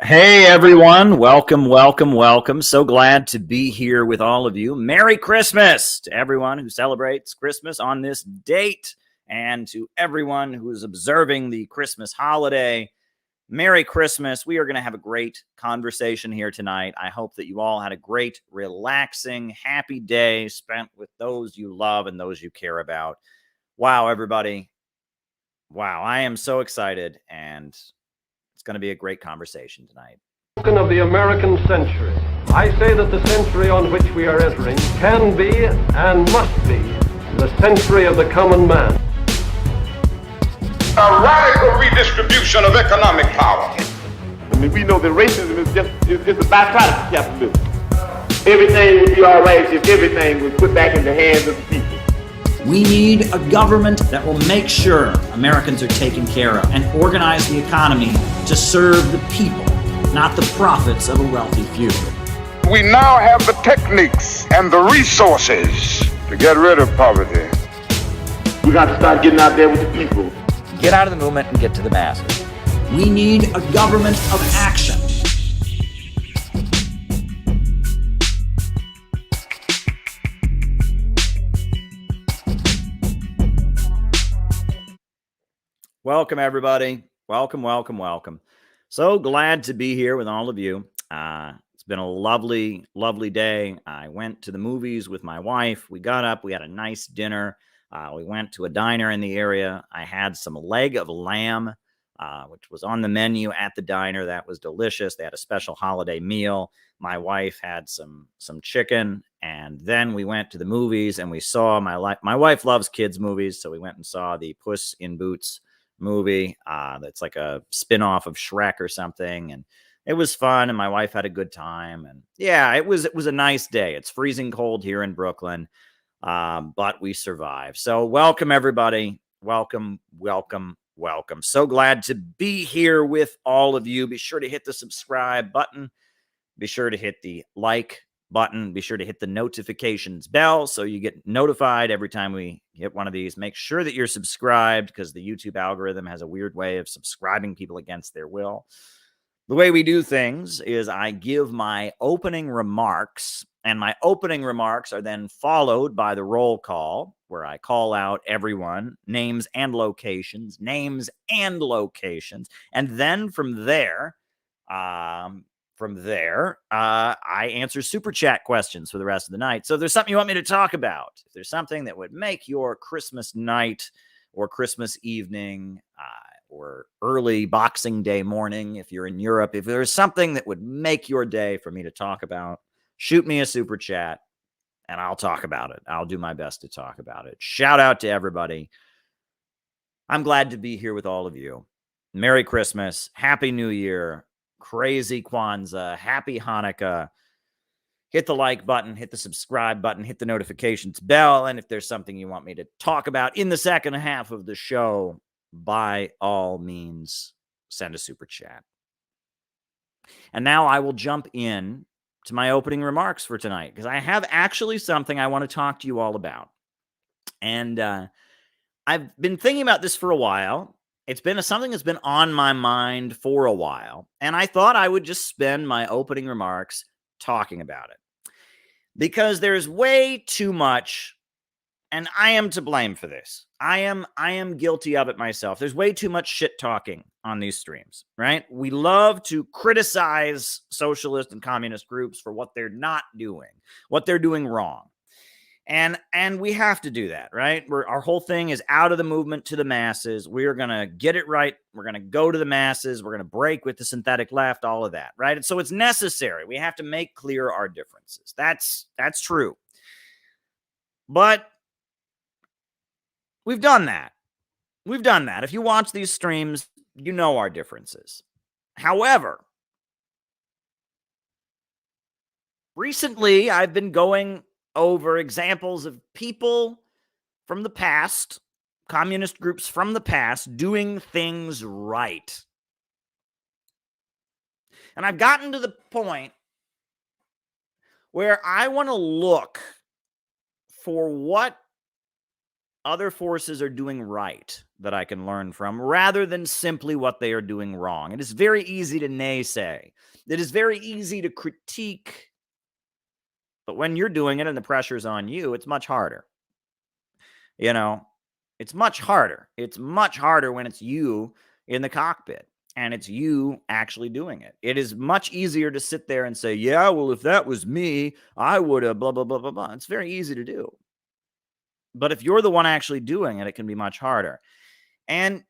Hey everyone, welcome. So glad to be here with all of you. Merry Christmas to everyone who celebrates Christmas on this date and to everyone who is observing the Christmas holiday. Merry Christmas. We are going to have a great conversation here tonight. I hope that you all had a great, relaxing, happy day spent with those you love and those you care about. Wow, everybody. Wow, I am so excited, and it's going to be a great conversation tonight. Of the American century, I say that the century on which we are entering can be and must be the century of the common man. A radical redistribution of economic power. I mean, we know that racism is just a byproduct of capitalism. Everything would be all right if everything was put back in the hands of the people. We need a government that will make sure Americans are taken care of and organize the economy to serve the people, not the profits of a wealthy few. We now have the techniques and the resources to get rid of poverty. We got to start getting out there with the people. Get out of the movement and get to the masses. We need a government of action. Welcome, everybody. Welcome. So glad to be here with all of you. It's been a lovely day. I went to the movies with my wife. We got up. We had a nice dinner. We went to a diner in the area. I had some leg of lamb, which was on the menu at the diner. That was delicious. They had a special holiday meal. My wife had some chicken, and then we went to the movies, and we saw my wife loves kids movies, so we went and saw the Puss in Boots movie. That's like a spin-off of Shrek or something, and it was fun, and my wife had a good time. And yeah, it was a nice day. It's freezing cold here in Brooklyn, but we survived. So welcome, everybody. Welcome. So glad to be here with all of you. Be sure to hit the subscribe button. Be sure to hit the like button. Be sure to hit the notifications bell so you get notified every time we hit one of these. Make sure that you're subscribed, because the YouTube algorithm has a weird way of subscribing people against their will. The way we do things is I give my opening remarks, and my opening remarks are then followed by the roll call, where I call out everyone, names and locations. And then from there, I answer super chat questions for the rest of the night. So if there's something you want me to talk about, if there's something that would make your Christmas night or Christmas evening or early Boxing Day morning, if you're in Europe, if there's something that would make your day for me to talk about, shoot me a super chat and I'll talk about it. I'll do my best to talk about it. Shout out to everybody. I'm glad to be here with all of you. Merry Christmas. Happy New Year. Crazy Kwanzaa, happy Hanukkah. Hit the like button, hit the subscribe button, hit the notifications bell. And if there's something you want me to talk about in the second half of the show, by all means, send a super chat. And now I will jump in to my opening remarks for tonight, because I have actually something I want to talk to you all about. And I've been thinking about this for a while. It's been something that's been on my mind for a while, and I thought I would just spend my opening remarks talking about it, because there's way too much, and I am to blame for this. I am guilty of it myself. There's way too much shit talking on these streams, right? We love to criticize socialist and communist groups for what they're not doing, what they're doing wrong. And we have to do that, right? Our whole thing is out of the movement to the masses. We are going to get it right. We're going to go to the masses. We're going to break with the synthetic left, all of that, right? And so it's necessary. We have to make clear our differences. That's true. But we've done that. If you watch these streams, you know our differences. However, recently I've been going over examples of people from the past, communist groups from the past, doing things right. And I've gotten to the point where I want to look for what other forces are doing right that I can learn from rather than simply what they are doing wrong. It is very easy to naysay. It is very easy to critique. But when you're doing it and the pressure's on you, it's much harder. You know, it's much harder. It's much harder when it's you in the cockpit and it's you actually doing it. It is much easier to sit there and say, yeah, well, if that was me, I would have blah, blah, blah, blah, blah. It's very easy to do. But if you're the one actually doing it, it can be much harder. And,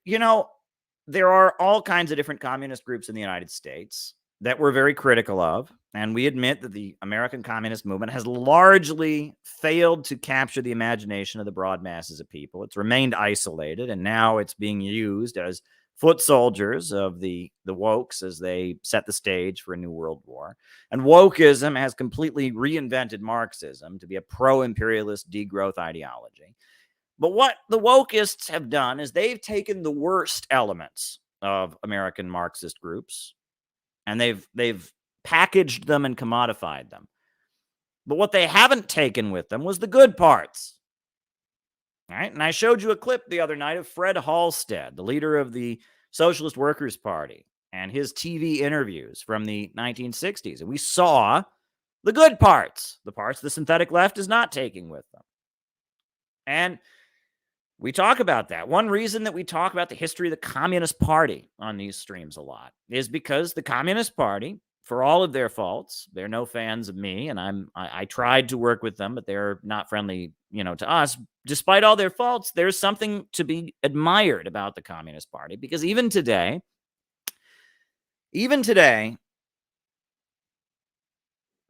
there are all kinds of different communist groups in the United States that we're very critical of. And we admit that the American communist movement has largely failed to capture the imagination of the broad masses of people. It's remained isolated, and now it's being used as foot soldiers of the wokes as they set the stage for a new world war. And wokeism has completely reinvented Marxism to be a pro-imperialist degrowth ideology. But what the wokeists have done is they've taken the worst elements of American Marxist groups and they've packaged them and commodified them. But what they haven't taken with them was the good parts. All right? And I showed you a clip the other night of Fred Halstead, the leader of the Socialist Workers' Party, and his TV interviews from the 1960s. And we saw the good parts, the parts the synthetic left is not taking with them. And we talk about that. One reason that we talk about the history of the Communist Party on these streams a lot is because the Communist Party, for all of their faults, they're no fans of me, and I tried to work with them, but they're not friendly, to us. Despite all their faults, there's something to be admired about the Communist Party, because even today, the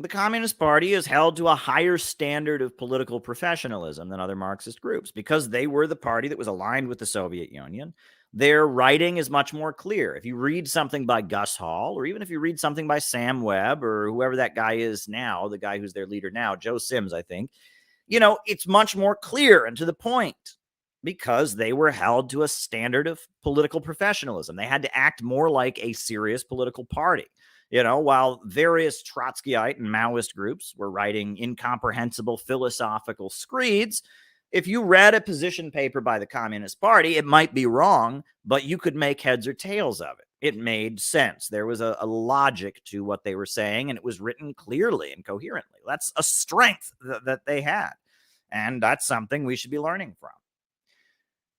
Communist Party is held to a higher standard of political professionalism than other Marxist groups because they were the party that was aligned with the Soviet Union. Their writing is much more clear. If you read something by Gus Hall, or even if you read something by Sam Webb or whoever that guy is now, the guy who's their leader now, Joe Sims, I think, it's much more clear and to the point because they were held to a standard of political professionalism. They had to act more like a serious political party. While various Trotskyite and Maoist groups were writing incomprehensible philosophical screeds, if you read a position paper by the Communist Party, it might be wrong, but you could make heads or tails of it. It made sense. There was a logic to what they were saying, and it was written clearly and coherently. That's a strength that they had, and that's something we should be learning from.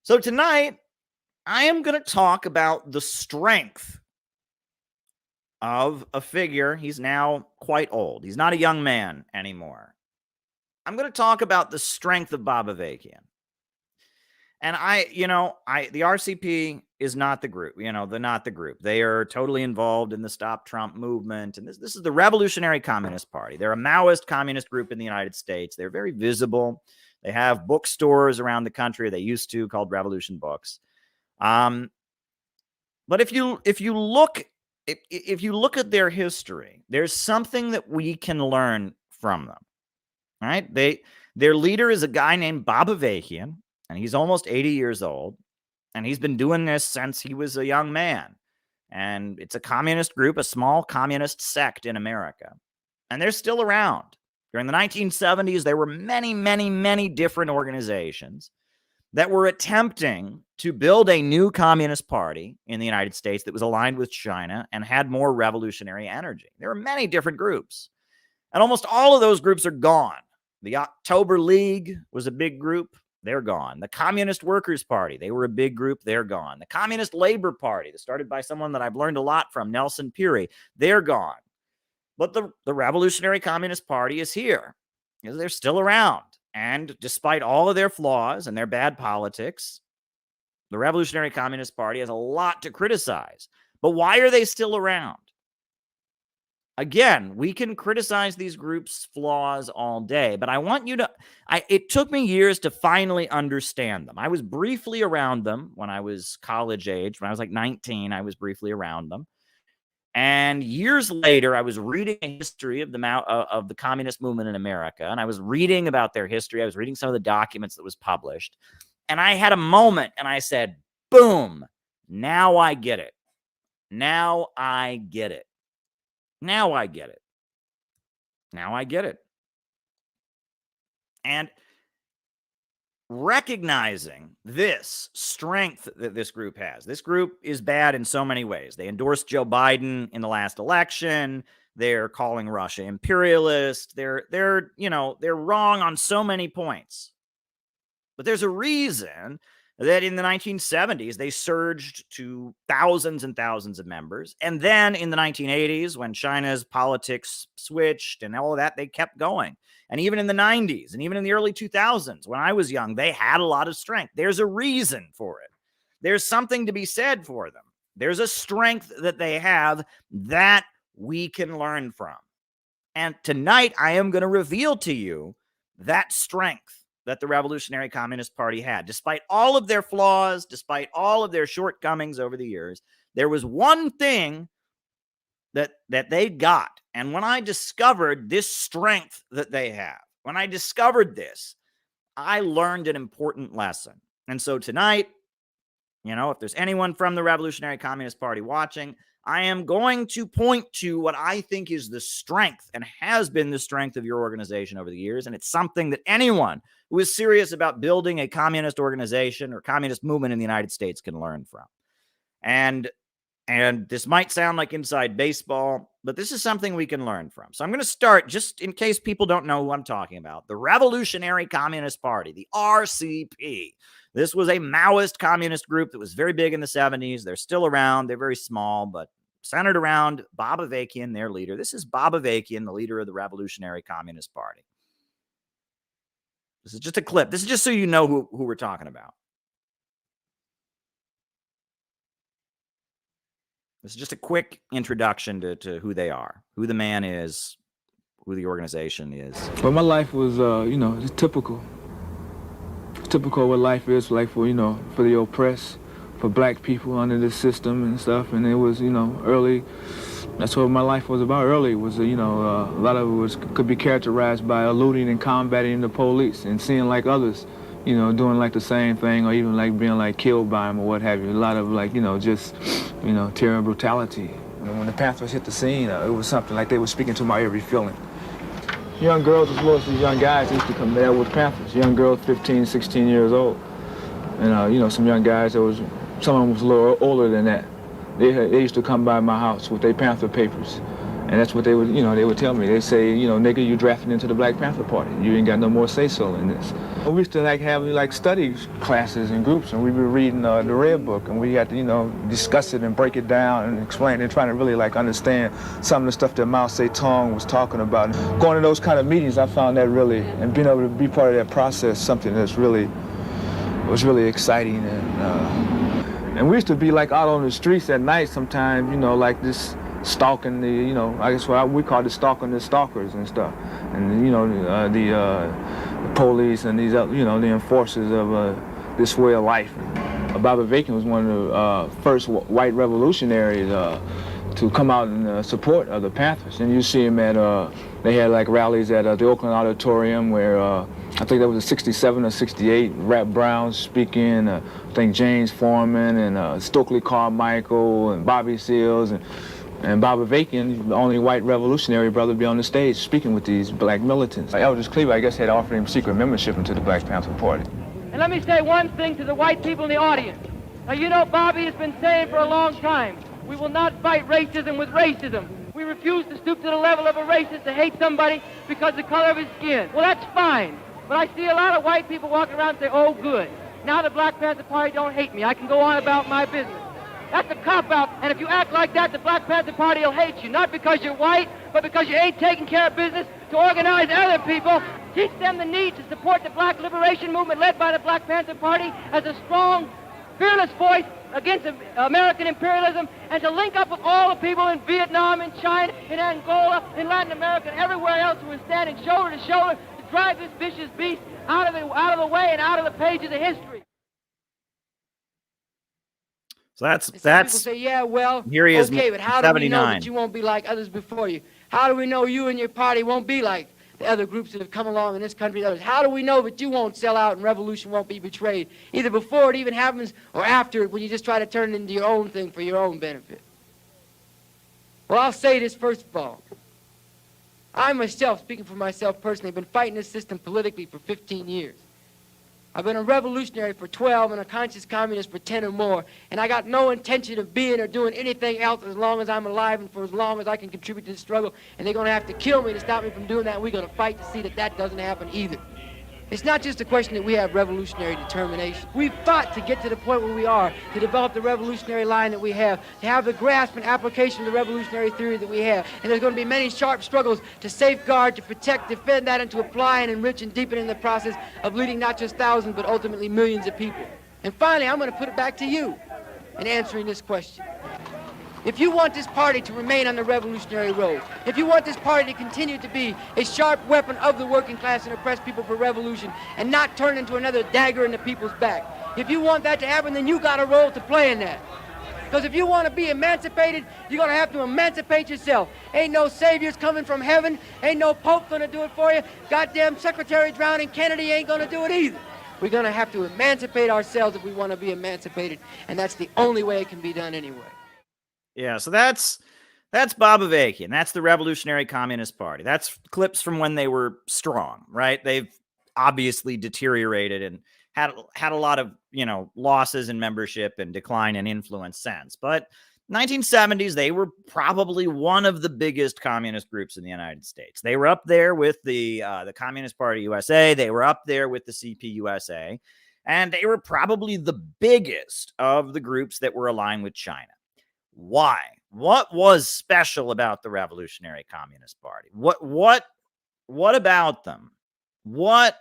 So tonight, I am going to talk about the strength of a figure. He's now quite old. He's not a young man anymore. I'm going to talk about the strength of Bob Avakian. And the RCP is not the group. They're not the group. They are totally involved in the Stop Trump movement. And this is the Revolutionary Communist Party. They're a Maoist communist group in the United States. They're very visible. They have bookstores around the country. They used to, called Revolution Books. But if you look at their history, there's something that we can learn from them. All right? Their leader is a guy named Bob Avakian, and he's almost 80 years old, and he's been doing this since he was a young man. And it's a communist group, a small communist sect in America. And they're still around. During the 1970s, there were many, many, many different organizations that were attempting to build a new communist party in the United States that was aligned with China and had more revolutionary energy. There were many different groups, and almost all of those groups are gone. The October League was a big group. They're gone. The Communist Workers' Party, they were a big group. They're gone. The Communist Labor Party, that started by someone that I've learned a lot from, Nelson Peary, they're gone. But the Revolutionary Communist Party is here. They're still around. And despite all of their flaws and their bad politics, the Revolutionary Communist Party has a lot to criticize. But why are they still around? Again, we can criticize these groups' flaws all day, but I want you to... it took me years to finally understand them. I was briefly around them when I was college age. When I was like 19, I was briefly around them. And years later, I was reading a history of the communist movement in America, and I was reading about their history. I was reading some of the documents that was published, and I had a moment, and I said, boom, now I get it. Now I get it. Now I get it. Now I get it. And recognizing this strength that this group has. This group is bad in so many ways. They endorsed Joe Biden in the last election. They're calling Russia imperialist. They're wrong on so many points. But there's a reason that in the 1970s, they surged to thousands and thousands of members. And then in the 1980s, when China's politics switched and all of that, they kept going. And even in the 90s and even in the early 2000s, when I was young, they had a lot of strength. There's a reason for it. There's something to be said for them. There's a strength that they have that we can learn from. And tonight, I am going to reveal to you that strength that the Revolutionary Communist Party had. Despite all of their flaws, despite all of their shortcomings over the years, there was one thing that they got. And when I discovered this strength that they have, when I discovered this, I learned an important lesson. And so tonight, if there's anyone from the Revolutionary Communist Party watching, I am going to point to what I think is the strength and has been the strength of your organization over the years. And it's something that anyone who is serious about building a communist organization or communist movement in the United States can learn from. And this might sound like inside baseball, but this is something we can learn from. So I'm going to start, just in case people don't know who I'm talking about, the Revolutionary Communist Party, the RCP. This was a Maoist communist group that was very big in the 70s. They're still around. They're very small, but centered around Bob Avakian, their leader. This is Bob Avakian, the leader of the Revolutionary Communist Party. This is just a clip. This is just so you know who we're talking about. This is just a quick introduction to who they are, who the man is, who the organization is. Well, my life was, it's typical. Typical what life is like for the oppressed, for black people under the system and stuff. And it was, early. That's what my life was about early. Was a lot of it could be characterized by eluding and combating the police and seeing like others, doing like the same thing, or even like being like killed by them or what have you. A lot of like terror and brutality. And when the Panthers hit the scene, it was something like they were speaking to my every feeling. Young girls as well as these young guys used to come there with Panthers. Young girls, 15, 16 years old. And, some young guys, some of them was a little older than that. They used to come by my house with their Panther papers. And that's what they would tell me. They'd say, nigga, you drafted into the Black Panther Party. You ain't got no more say-so in this. We used to have study classes and groups, and we were reading the Red Book, and we had to, discuss it and break it down and explain and trying to really understand some of the stuff that Mao Zedong was talking about. Going to those kind of meetings, I found that really, and being able to be part of that process, something was really exciting. And we used to be out on the streets at night sometimes, this stalking I guess what we call it stalking the stalkers and stuff. And, the police and these, the enforcers of this way of life. Bob Avakian was one of the first white revolutionaries to come out in support of the Panthers. And you see him at, they had rallies at the Oakland Auditorium where I think that was 67 or 68, Rap Brown speaking, I think James Foreman and Stokely Carmichael and Bobby Seals and Bob Avakian, the only white revolutionary brother, to be on the stage speaking with these black militants. Eldridge Cleaver, I guess, had offered him secret membership into the Black Panther Party. And let me say one thing to the white people in the audience. Now, Bobby has been saying for a long time, we will not fight racism with racism. We refuse to stoop to the level of a racist to hate somebody because of the color of his skin. Well, that's fine. But I see a lot of white people walking around and say, oh, good. Now the Black Panther Party don't hate me. I can go on about my business. That's a cop-out, and if you act like that, the Black Panther Party will hate you, not because you're white, but because you ain't taking care of business to organize other people. Teach them the need to support the black liberation movement led by the Black Panther Party as a strong, fearless voice against American imperialism, and to link up with all the people in Vietnam, in China, in Angola, in Latin America, and everywhere else who are standing shoulder to shoulder to drive this vicious beast out of the way and out of the pages of history. So that's people say, yeah, well, here he is, okay, but how do we know 79. that you won't be like others before you? How do we know you and your party won't be like the other groups that have come along in this country? Others? How do we know that you won't sell out and revolution won't be betrayed, either before it even happens or after it, when you just try to turn it into your own thing for your own benefit? Well, I'll say this first of all. I myself, speaking for myself personally, have been fighting this system politically for 15 years. I've been a revolutionary for 12 and a conscious communist for 10 or more, and I got no intention of being or doing anything else as long as I'm alive and for as long as I can contribute to the struggle, and they're going to have to kill me to stop me from doing that, and we're going to fight to see that that doesn't happen either. It's not just a question that we have revolutionary determination. We've fought to get to the point where we are, to develop the revolutionary line that we have, to have the grasp and application of the revolutionary theory that we have. And there's going to be many sharp struggles to safeguard, to protect, defend that, and to apply and enrich and deepen in the process of leading not just thousands, but ultimately millions of people. And finally, I'm going to put it back to you in answering this question. If you want this party to remain on the revolutionary road, if you want this party to continue to be a sharp weapon of the working class and oppressed people for revolution and not turn into another dagger in the people's back, if you want that to happen, then you got a role to play in that. Because if you want to be emancipated, you're going to have to emancipate yourself. Ain't no saviors coming from heaven. Ain't no pope going to do it for you. Goddamn Secretary drowning Kennedy ain't going to do it either. We're going to have to emancipate ourselves if we want to be emancipated, and that's the only way it can be done anyway. Yeah, so that's Bob Avakian. That's the Revolutionary Communist Party. That's clips from when they were strong, right? They've obviously deteriorated and had a lot of, losses in membership and decline in influence since. But 1970s, they were probably one of the biggest communist groups in the United States. They were up there with the Communist Party USA. They were up there with the CPUSA. And they were probably the biggest of the groups that were aligned with China. Why? What was special about the Revolutionary Communist Party? What about them? What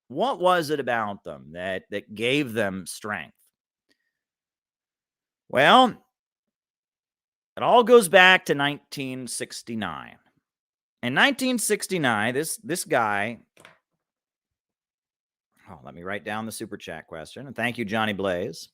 was it about them that gave them strength? Well, it all goes back to 1969. In 1969, this guy, let me write down the super chat question. And thank you, Johnny Blaze.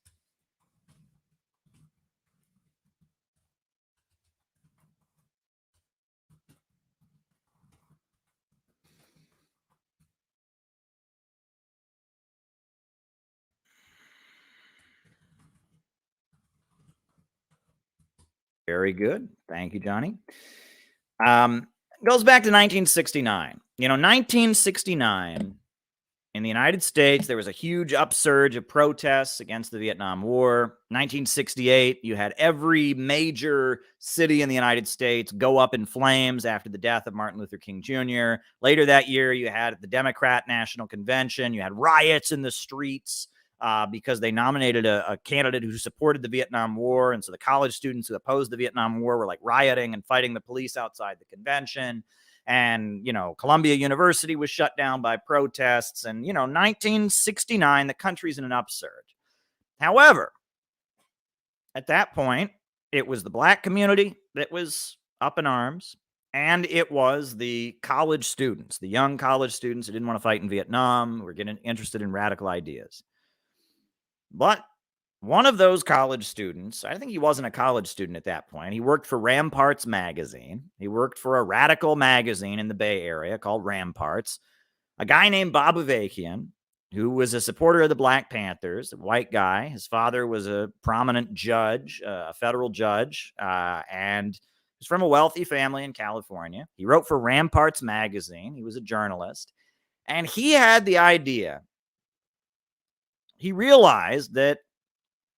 Very good. Thank you, Johnny. Goes back to 1969. 1969, in the United States, there was a huge upsurge of protests against the Vietnam War. 1968, you had every major city in the United States go up in flames after the death of Martin Luther King Jr. Later that year, you had the Democrat National Convention. You had riots in the streets. Because they nominated a candidate who supported the Vietnam War. And so the college students who opposed the Vietnam War were like rioting and fighting the police outside the convention. And, Columbia University was shut down by protests. And, 1969, the country's in an upsurge. However, at that point, it was the black community that was up in arms. And it was the college students, the young college students who didn't want to fight in Vietnam, who were getting interested in radical ideas. But one of those college students, I think he wasn't a college student at that point. He worked for Ramparts magazine. He worked for a radical magazine in the Bay Area called Ramparts. A guy named Bob Avakian, who was a supporter of the Black Panthers, a white guy. His father was a prominent judge, a federal judge, and was from a wealthy family in California. He wrote for Ramparts magazine. He was a journalist. And he had the idea. He realized that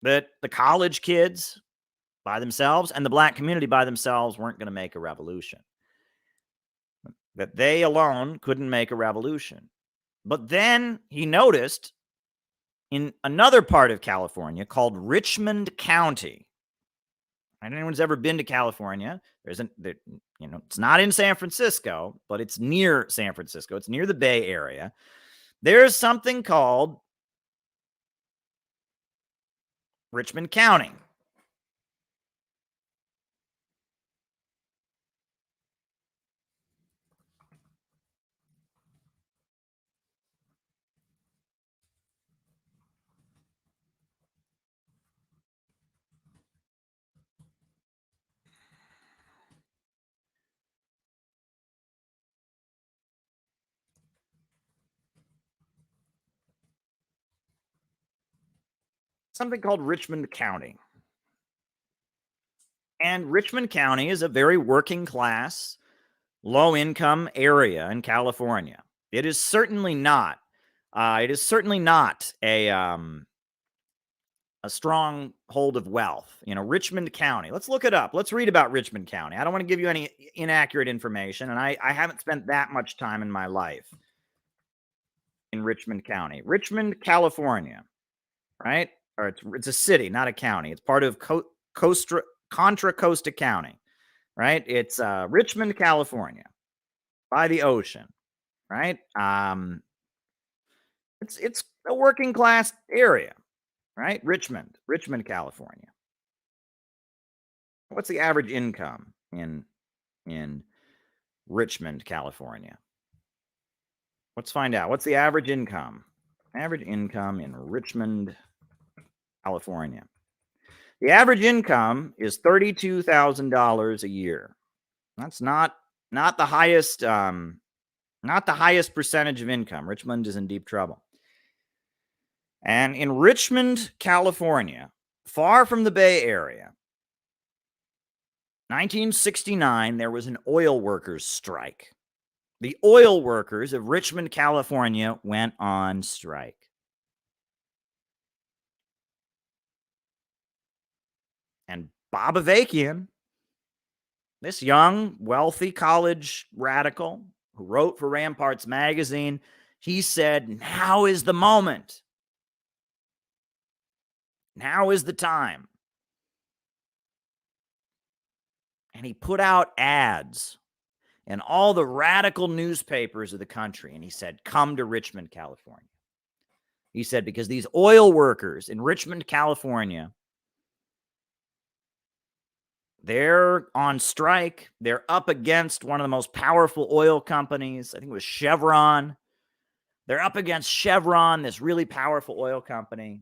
the college kids by themselves and the black community by themselves weren't going to make a revolution. That they alone couldn't make a revolution. But then he noticed in another part of California called Richmond County. And anyone's ever been to California, it's not in San Francisco, but it's near San Francisco. It's near the Bay Area. There's something called Richmond County. Something called Richmond County. And Richmond County is a very working class, low income area in California. It is certainly not It is certainly not a strong hold of wealth. Richmond County. Let's look it up. Let's read about Richmond County. I don't want to give you any inaccurate information, and I haven't spent that much time in my life in Richmond County. Richmond, California, right? Or it's a city, not a county. It's part of Contra Costa County, right? It's Richmond, California, by the ocean, right? It's a working class area. Right? Richmond, California. What's the average income in Richmond, California? Let's find out. What's the average income? Average income in Richmond, California. The average income is $32,000 a year. That's not the highest percentage of income. Richmond is in deep trouble. And in Richmond, California, far from the Bay Area, 1969, there was an oil workers' strike. The oil workers of Richmond, California went on strike. And Bob Avakian, this young, wealthy college radical who wrote for Ramparts magazine, he said, now is the moment. Now is the time. And he put out ads in all the radical newspapers of the country. And he said, come to Richmond, California. He said, because these oil workers in Richmond, California, they're on strike. They're up against one of the most powerful oil companies. I think it was Chevron. They're up against Chevron, this really powerful oil company.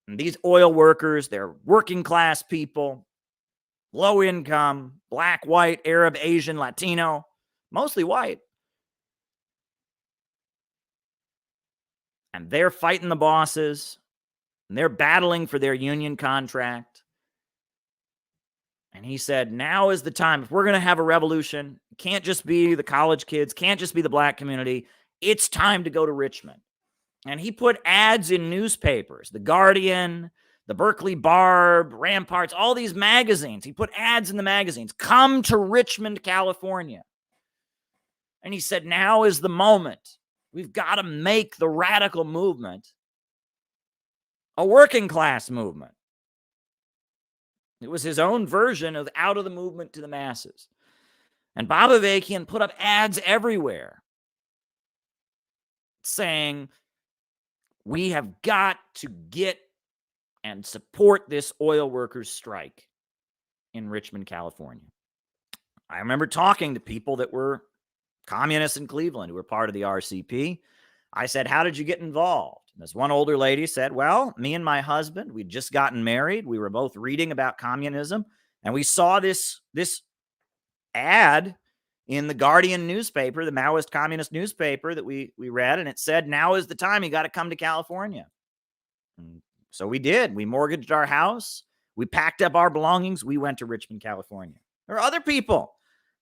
And these oil workers, they're working class people, low income, black, white, Arab, Asian, Latino, mostly white. And they're fighting the bosses, and they're battling for their union contract. And he said, now is the time. If we're going to have a revolution, it can't just be the college kids, can't just be the black community. It's time to go to Richmond. And he put ads in newspapers, The Guardian, the Berkeley Barb, Ramparts, all these magazines. He put ads in the magazines. Come to Richmond, California. And he said, now is the moment. We've got to make the radical movement a working class movement. It was his own version of out of the movement to the masses. And Bob Avakian put up ads everywhere saying, we have got to get and support this oil workers' strike in Richmond, California. I remember talking to people that were communists in Cleveland who were part of the RCP. I said, how did you get involved? And this one older lady said, well, me and my husband, we'd just gotten married. We were both reading about communism, and we saw this ad in the Guardian newspaper, the Maoist communist newspaper that we read, and it said, now is the time. You got to come to California. And so we did. We mortgaged our house. We packed up our belongings. We went to Richmond, California. There are other people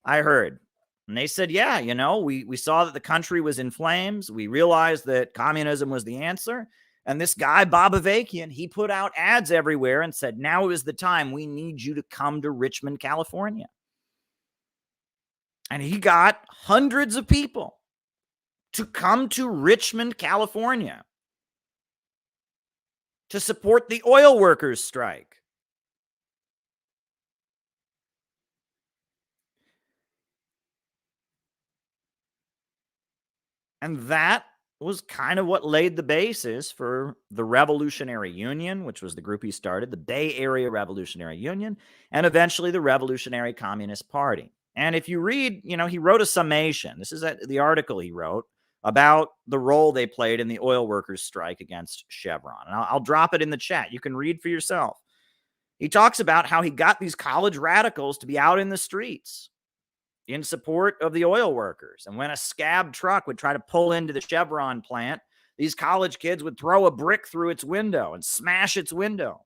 I heard, and they said, yeah, we saw that the country was in flames. We realized that communism was the answer. And this guy, Bob Avakian, he put out ads everywhere and said, now is the time. We need you to come to Richmond, California. And he got hundreds of people to come to Richmond, California to support the oil workers' strike. And that was kind of what laid the basis for the Revolutionary Union, which was the group he started, the Bay Area Revolutionary Union, and eventually the Revolutionary Communist Party. And if you read, he wrote a summation. This is the article he wrote about the role they played in the oil workers' strike against Chevron. And I'll drop it in the chat. You can read for yourself. He talks about how he got these college radicals to be out in the streets in support of the oil workers. And when a scab truck would try to pull into the Chevron plant, these college kids would throw a brick through its window and smash its window.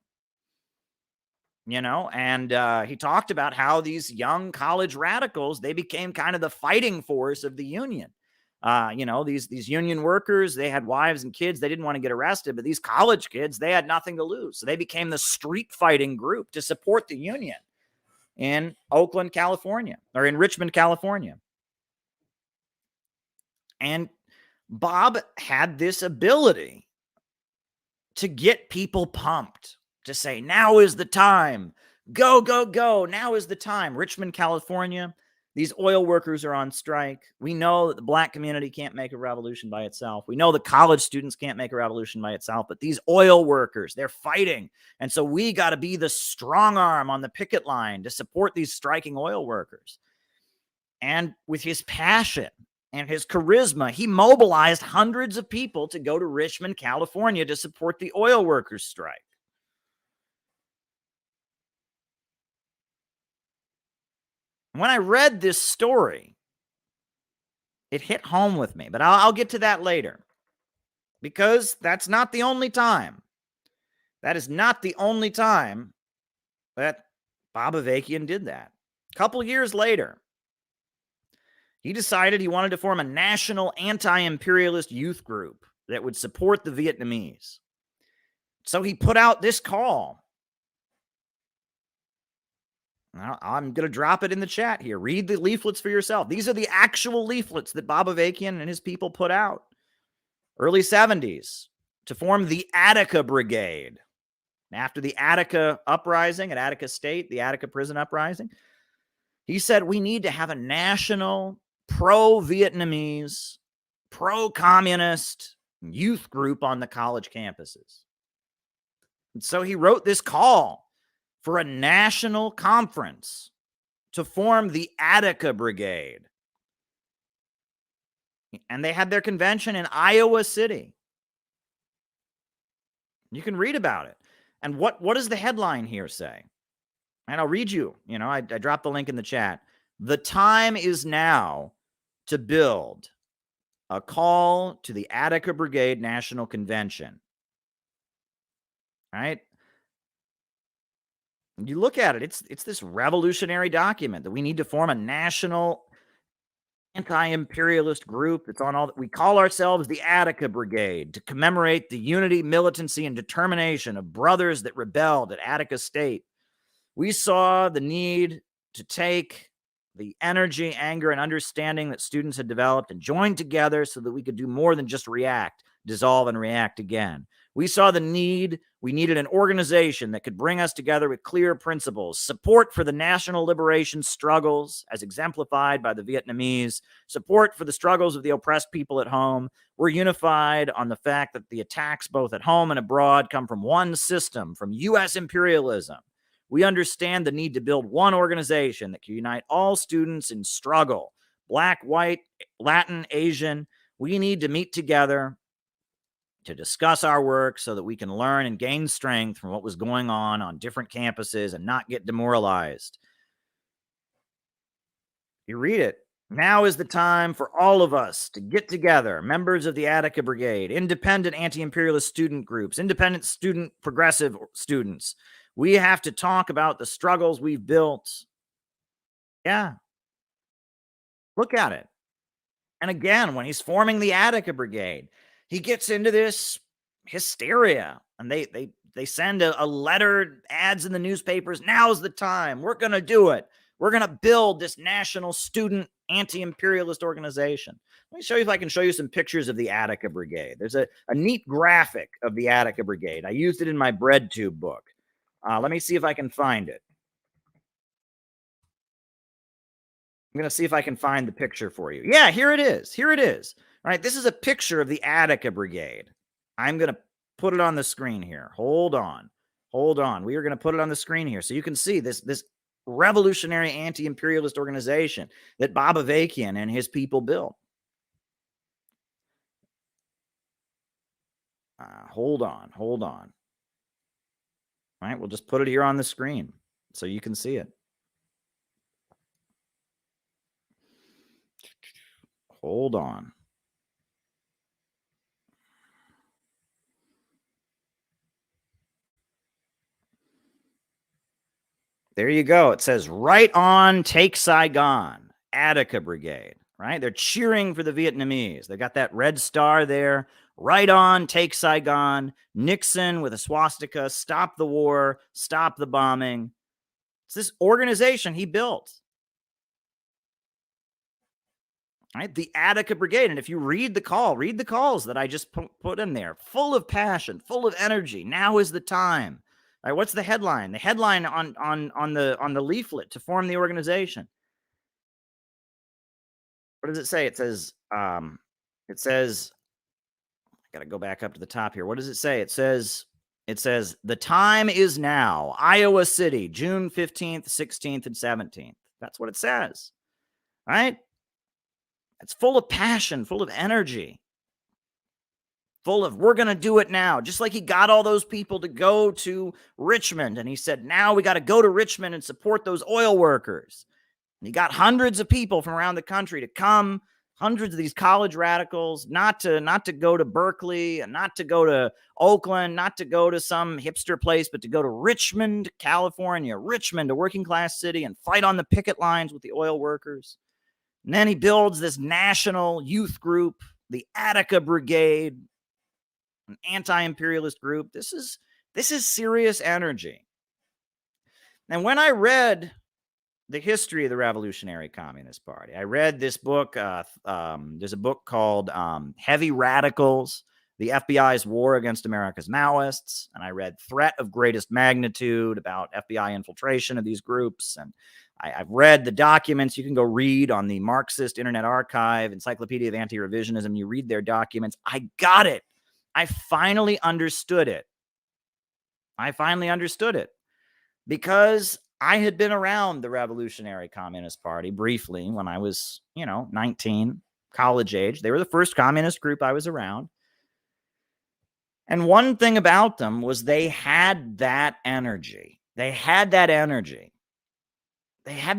And he talked about how these young college radicals, they became kind of the fighting force of the union These union workers, they had wives and kids. They didn't want to get arrested, but these college kids, they had nothing to lose. So they became the street fighting group to support the union in Oakland, California, or in Richmond, California. And Bob had this ability to get people pumped, to say, now is the time. Go, go, go. Now is the time. Richmond, California, these oil workers are on strike. We know that the black community can't make a revolution by itself. We know the college students can't make a revolution by itself, but these oil workers, they're fighting. And so we got to be the strong arm on the picket line to support these striking oil workers. And with his passion and his charisma, he mobilized hundreds of people to go to Richmond, California to support the oil workers' strike. When I read this story, it hit home with me, but I'll get to that later, because that's not the only time. That is not the only time that Bob Avakian did that. A couple years later, he decided he wanted to form a national anti-imperialist youth group that would support the Vietnamese. So he put out this call. Now, I'm going to drop it in the chat here. Read the leaflets for yourself. These are the actual leaflets that Bob Avakian and his people put out. Early 70s, to form the Attica Brigade. After the Attica uprising at Attica State, the Attica prison uprising, he said, we need to have a national pro-Vietnamese, pro-communist youth group on the college campuses. And so he wrote this call for a national conference to form the Attica Brigade. And they had their convention in Iowa City. You can read about it. And what does the headline here say? And I'll read you. I dropped the link in the chat. The time is now to build a call to the Attica Brigade National Convention. All right? You look at it, it's this revolutionary document that we need to form a national anti-imperialist group that's on all that. We call ourselves the Attica Brigade to commemorate the unity, militancy, and determination of brothers that rebelled at Attica State. We saw the need to take the energy, anger, and understanding that students had developed and join together so that we could do more than just react, dissolve, and react again. We saw the need. We needed an organization that could bring us together with clear principles, support for the national liberation struggles as exemplified by the Vietnamese, support for the struggles of the oppressed people at home. We're unified on the fact that the attacks both at home and abroad come from one system, from U.S. imperialism. We understand the need to build one organization that can unite all students in struggle, Black, white, Latin, Asian. We need to meet together to discuss our work so that we can learn and gain strength from what was going on different campuses and not get demoralized. You read it. Now is the time for all of us to get together, members of the Attica Brigade, independent anti-imperialist student groups, independent student progressive students. We have to talk about the struggles we've built. Yeah. Look at it. And again, when he's forming the Attica Brigade, he gets into this hysteria, and they send a letter, ads in the newspapers. Now's the time. We're going to do it. We're going to build this national student anti-imperialist organization. Let me show you if I can show you some pictures of the Attica Brigade. There's a neat graphic of the Attica Brigade. I used it in my bread tube book. Let me see if I can find it. I'm going to see if I can find the picture for you. Yeah, here it is. Here it is. All right, this is a picture of the Attica Brigade. I'm going to put it on the screen here. Hold on. Hold on. We are going to put it on the screen here so you can see this revolutionary anti-imperialist organization that Bob Avakian and his people built. Hold on. Hold on. All right, we'll just put it here on the screen so you can see it. Hold on. There you go. It says, right on, take Saigon, Attica Brigade. right? They're cheering for the Vietnamese. They got that red star there. Right on, take Saigon. Nixon with a swastika, stop the war, stop the bombing. It's this organization he built. Right? The Attica Brigade. And if you read the calls that I just put in there, full of passion, full of energy. Now is the time. All right, what's the headline? The headline on the leaflet to form the organization. What does it say? It says, I got to go back up to the top here. What does it say? It says, the time is now. Iowa City, June 15th, 16th, and 17th. That's what it says. Right? It's full of passion, full of energy, full of, we're going to do it now. Just like he got all those people to go to Richmond. And he said, now we got to go to Richmond and support those oil workers. And he got hundreds of people from around the country to come, hundreds of these college radicals, not to go to Berkeley and not to go to Oakland, not to go to some hipster place, but to go to Richmond, California, Richmond, a working class city, and fight on the picket lines with the oil workers. And then he builds this national youth group, the Attica Brigade, an anti-imperialist group. This is serious energy. And when I read the history of the Revolutionary Communist Party, I read this book. There's a book called Heavy Radicals, the FBI's War Against America's Maoists. And I read Threat of Greatest Magnitude about FBI infiltration of these groups. And I've read the documents. You can go read on the Marxist Internet Archive, Encyclopedia of Anti-Revisionism. You read their documents. I got it. I finally understood it. Because I had been around the Revolutionary Communist Party briefly when I was, 19, college age. They were the first communist group I was around. And one thing about them was they had that energy. They had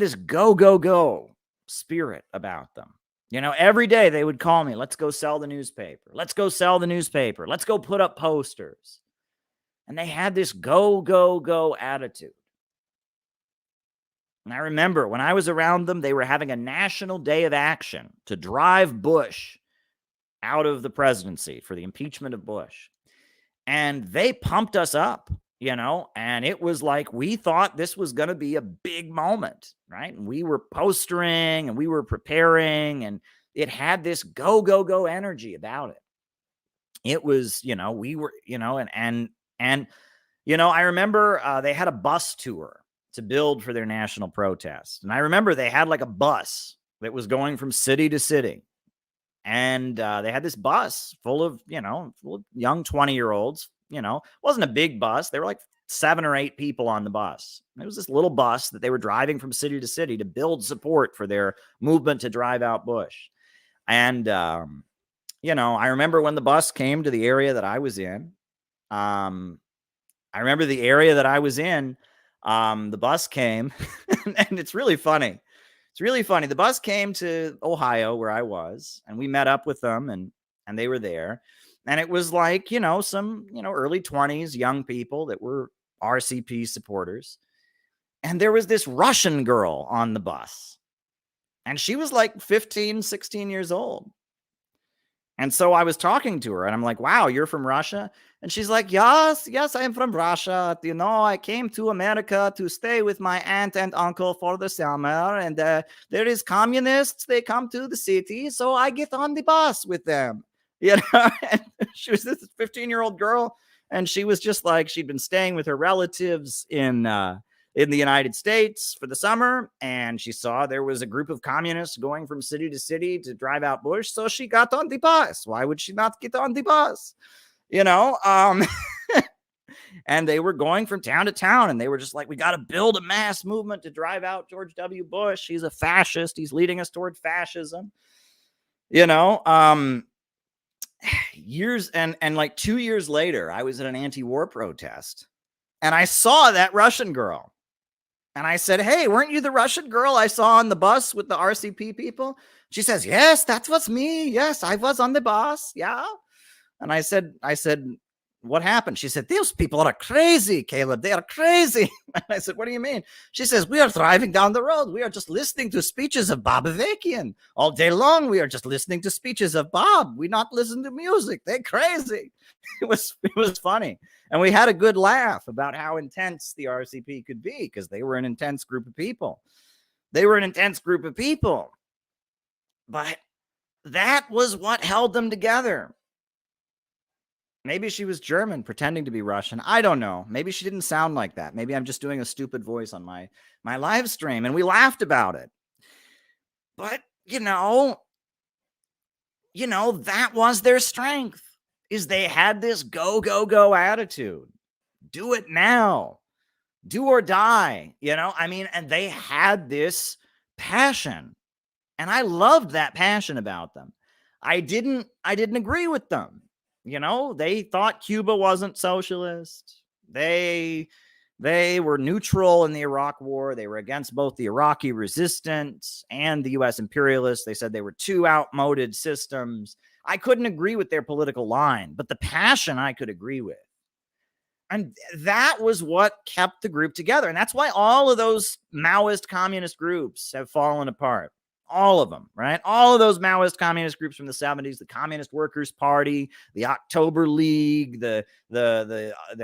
this go, go, go spirit about them. Every day they would call me, let's go sell the newspaper. Let's go sell the newspaper. Let's go put up posters. And they had this go, go, go attitude. And I remember when I was around them, they were having a national day of action to drive Bush out of the presidency for the impeachment of Bush. And they pumped us up. And it was like we thought this was going to be a big moment, right? And we were postering and we were preparing, and it had this go, go, go energy about it. It was, we were, and I remember they had a bus tour to build for their national protest. And I remember they had like a bus that was going from city to city. And they had this bus full of young 20-year-olds. It wasn't a big bus. There were like 7 or 8 people on the bus. It was this little bus that they were driving from city to city to build support for their movement to drive out Bush. And, I remember when the bus came to the area that I was in. The bus came, and it's really funny. The bus came to Ohio where I was, and we met up with them, and they were there. And it was like, some, early 20s young people that were RCP supporters. And there was this Russian girl on the bus. And she was like 15, 16 years old. And so I was talking to her and I'm like, wow, you're from Russia? And she's like, yes, I am from Russia. I came to America to stay with my aunt and uncle for the summer. And there is communists. They come to the city. So I get on the bus with them. And she was this 15-year-old girl. And she was just like, she'd been staying with her relatives in the United States for the summer, and she saw there was a group of communists going from city to city to drive out Bush, so she got on the bus. Why would she not get on the bus? And they were going from town to town, and they were just like, we got to build a mass movement to drive out George W. Bush. He's a fascist. He's leading us toward fascism. Years and like 2 years later, I was at an anti-war protest, and I saw that Russian girl. And I said, hey, weren't you the Russian girl I saw on the bus with the RCP people? She says, yes, that was me. Yes, I was on the bus. Yeah. And I said, what happened? She said, those people are crazy, Caleb. They are crazy. And I said, what do you mean? She says, we are driving down the road. We are just listening to speeches of Bob Avakian. All day long, we are just listening to speeches of Bob. We not listen to music. They're crazy. It was funny. And we had a good laugh about how intense the RCP could be because they were an intense group of people. But that was what held them together. Maybe she was German pretending to be Russian. I don't know. Maybe she didn't sound like that. Maybe I'm just doing a stupid voice on my live stream, and we laughed about it. But, that was their strength, is they had this go, go, go attitude. Do it now. Do or die. And they had this passion. And I loved that passion about them. I didn't agree with them. They thought Cuba wasn't socialist. They were neutral in the Iraq War. They were against both the Iraqi resistance and the U.S. imperialists. They said they were two outmoded systems. I couldn't agree with their political line, but the passion I could agree with. And that was what kept the group together. And that's why all of those Maoist communist groups have fallen apart. All of them, right? All of those Maoist communist groups from the 70s, the Communist Workers' Party, the October League, the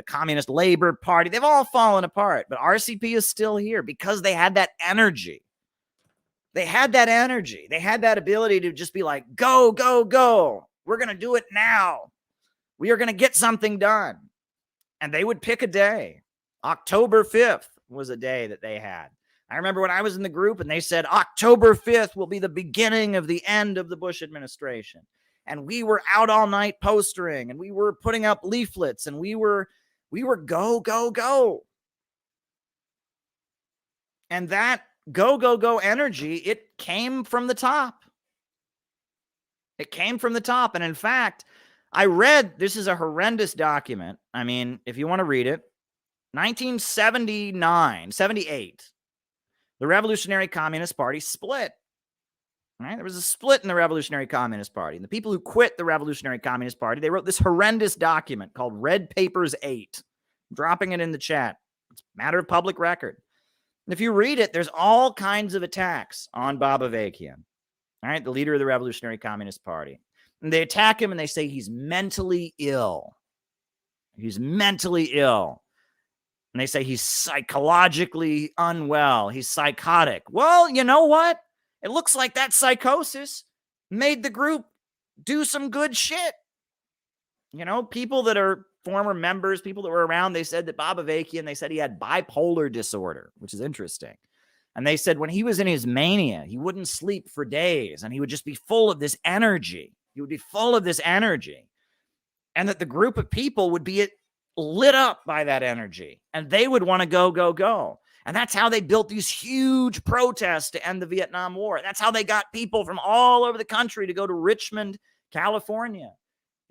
Communist Labor Party, they've all fallen apart. But RCP is still here because they had that energy. They had that energy. They had that ability to just be like, go, go, go. We're going to do it now. We are going to get something done. And they would pick a day. October 5th was a day that they had. I remember when I was in the group and they said October 5th will be the beginning of the end of the Bush administration. And we were out all night postering and we were putting up leaflets and we were go, go, go. And that go, go, go energy, it came from the top. It came from the top. And in fact, I read, this is a horrendous document. I mean, if you want to read it, 78, the Revolutionary Communist Party split. Right? There was a split in the Revolutionary Communist Party. And the people who quit the Revolutionary Communist Party, they wrote this horrendous document called Red Papers 8. I'm dropping it in the chat. It's a matter of public record. And if you read it, there's all kinds of attacks on Bob Avakian, all right, the leader of the Revolutionary Communist Party. And they attack him and they say he's mentally ill. He's mentally ill. And they say he's psychologically unwell. He's psychotic. Well, you know what? It looks like that psychosis made the group do some good shit. People that are former members, people that were around, they said that Bob Avakian, they said he had bipolar disorder, which is interesting. And they said when he was in his mania, he wouldn't sleep for days and he would just be full of this energy. He would be full of this energy. And that the group of people would be lit up by that energy and they would want to go, go, go. And that's how they built these huge protests to end the Vietnam War. That's how they got people from all over the country to go to Richmond, California,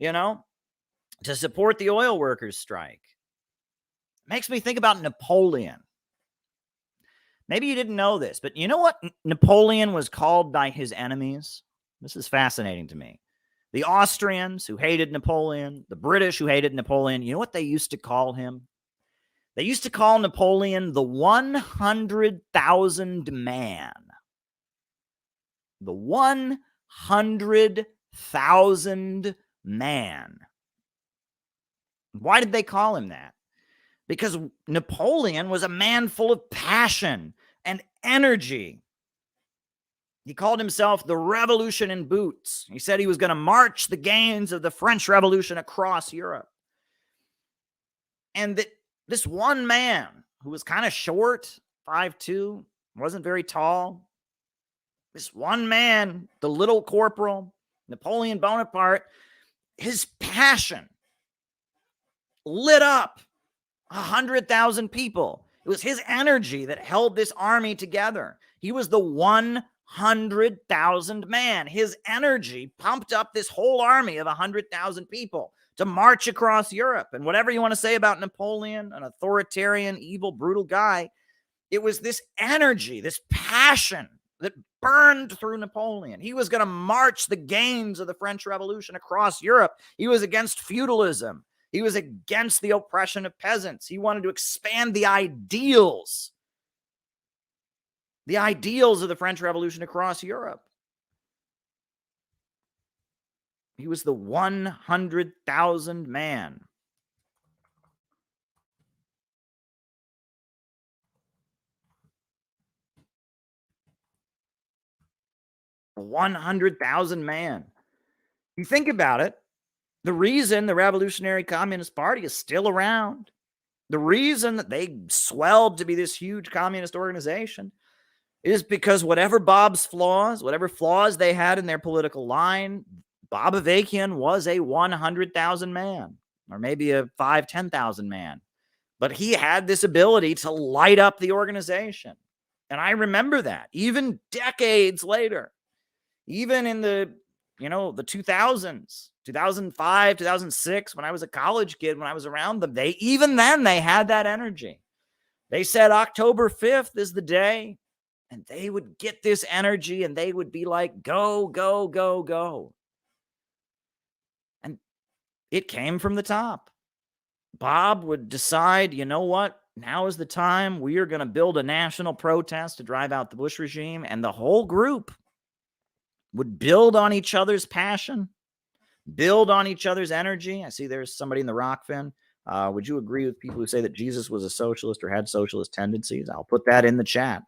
to support the oil workers' strike. It makes me think about Napoleon. Maybe you didn't know this, but you know what Napoleon was called by his enemies? This is fascinating to me. The Austrians who hated Napoleon, the British who hated Napoleon, you know what they used to call him? They used to call Napoleon the 100,000 man. The 100,000 man. Why did they call him that? Because Napoleon was a man full of passion and energy. He called himself the Revolution in Boots. He said he was going to march the gains of the French Revolution across Europe. And that this one man who was kind of short, 5'2", wasn't very tall. This one man, the little corporal, Napoleon Bonaparte, his passion lit up 100,000 people. It was his energy that held this army together. He was the 100,000 man. His energy pumped up this whole army of 100,000 people to march across Europe. And whatever you want to say about Napoleon, an authoritarian, evil, brutal guy, it was this energy, this passion that burned through Napoleon. He was going to march the gains of the French Revolution across Europe. He was against feudalism. He was against the oppression of peasants. He wanted to expand the ideals of the French Revolution across Europe. He was the 100,000 man. A 100,000 man. You think about it, the reason the Revolutionary Communist Party is still around, the reason that they swelled to be this huge communist organization is because whatever flaws they had in their political line, Bob Avakian was a 100,000 man, or maybe a 10,000 man. But he had this ability to light up the organization. And I remember that even decades later, even in the 2000s, 2005, 2006, when I was a college kid, when I was around them, they had that energy. They said October 5th is the day, and they would get this energy and they would be like, go, go, go, go. And it came from the top. Bob would decide, you know what? Now is the time. We are going to build a national protest to drive out the Bush regime. And the whole group would build on each other's passion, build on each other's energy. I see there's somebody in the Rockfin. Would you agree with people who say that Jesus was a socialist or had socialist tendencies? I'll put that in the chat.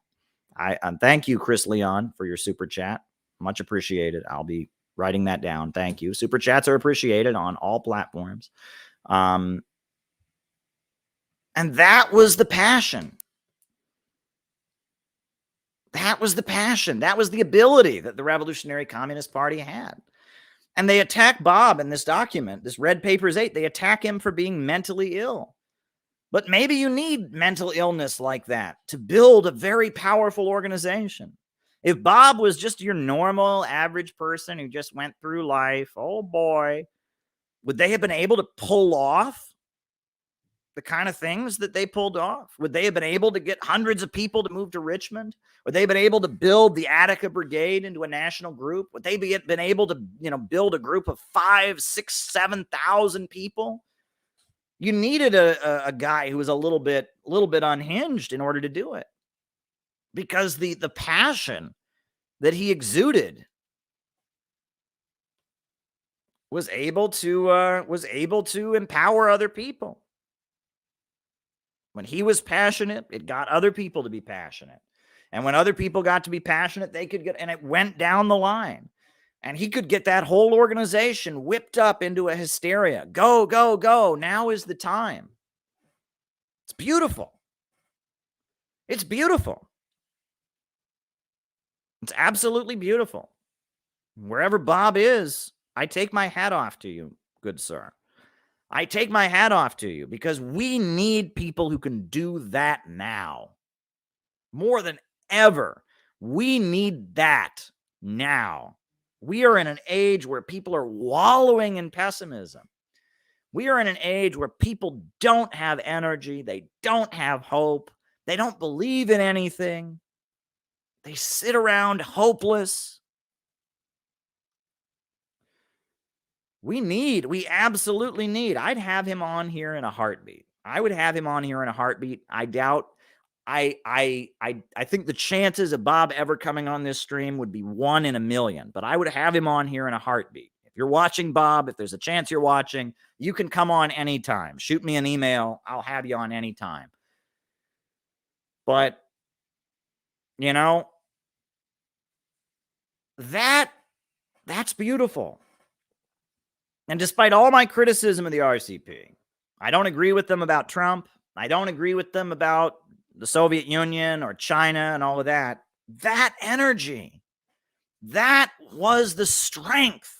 I thank you, Chris Leon, for your super chat. Much appreciated. I'll be writing that down. Thank you. Super chats are appreciated on all platforms. And that was the passion. That was the passion. That was the ability that the Revolutionary Communist Party had. And they attack Bob in this document, this Red Papers 8. They attack him for being mentally ill. But maybe you need mental illness like that to build a very powerful organization. If Bob was just your normal, average person who just went through life, oh boy, would they have been able to pull off the kind of things that they pulled off? Would they have been able to get hundreds of people to move to Richmond? Would they have been able to build the Attica Brigade into a national group? Would they have been able to, build a group of 5,000, 6,000, 7,000 people? You needed a guy who was a little bit unhinged in order to do it, because the passion that he exuded was able to empower other people. When he was passionate, it got other people to be passionate. And when other people got to be passionate, they could get, and it went down the line. And he could get that whole organization whipped up into a hysteria. Go, go, go. Now is the time. It's beautiful. It's beautiful. It's absolutely beautiful. Wherever Bob is, I take my hat off to you, good sir. I take my hat off to you, because we need people who can do that now. More than ever, we need that now. We are in an age where people are wallowing in pessimism. We are in an age where people don't have energy. They don't have hope. They don't believe in anything. They sit around hopeless. We absolutely need. I'd have him on here in a heartbeat. I would have him on here in a heartbeat. I doubt. I think the chances of Bob ever coming on this stream would be 1 in a million, but I would have him on here in a heartbeat. If you're watching, Bob, if there's a chance you're watching, you can come on anytime. Shoot me an email. I'll have you on anytime. But, that's beautiful. And despite all my criticism of the RCP, I don't agree with them about Trump. I don't agree with them about the Soviet Union or China and all of that. That energy, that was the strength.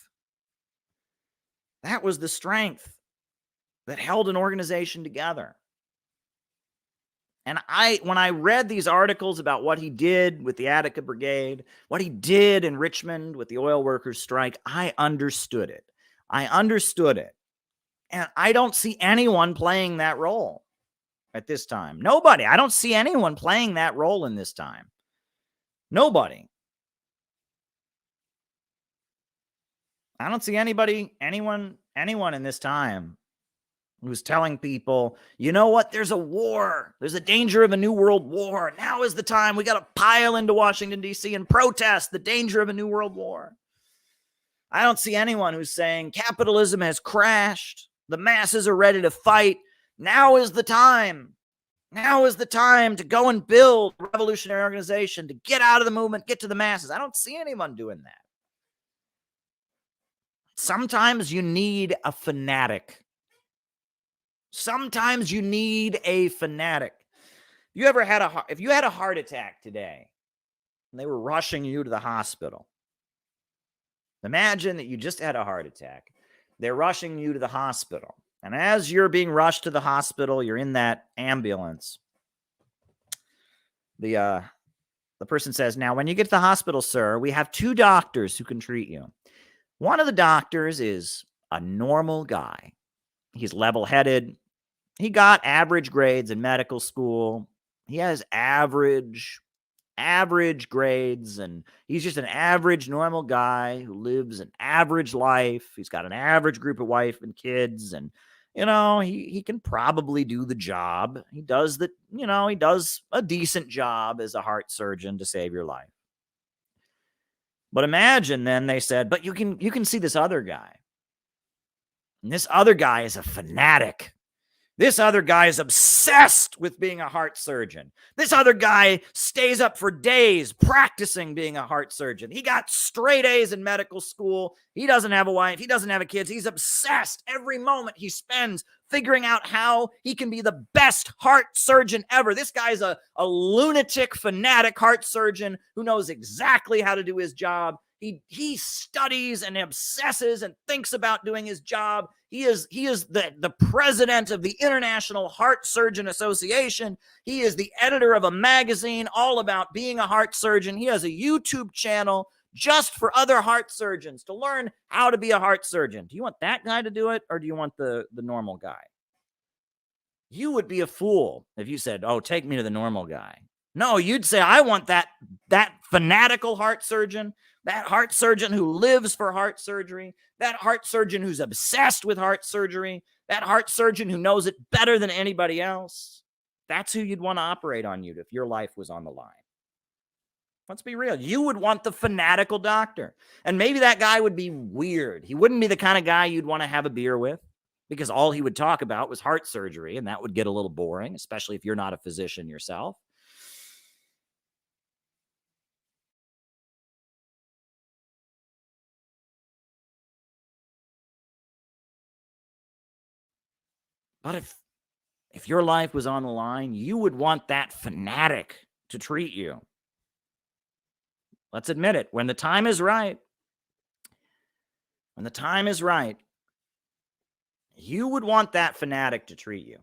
That was the strength that held an organization together. And when I read these articles about what he did with the Attica Brigade, what he did in Richmond with the oil workers' strike, I understood it. And I don't see anyone playing that role at this time. Nobody. I don't see anyone playing that role in this time. Nobody. I don't see anyone in this time who's telling people, you know what, there's a war. There's a danger of a new world war. Now is the time. We got to pile into Washington, D.C. and protest the danger of a new world war. I don't see anyone who's saying capitalism has crashed. The masses are ready to fight. Now is the time. Now is the time to go and build a revolutionary organization, to get out of the movement, get to the masses. I don't see anyone doing that. Sometimes you need a fanatic. Sometimes you need a fanatic. If you had a heart attack today and they were rushing you to the hospital, imagine that you just had a heart attack. They're rushing you to the hospital. And as you're being rushed to the hospital, you're in that ambulance. The person says, now, when you get to the hospital, sir, we have 2 doctors who can treat you. One of the doctors is a normal guy. He's level-headed. He got average grades in medical school. He has average grades, and he's just an average normal guy who lives an average life. He's got an average group of wife and kids, and he can probably do the job. He does a decent job as a heart surgeon to save your life. But imagine then they said, but you can see this other guy. And this other guy is a fanatic. This other guy is obsessed with being a heart surgeon. This other guy stays up for days practicing being a heart surgeon. He got straight A's in medical school. He doesn't have a wife. He doesn't have a kids. He's obsessed every moment he spends figuring out how he can be the best heart surgeon ever. This guy's a lunatic, fanatic heart surgeon who knows exactly how to do his job. He studies and obsesses and thinks about doing his job. He is the president of the International Heart Surgeon Association. He is the editor of a magazine all about being a heart surgeon. He has a YouTube channel just for other heart surgeons to learn how to be a heart surgeon. Do you want that guy to do it, or do you want the normal guy? You would be a fool if you said, oh, take me to the normal guy. No, you'd say, I want that fanatical heart surgeon, that heart surgeon who lives for heart surgery, that heart surgeon who's obsessed with heart surgery, that heart surgeon who knows it better than anybody else. That's who you'd want to operate on you if your life was on the line. Let's be real. You would want the fanatical doctor. And maybe that guy would be weird. He wouldn't be the kind of guy you'd want to have a beer with, because all he would talk about was heart surgery, and that would get a little boring, especially if you're not a physician yourself. But if your life was on the line, you would want that fanatic to treat you. Let's admit it. When the time is right, you would want that fanatic to treat you.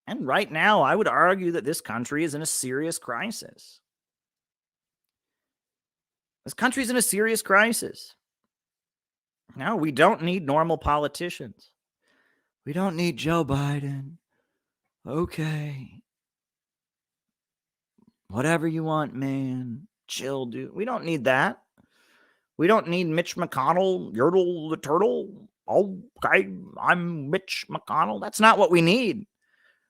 And right now, I would argue that this country is in a serious crisis. This country's in a serious crisis. No, we don't need normal politicians. We don't need Joe Biden. Okay. Whatever you want, man. Chill, dude. We don't need that. We don't need Mitch McConnell, Yertle the Turtle. Okay, I'm Mitch McConnell. That's not what we need.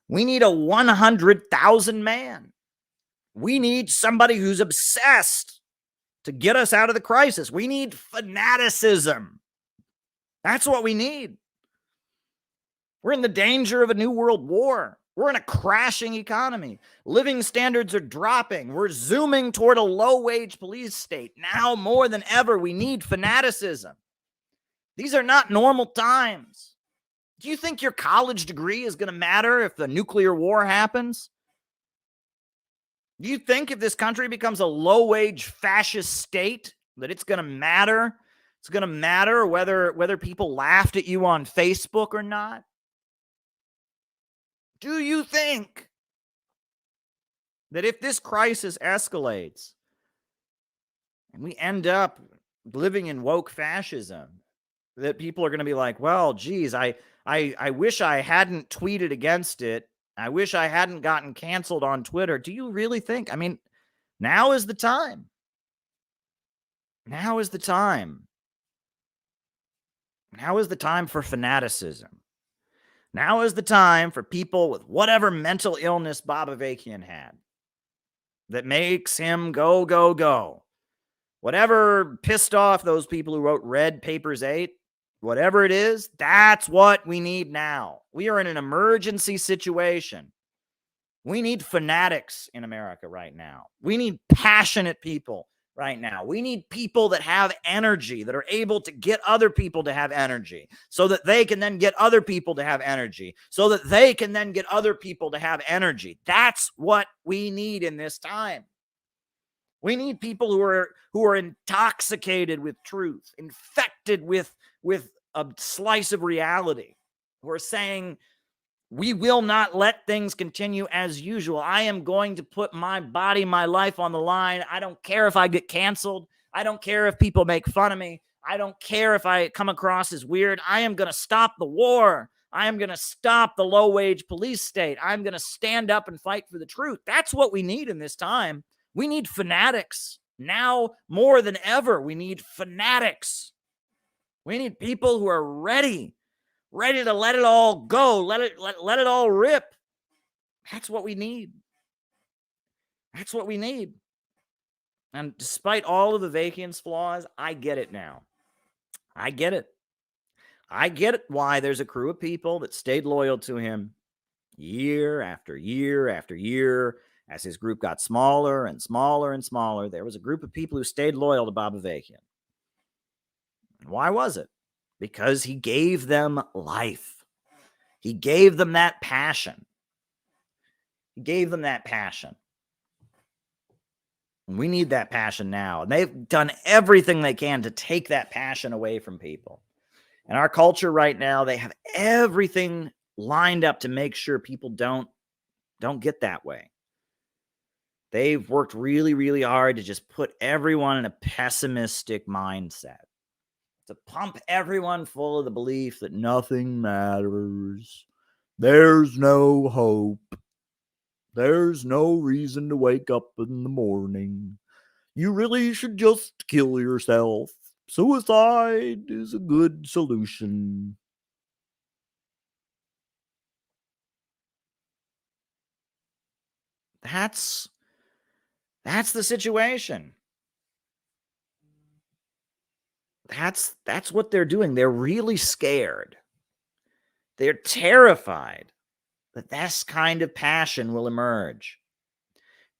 We need a 100,000 man. We need somebody who's obsessed to get us out of the crisis. We need fanaticism. That's what we need. We're in the danger of a new world war. We're in a crashing economy. Living standards are dropping. We're zooming toward a low-wage police state. Now more than ever, we need fanaticism. These are not normal times. Do you think your college degree is going to matter if the nuclear war happens? Do you think if this country becomes a low-wage fascist state that it's going to matter? It's going to matter whether people laughed at you on Facebook or not? Do you think that if this crisis escalates and we end up living in woke fascism, that people are going to be like, well, geez, I wish I hadn't tweeted against it. I wish I hadn't gotten canceled on Twitter. Do you really think? I mean, now is the time. Now is the time. Now is the time for fanaticism. Now is the time for people with whatever mental illness Bob Avakian had that makes him go, go, go. Whatever pissed off those people who wrote Red Papers 8, whatever it is, that's what we need now. We are in an emergency situation. We need fanatics in America right now. We need passionate people right now. We need people that have energy, that are able to get other people to have energy, so that they can then get other people to have energy, so that they can then get other people to have energy. That's what we need in this time. We need people who are intoxicated with truth, infected with a slice of reality, who are saying, we will not let things continue as usual. I am going to put my body, my life on the line. I don't care if I get canceled. I don't care if people make fun of me. I don't care if I come across as weird. I am going to stop the war. I am going to stop the low-wage police state. I'm going to stand up and fight for the truth. That's what we need in this time. We need fanatics. Now more than ever, we need fanatics. We need people who are ready to let it all go, let it all rip. That's what we need. That's what we need. And despite all of Avakian's flaws, I get it now. I get it. I get it why there's a crew of people that stayed loyal to him year after year after year. As his group got smaller and smaller and smaller, there was a group of people who stayed loyal to Bob Avakian. And why was it? Because he gave them life. He gave them that passion. He gave them that passion. And we need that passion now. And they've done everything they can to take that passion away from people. In our culture right now, they have everything lined up to make sure people don't get that way. They've worked really, really hard to just put everyone in a pessimistic mindset, to pump everyone full of the belief that nothing matters. There's no hope. There's no reason to wake up in the morning. You really should just kill yourself. Suicide is a good solution. That's the situation. That's what they're doing. They're really scared. They're terrified that this kind of passion will emerge.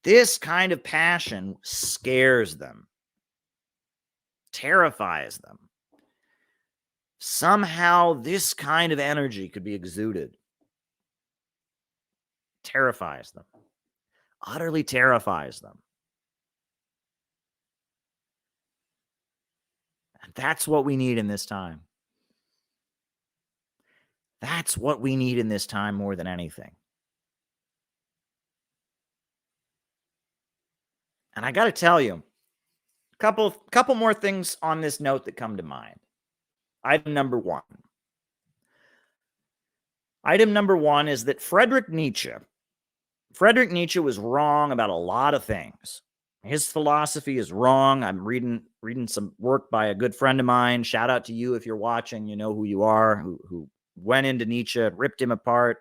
This kind of passion scares them, terrifies them. Somehow this kind of energy could be exuded. Terrifies them. Utterly terrifies them. And that's what we need in this time. That's what we need in this time more than anything. And I got to tell you, a couple more things on this note that come to mind. Item number one. Item number one is that Friedrich Nietzsche was wrong about a lot of things. His philosophy is wrong. I'm reading some work by a good friend of mine. Shout out to you if you're watching. You know who you are, who went into Nietzsche, ripped him apart.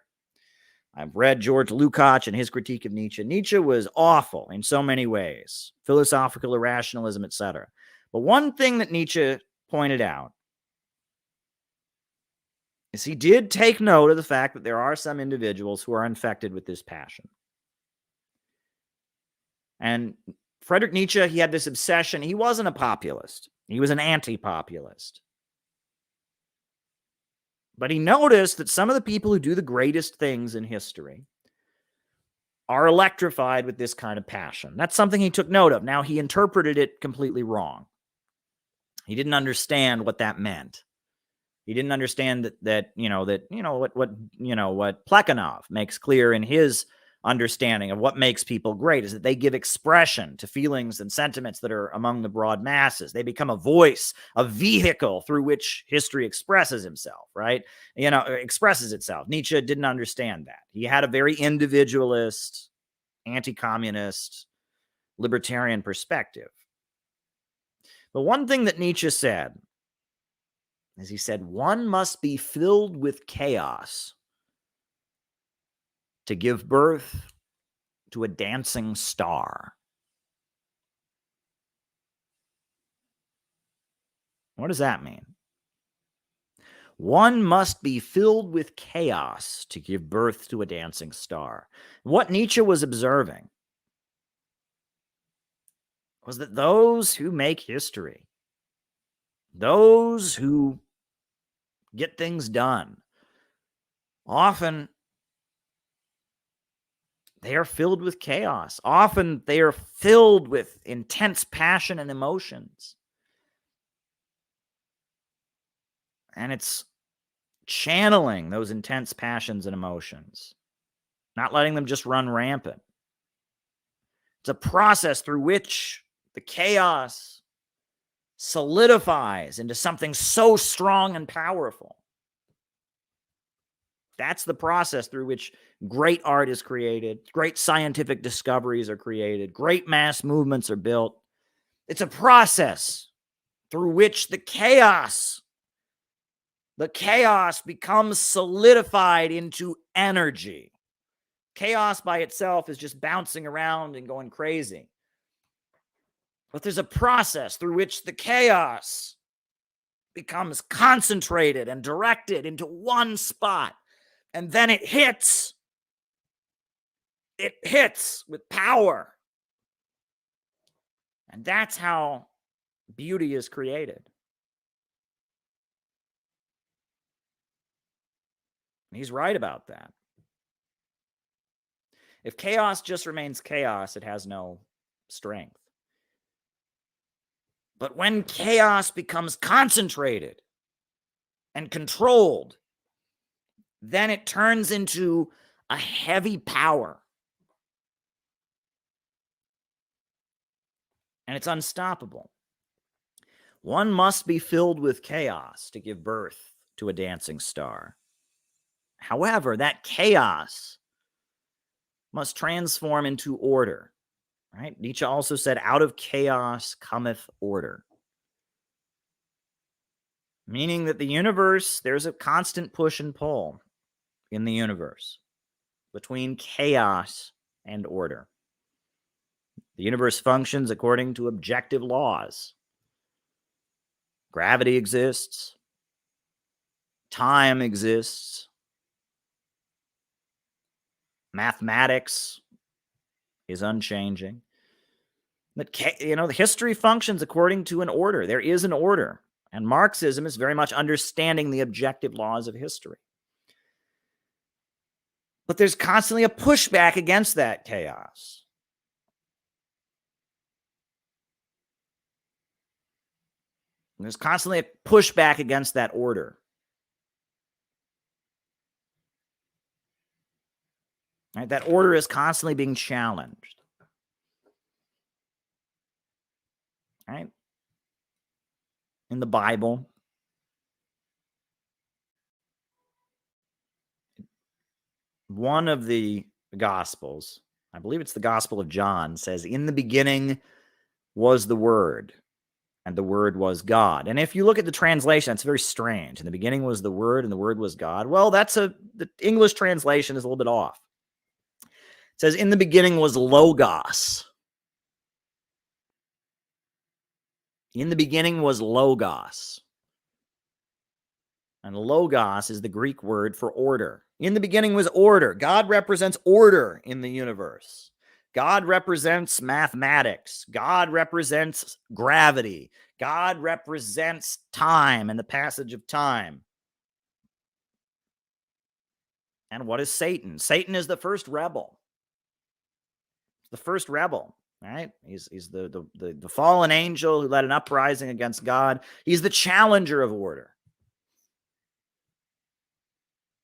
I've read George Lukács and his critique of Nietzsche. Nietzsche was awful in so many ways, philosophical irrationalism, etc. But one thing that Nietzsche pointed out is he did take note of the fact that there are some individuals who are infected with this passion. And Friedrich Nietzsche, he had this obsession. He wasn't a populist. He was an anti-populist. But he noticed that some of the people who do the greatest things in history are electrified with this kind of passion. That's something he took note of. Now, he interpreted it completely wrong. He didn't understand what that meant. He didn't understand what Plekhanov makes clear in his understanding of what makes people great is that they give expression to feelings and sentiments that are among the broad masses. They become a voice, a vehicle through which history expresses himself, right? Expresses itself. Nietzsche didn't understand that. He had a very individualist, anti-communist, libertarian perspective. But one thing that Nietzsche said As he said, one must be filled with chaos to give birth to a dancing star. What does that mean? One must be filled with chaos to give birth to a dancing star. What Nietzsche was observing was that those who make history, those who get things done, often they are filled with chaos. Often they are filled with intense passion and emotions. And it's channeling those intense passions and emotions, not letting them just run rampant. It's a process through which the chaos solidifies into something so strong and powerful. That's the process through which great art is created, great scientific discoveries are created, great mass movements are built. It's a process through which the chaos becomes solidified into energy. Chaos by itself is just bouncing around and going crazy. But there's a process through which the chaos becomes concentrated and directed into one spot. And then it hits. It hits with power. And that's how beauty is created. And he's right about that. If chaos just remains chaos, it has no strength. But when chaos becomes concentrated and controlled, then it turns into a heavy power. And it's unstoppable. One must be filled with chaos to give birth to a dancing star. However, that chaos must transform into order. Right? Nietzsche also said, out of chaos cometh order. Meaning that the universe, there's a constant push and pull in the universe between chaos and order. The universe functions according to objective laws. Gravity exists. Time exists. Mathematics is unchanging. But, the history functions according to an order. There is an order. And Marxism is very much understanding the objective laws of history. But there's constantly a pushback against that chaos. And there's constantly a pushback against that order. Right? That order is constantly being challenged. Right? In the Bible, one of the Gospels, I believe it's the Gospel of John, says, in the beginning was the Word, and the Word was God. And if you look at the translation, it's very strange. In the beginning was the Word, and the Word was God. Well, the English translation is a little bit off. It says, in the beginning was Logos. In the beginning was Logos. And Logos is the Greek word for order. In the beginning was order. God represents order in the universe. God represents mathematics. God represents gravity. God represents time and the passage of time. And what is Satan? Satan is the first rebel. The first rebel. Right? He's the fallen angel who led an uprising against God. He's the challenger of order.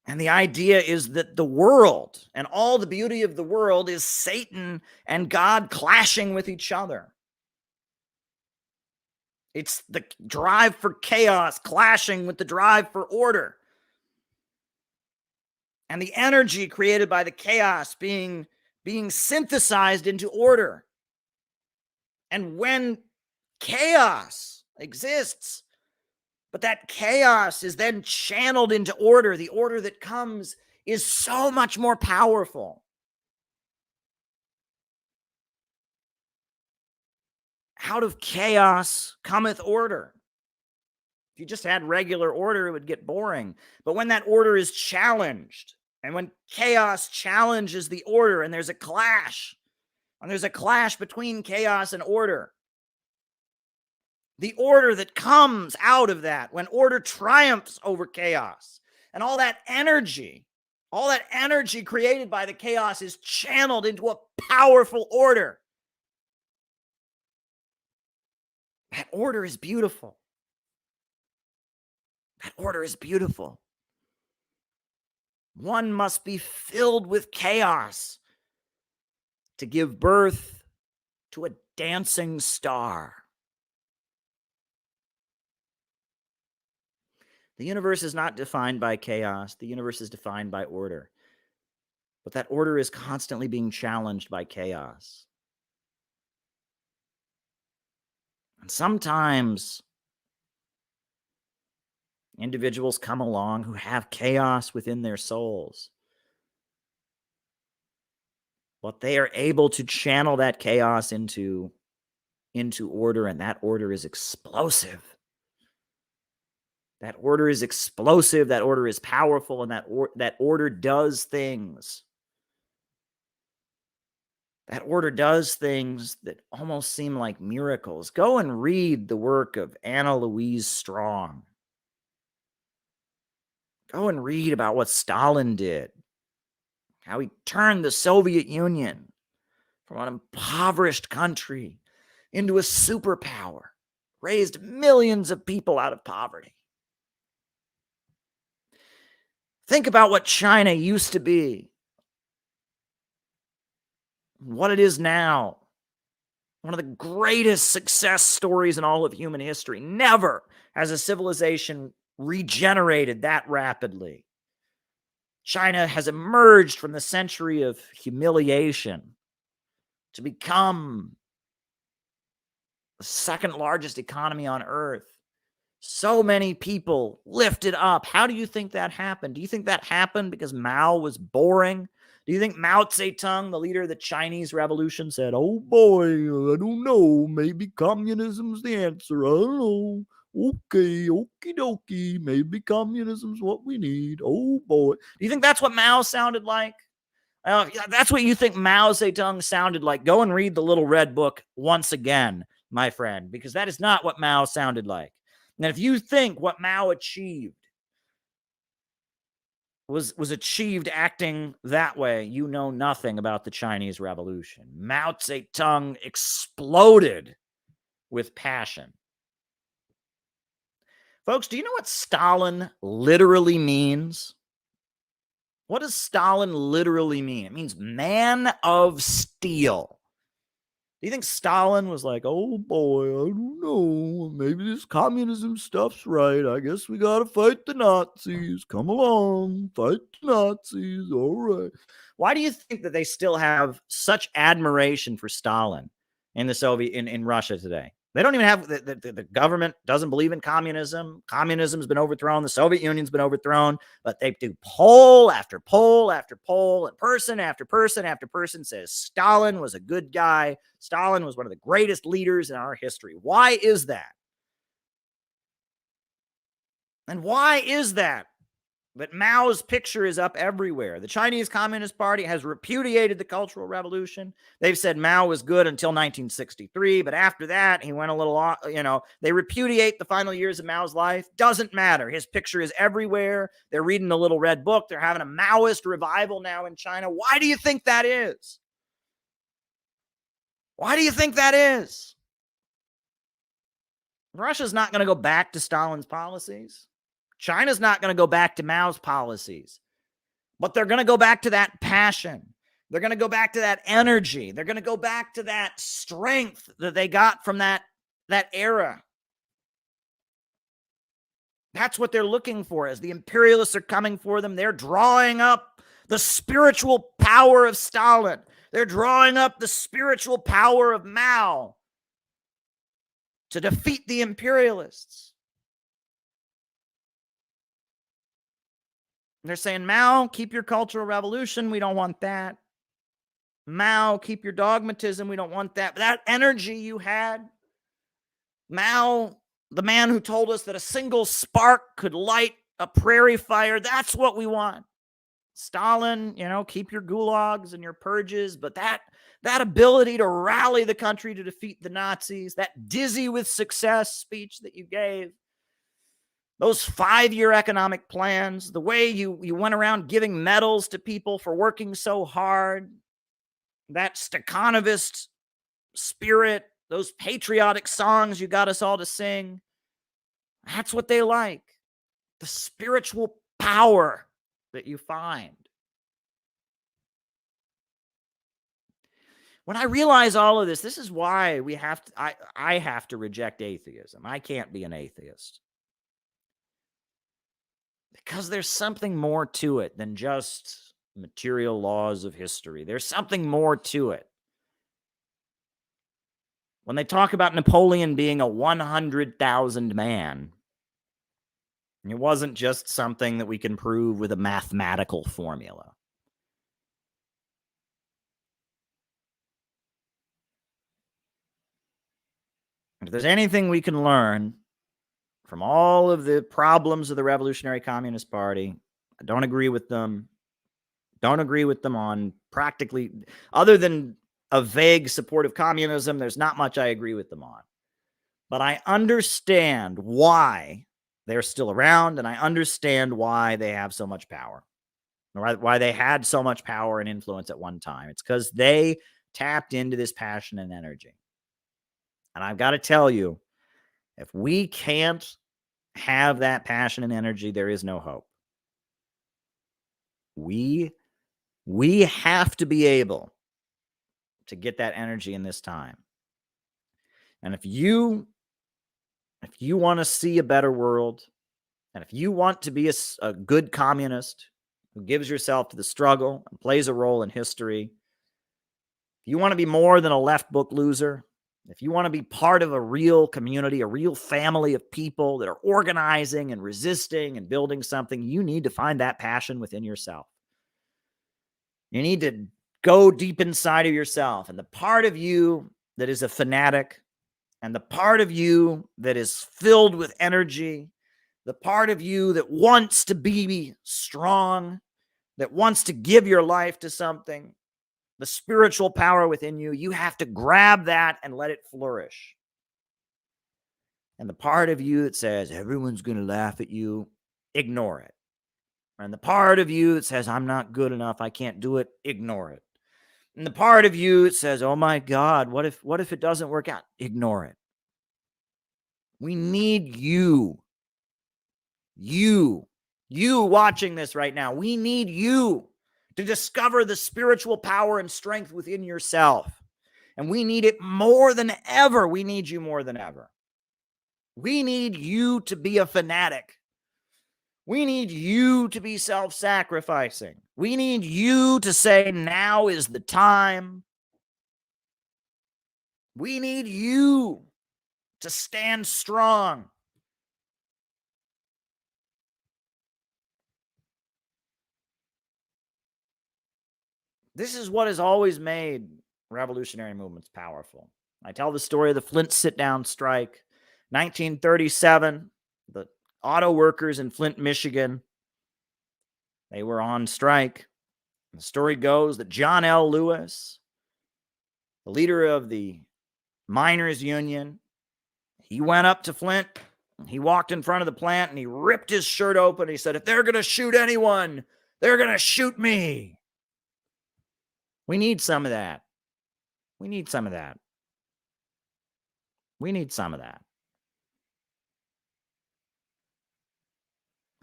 And the idea is that the world and all the beauty of the world is Satan and God clashing with each other. It's the drive for chaos clashing with the drive for order. And the energy created by the chaos being synthesized into order. And when chaos exists, But that chaos is then channeled into order. The order that comes is so much more powerful. Out of chaos cometh order. If you just had regular order, it would get boring. But when that order is challenged, and when chaos challenges the order, and there's a clash between chaos and order, the order that comes out of that, when order triumphs over chaos, and all that energy created by the chaos is channeled into a powerful order. That order is beautiful. That order is beautiful. One must be filled with chaos to give birth to a dancing star. The universe is not defined by chaos. The universe is defined by order. But that order is constantly being challenged by chaos. And sometimes individuals come along who have chaos within their souls. But they are able to channel that chaos into order, and that order is explosive. That order is explosive, that order is powerful, and that order does things. That order does things that almost seem like miracles. Go and read the work of Anna Louise Strong. Go and read about what Stalin did, how he turned the Soviet Union from an impoverished country into a superpower, raised millions of people out of poverty. Think about what China used to be, what it is now. One of the greatest success stories in all of human history. Never has a civilization regenerated that rapidly. China has emerged from the century of humiliation to become the second largest economy on earth. So many people lifted up. How do you think that happened? Do you think that happened because Mao was boring? Do you think Mao Zedong, the leader of the Chinese Revolution, said, "Oh boy, I don't know, maybe communism's the answer, I don't know. Okay, okie dokie, maybe communism's what we need. Oh boy." Do you think that's what Mao sounded like? If that's what you think Mao Zedong sounded like, go and read the Little Red Book once again, my friend, because that is not what Mao sounded like. And if you think what Mao achieved was achieved acting that way, you know nothing about the Chinese Revolution. Mao Zedong exploded with passion. Folks, do you know what Stalin literally means? What does Stalin literally mean? It means man of steel. Do you think Stalin was like, "Oh boy, I don't know, maybe this communism stuff's right. I guess we gotta fight the Nazis. Come along, fight the Nazis, all right." Why do you think that they still have such admiration for Stalin in the Soviet in Russia today? They don't even have the government doesn't believe in communism. Communism's been overthrown. The Soviet Union's been overthrown, but they do poll after poll after poll, and person after person after person says Stalin was a good guy. Stalin was one of the greatest leaders in our history. Why is that? And why is that? But Mao's picture is up everywhere. The Chinese Communist Party has repudiated the Cultural Revolution. They've said Mao was good until 1963, but after that, he went a little, they repudiate the final years of Mao's life. Doesn't matter. His picture is everywhere. They're reading the Little Red Book. They're having a Maoist revival now in China. Why do you think that is? Why do you think that is? Russia's not going to go back to Stalin's policies. China's not going to go back to Mao's policies, but they're going to go back to that passion. They're going to go back to that energy. They're going to go back to that strength that they got from that era. That's what they're looking for as the imperialists are coming for them. They're drawing up the spiritual power of Stalin. They're drawing up the spiritual power of Mao to defeat the imperialists. They're saying, Mao, keep your cultural revolution. We don't want that. Mao, keep your dogmatism. We don't want that. But that energy you had, Mao, the man who told us that a single spark could light a prairie fire, that's what we want. Stalin, keep your gulags and your purges, but that ability to rally the country to defeat the Nazis, that dizzy with success speech that you gave, those 5-year economic plans, the way you went around giving medals to people for working so hard, that Stakhanovist spirit, those patriotic songs you got us all to sing, that's what they like. The spiritual power that you find. When I realize all of this, this is why I have to reject atheism. I can't be an atheist. Because there's something more to it than just material laws of history. There's something more to it. When they talk about Napoleon being a 100,000 man, it wasn't just something that we can prove with a mathematical formula. And if there's anything we can learn from all of the problems of the Revolutionary Communist Party, I don't agree with them. Don't agree with them on practically, other than a vague support of communism, there's not much I agree with them on. But I understand why they're still around, and I understand why they have so much power, or why they had so much power and influence at one time. It's because they tapped into this passion and energy. And I've got to tell you, if we can't have that passion and energy, there is no hope. We have to be able to get that energy in this time. And if you want to see a better world, and if you want to be a good communist who gives yourself to the struggle and plays a role in history, if you want to be more than a left book loser, if you want to be part of a real community, a real family of people that are organizing and resisting and building something, you need to find that passion within yourself. You need to go deep inside of yourself. And the part of you that is a fanatic, and the part of you that is filled with energy, the part of you that wants to be strong, that wants to give your life to something, the spiritual power within you, you have to grab that and let it flourish. And the part of you that says, everyone's going to laugh at you, ignore it. And the part of you that says, I'm not good enough, I can't do it, ignore it. And the part of you that says, oh my God, what if it doesn't work out? Ignore it. We need you. You watching this right now. We need you to discover the spiritual power and strength within yourself. And we need it more than ever. We need you more than ever. We need you to be a fanatic. We need you to be self-sacrificing. We need you to say, now is the time. We need you to stand strong. This is what has always made revolutionary movements powerful. I tell the story of the Flint sit-down strike, 1937, the auto workers in Flint, Michigan, they were on strike. The story goes that John L. Lewis, the leader of the miners' union, he went up to Flint, he walked in front of the plant, and he ripped his shirt open. He said, if they're going to shoot anyone, they're going to shoot me. We need some of that. We need some of that. We need some of that.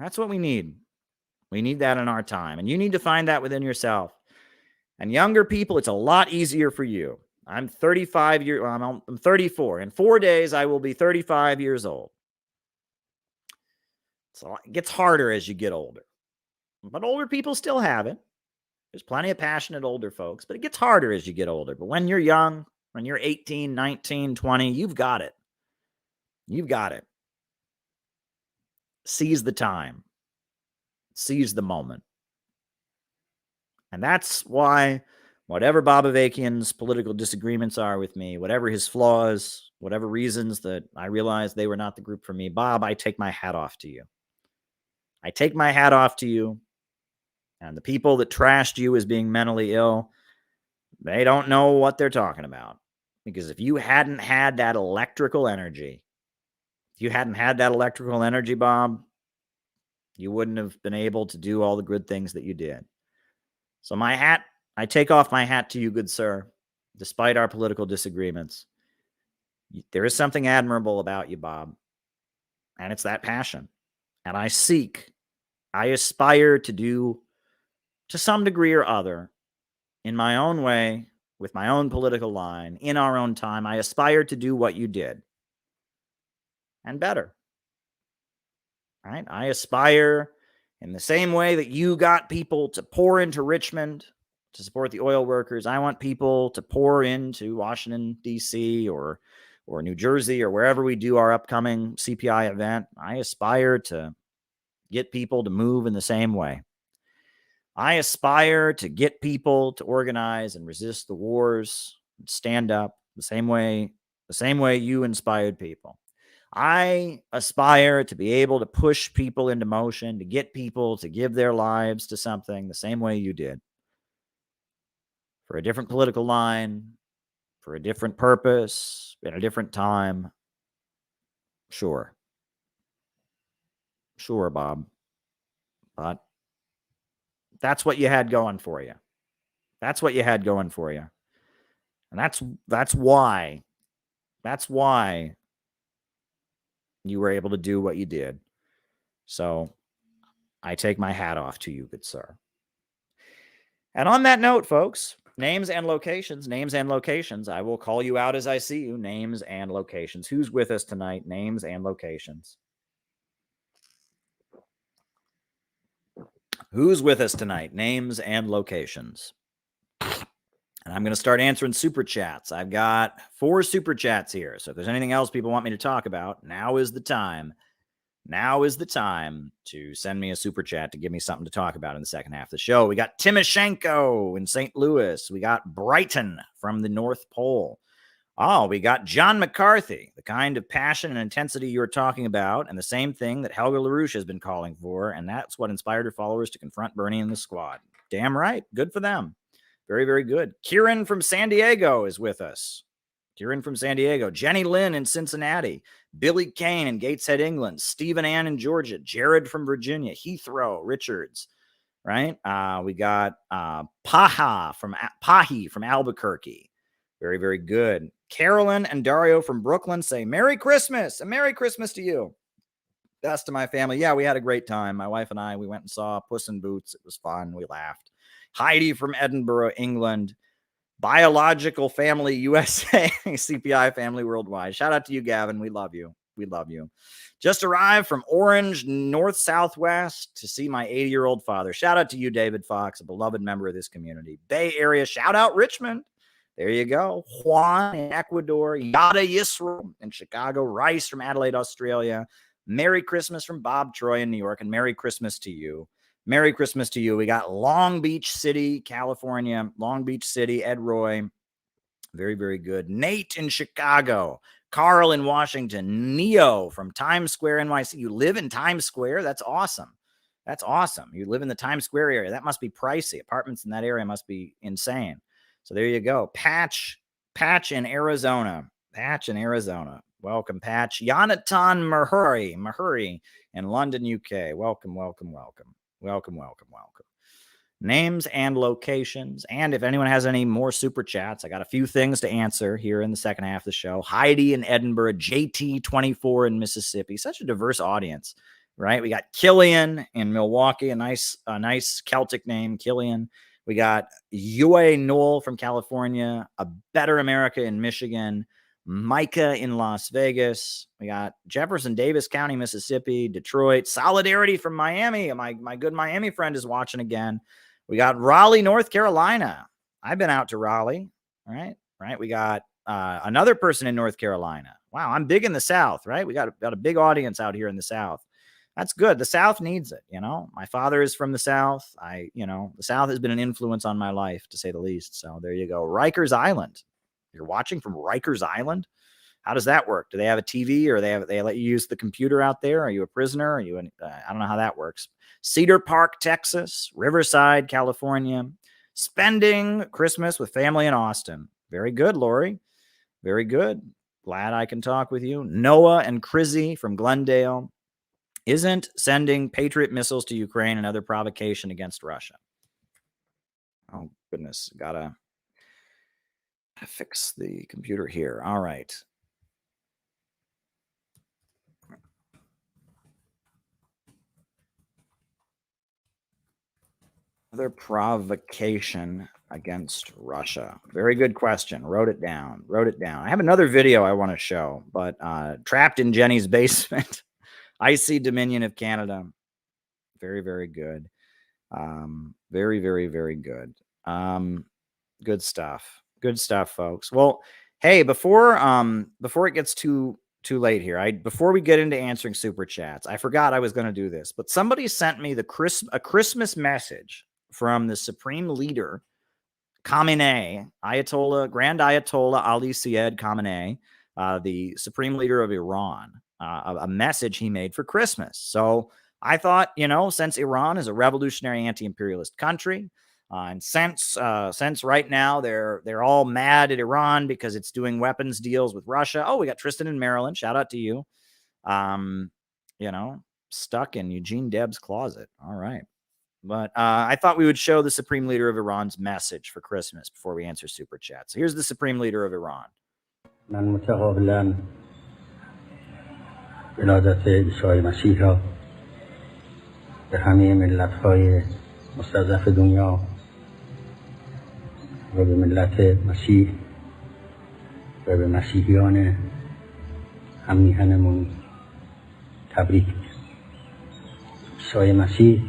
That's what we need. We need that in our time. And you need to find that within yourself. And younger people, it's a lot easier for you. I'm 34. In 4 days, I will be 35 years old. So it gets harder as you get older. But older people still have it. There's plenty of passionate older folks, but it gets harder as you get older. But when you're young, when you're 18, 19, 20, you've got it. You've got it. Seize the time. Seize the moment. And that's why, whatever Bob Avakian's political disagreements are with me, whatever his flaws, whatever reasons that I realized they were not the group for me, Bob, I take my hat off to you. I take my hat off to you. And the people that trashed you as being mentally ill, they don't know what they're talking about. Because if you hadn't had that electrical energy, Bob, you wouldn't have been able to do all the good things that you did. So I take off my hat to you, good sir, despite our political disagreements. There is something admirable about you, Bob, and it's that passion. And I aspire to do, to some degree or other, in my own way, with my own political line, in our own time, I aspire to do what you did. And better. Right? I aspire, in the same way that you got people to pour into Richmond to support the oil workers, I want people to pour into Washington, D.C. or New Jersey or wherever we do our upcoming CPI event. I aspire to get people to move in the same way. I aspire to get people to organize and resist the wars, and stand up the same way you inspired people. I aspire to be able to push people into motion, to get people to give their lives to something the same way you did. For a different political line, for a different purpose, in a different time. Sure. Sure, Bob. But that's what you had going for you. That's what you had going for you. And that's why you were able to do what you did. So I take my hat off to you, good sir. And on that note, folks, names and locations. I will call you out as I see you. Names and locations. Who's with us tonight? Names and locations. Who's with us tonight? Names and locations. And I'm going to start answering super chats. I've got 4 super chats here. So if there's anything else people want me to talk about, now is the time. Now is the time to send me a super chat to give me something to talk about in the second half of the show. We got Timoshenko in St. Louis. We got Brighton from the North Pole. Oh, we got John McCarthy, the kind of passion and intensity you're talking about, and the same thing that Helga LaRouche has been calling for, and that's what inspired her followers to confront Bernie and the squad. Damn right. Good for them. Very, very good. Kieran from San Diego is with us. Kieran from San Diego. Jenny Lynn in Cincinnati. Billy Kane in Gateshead, England. Stephen Ann in Georgia. Jared from Virginia. Heathrow, Richards. Right? We got Pahi from Albuquerque. Very, very good. Carolyn and Dario from Brooklyn say, Merry Christmas. And Merry Christmas to you. Best to my family. Yeah, we had a great time. My wife and I, we went and saw Puss in Boots. It was fun. We laughed. Heidi from Edinburgh, England. Biological Family USA, CPI Family Worldwide. Shout out to you, Gavin. We love you. We love you. Just arrived from Orange, North Southwest to see my 80-year-old father. Shout out to you, David Fox, a beloved member of this community. Bay Area, shout out Richmond. There you go. Juan in Ecuador. Yada Yisrael in Chicago. Rice from Adelaide, Australia. Merry Christmas from Bob Troy in New York. And Merry Christmas to you. Merry Christmas to you. We got Long Beach City, California. Long Beach City, Ed Roy. Very, very good. Nate in Chicago. Carl in Washington. Neo from Times Square, NYC. You live in Times Square? That's awesome. That's awesome. You live in the Times Square area. That must be pricey. Apartments in that area must be insane. So there you go. Patch in Arizona. Patch in Arizona. Welcome, Patch. Yonatan Mahuri in London, UK. Welcome, welcome, welcome. Welcome, welcome, welcome. Names and locations. And if anyone has any more super chats, I got a few things to answer here in the second half of the show. Heidi in Edinburgh, JT24 in Mississippi. Such a diverse audience, right? We got Killian in Milwaukee, a nice Celtic name, Killian. We got Yue Knoll from California, A Better America in Michigan, Micah in Las Vegas. We got Jefferson Davis County, Mississippi, Detroit, Solidarity from Miami. My good Miami friend is watching again. We got Raleigh, North Carolina. I've been out to Raleigh. Right. We got another person in North Carolina. Wow, I'm big in the South, right? We got a big audience out here in the South. That's good. The South needs it. My father is from the South. The South has been an influence on my life, to say the least. So there you go. Rikers Island. You're watching from Rikers Island. How does that work? Do they have a TV, or they let you use the computer out there? Are you a prisoner? I don't know how that works. Cedar Park, Texas, Riverside, California. Spending Christmas with family in Austin. Very good, Lori. Very good. Glad I can talk with you. Noah and Crizzy from Glendale. Isn't sending Patriot missiles to Ukraine another provocation against Russia? Oh, goodness. Gotta fix the computer here. All right. Another provocation against Russia. Very good question. Wrote it down. I have another video I want to show, but trapped in Jenny's basement. Icy Dominion of Canada. Very, very good. Very, very, very good. Good stuff. Good stuff, folks. Well, hey, before it gets too late here, before we get into answering super chats, I forgot I was going to do this, but somebody sent me a Christmas message from the Supreme Leader, Khamenei, Grand Ayatollah Ali Syed Khamenei, the Supreme Leader of Iran. A message he made for Christmas. So I thought, since Iran is a revolutionary anti-imperialist country, and since right now they're all mad at Iran because it's doing weapons deals with Russia. Oh, we got Tristan in Maryland. Shout out to you. Stuck in Eugene Deb's closet. All right. But I thought we would show the Supreme Leader of Iran's message for Christmas before we answer super chats. So here's the Supreme Leader of Iran. ولادت عیسی مسیح را به همه ملت‌های مستضعف دنیا و به ملت مسیح و به مسیحیان هم میهنمون تبریک میگم. عیسی مسیح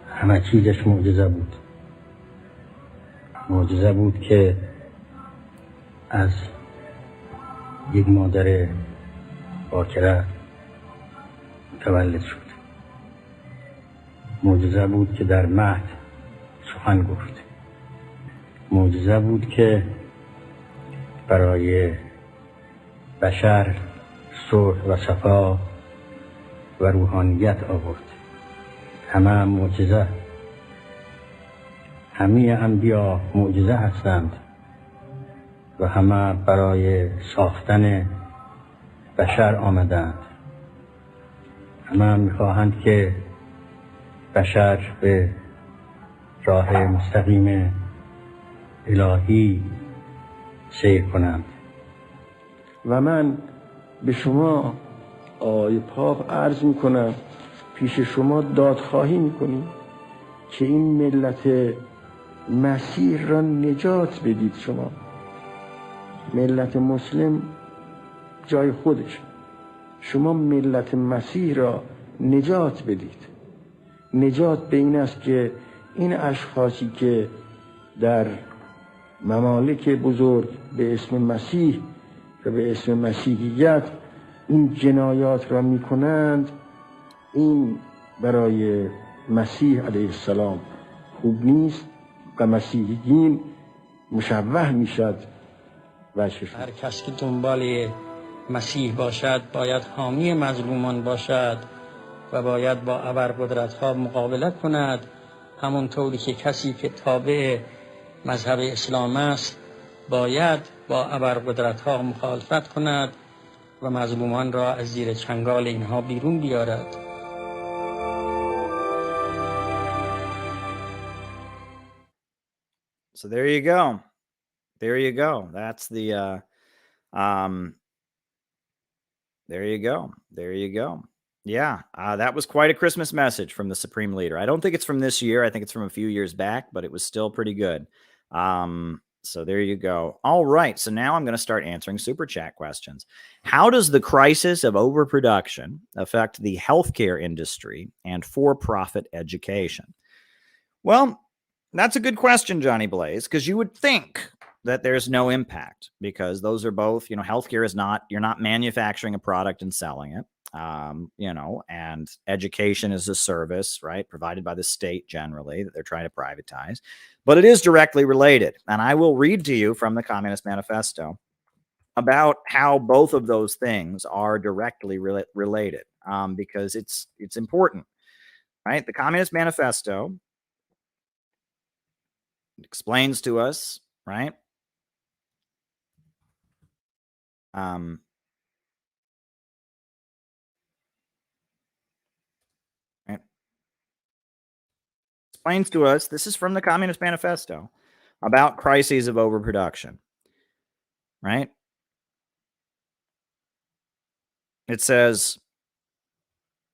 همه چیزش معجزه بود. معجزه بود که از یک مادر باکره متولد شد. معجزه بود که در مهد سخن گفت. معجزه بود که برای بشر صلح و صفا و روحانیت آورد. همه معجزه. همه انبیا معجزه هستند و همه برای ساختن بشر آمدند. همه میخواهند که بشر به راه مستقیم الهی سیر کنند. و من به شما آقای پاپ عرض میکنم، پیش شما دادخواهی میکنیم که این ملت مسیح را نجات بدید. ملت مسلم جای خودش، شما ملت مسیح را نجات بدید. نجات به این است که این اشخاصی که در ممالک بزرگ به اسم مسیح و به اسم مسیحیت این جنایات را می کنند، این برای مسیح علیه السلام خوب نیست و مسیحیین مشوه می شد. هر کس که دنبال مسیح باشد باید حامی مظلومان باشد و باید با ابرقدرت‌ها مقابلت کند، همونطوری که کسی که تابع مذهب اسلام است باید با ابرقدرت‌ها مخالفت کند و مظلومان را از زیر چنگال اینها بیرون بیارد. So there you go. There you go. That's the there you go. There you go. Yeah, that was quite a Christmas message from the Supreme Leader. I don't think it's from this year. I think it's from a few years back, but it was still pretty good. So there you go. All right. So now I'm going to start answering super chat questions. How does the crisis of overproduction affect the healthcare industry and for-profit education? Well, that's a good question, Johnny Blaze, because you would think that there's no impact because those are both, healthcare is not, you're not manufacturing a product and selling it. and education is a service, right, provided by the state generally that they're trying to privatize. But it is directly related. And I will read to you from the Communist Manifesto about how both of those things are directly related, because it's important, right? The Communist Manifesto explains to us, right? Right? Explains to us, this is from the Communist Manifesto, about crises of overproduction, right? It says,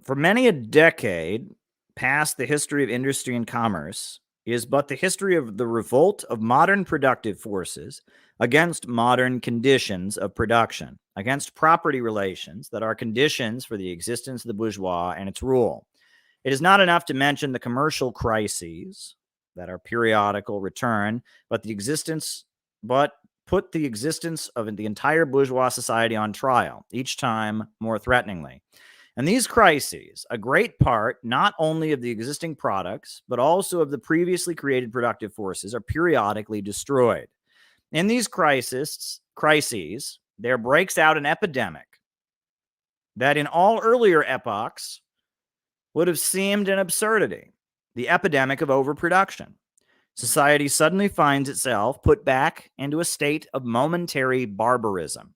for many a decade past, the history of industry and commerce is but the history of the revolt of modern productive forces against modern conditions of production, against property relations that are conditions for the existence of the bourgeois and its rule. It is not enough to mention the commercial crises that are periodical return, but put the existence of the entire bourgeois society on trial, each time more threateningly. And these crises, a great part not only of the existing products, but also of the previously created productive forces, are periodically destroyed. In these crises, there breaks out an epidemic that in all earlier epochs would have seemed an absurdity, the epidemic of overproduction. Society suddenly finds itself put back into a state of momentary barbarism.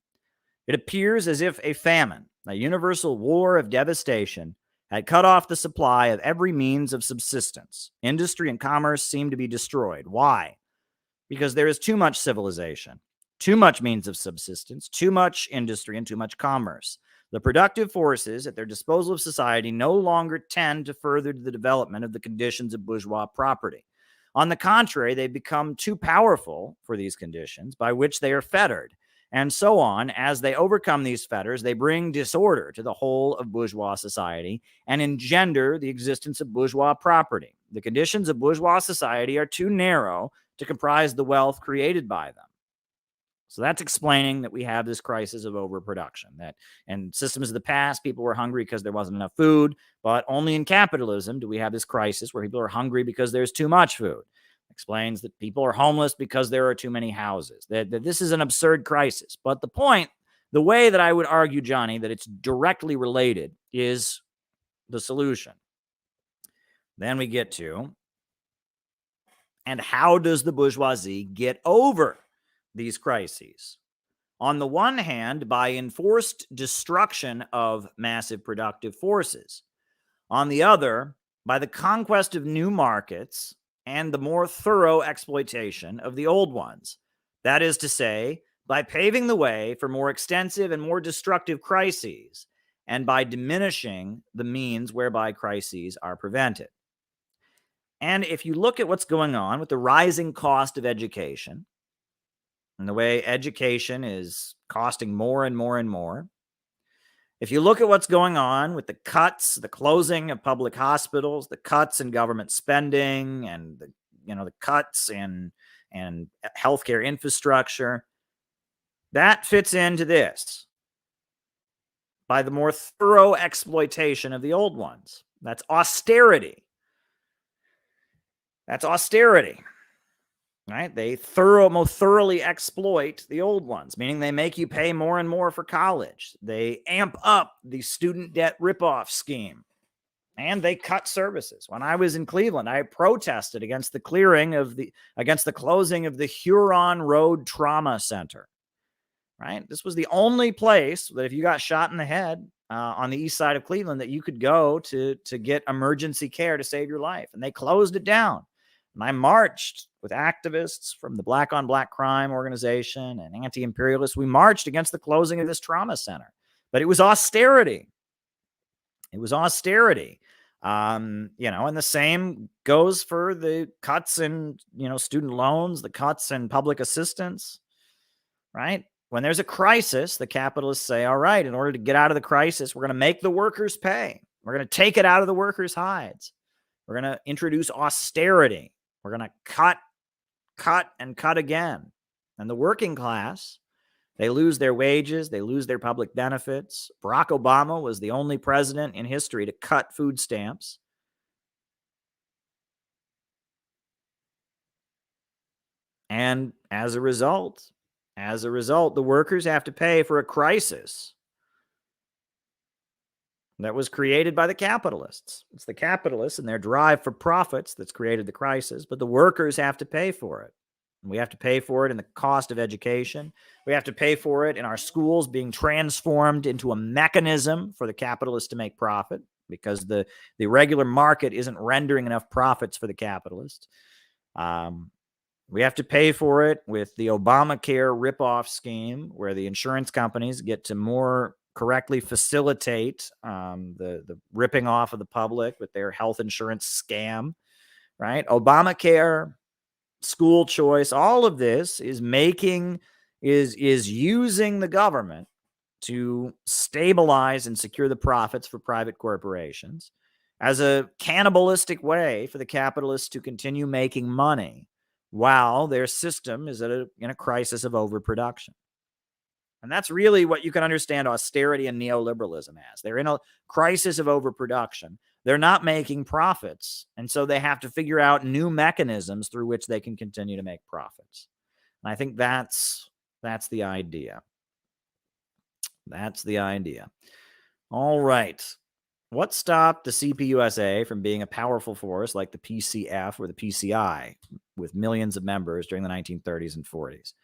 It appears as if a famine, a universal war of devastation, had cut off the supply of every means of subsistence. Industry and commerce seem to be destroyed. Why? Because there is too much civilization, too much means of subsistence, too much industry, and too much commerce. The productive forces at their disposal of society no longer tend to further the development of the conditions of bourgeois property. On the contrary, they become too powerful for these conditions by which they are fettered. And so on, as they overcome these fetters, they bring disorder to the whole of bourgeois society and engender the existence of bourgeois property. The conditions of bourgeois society are too narrow to comprise the wealth created by them. So that's explaining that we have this crisis of overproduction. That in systems of the past, people were hungry because there wasn't enough food, but only in capitalism do we have this crisis where people are hungry because there's too much food. Explains that people are homeless because there are too many houses. That this is an absurd crisis. But the point, the way that I would argue, Johnny, that it's directly related is the solution. Then we get to, and how does the bourgeoisie get over these crises? On the one hand, by enforced destruction of massive productive forces. On the other, by the conquest of new markets and the more thorough exploitation of the old ones. That is to say, by paving the way for more extensive and more destructive crises, and by diminishing the means whereby crises are prevented. And if you look at what's going on with the rising cost of education, and the way education is costing more and more and more, if you look at what's going on with the cuts, the closing of public hospitals, the cuts in government spending, and the cuts in healthcare infrastructure, that fits into this. By the more thorough exploitation of the old ones. That's austerity. That's austerity. Right? They most thoroughly exploit the old ones, meaning they make you pay more and more for college. They amp up the student debt ripoff scheme, and they cut services. When I was in Cleveland, I protested against the closing of the Huron Road Trauma Center. Right? This was the only place that if you got shot in the head on the east side of Cleveland that you could go to get emergency care to save your life, and they closed it down. And I marched with activists from the Black on Black Crime organization and anti-imperialists. We marched against the closing of this trauma center. But it was austerity. It was austerity. And the same goes for the cuts in, student loans, the cuts in public assistance, right? When there's a crisis, the capitalists say, all right, in order to get out of the crisis, we're going to make the workers pay. We're going to take it out of the workers' hides. We're going to introduce austerity. We're going to cut and cut again. And the working class They lose their wages. They lose their public benefits. Barack Obama was the only president in history to cut food stamps. And as a result, the workers have to pay for a crisis that was created by the capitalists. It's the capitalists and their drive for profits that's created the crisis, but the workers have to pay for it. And we have to pay for it in the cost of education. We have to pay for it in our schools being transformed into a mechanism for the capitalists to make profit, because the regular market isn't rendering enough profits for the capitalists. We have to pay for it with the Obamacare ripoff scheme, where the insurance companies get to more correctly facilitate the ripping off of the public with their health insurance scam, right? Obamacare, school choice, all of this is using the government to stabilize and secure the profits for private corporations as a cannibalistic way for the capitalists to continue making money while their system is in a crisis of overproduction. And that's really what you can understand austerity and neoliberalism as. They're in a crisis of overproduction. They're not making profits, and so they have to figure out new mechanisms through which they can continue to make profits. And I think that's the idea. That's the idea. All right. What stopped the CPUSA from being a powerful force like the PCF or the PCI with millions of members during the 1930s and 40s?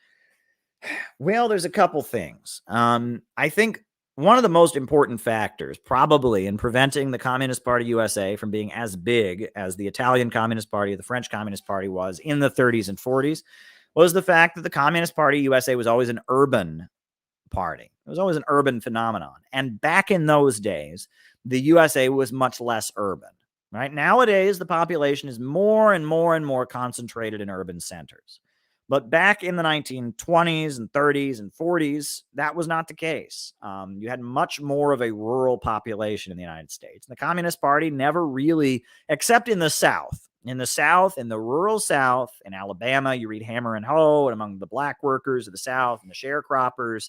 Well, there's a couple things. I think one of the most important factors probably in preventing the Communist Party USA from being as big as the Italian Communist Party or the French Communist Party was in the 30s and 40s was the fact that the Communist Party USA was always an urban party. It was always an urban phenomenon. And back in those days, the USA was much less urban. Right? Nowadays, the population is more and more and more concentrated in urban centers. But back in the 1920s and 30s and 40s, that was not the case. You had much more of a rural population in the United States. The Communist Party never really, except in the South. In the South, in the rural South, in Alabama, you read Hammer and Hoe, and among the black workers of the South and the sharecroppers.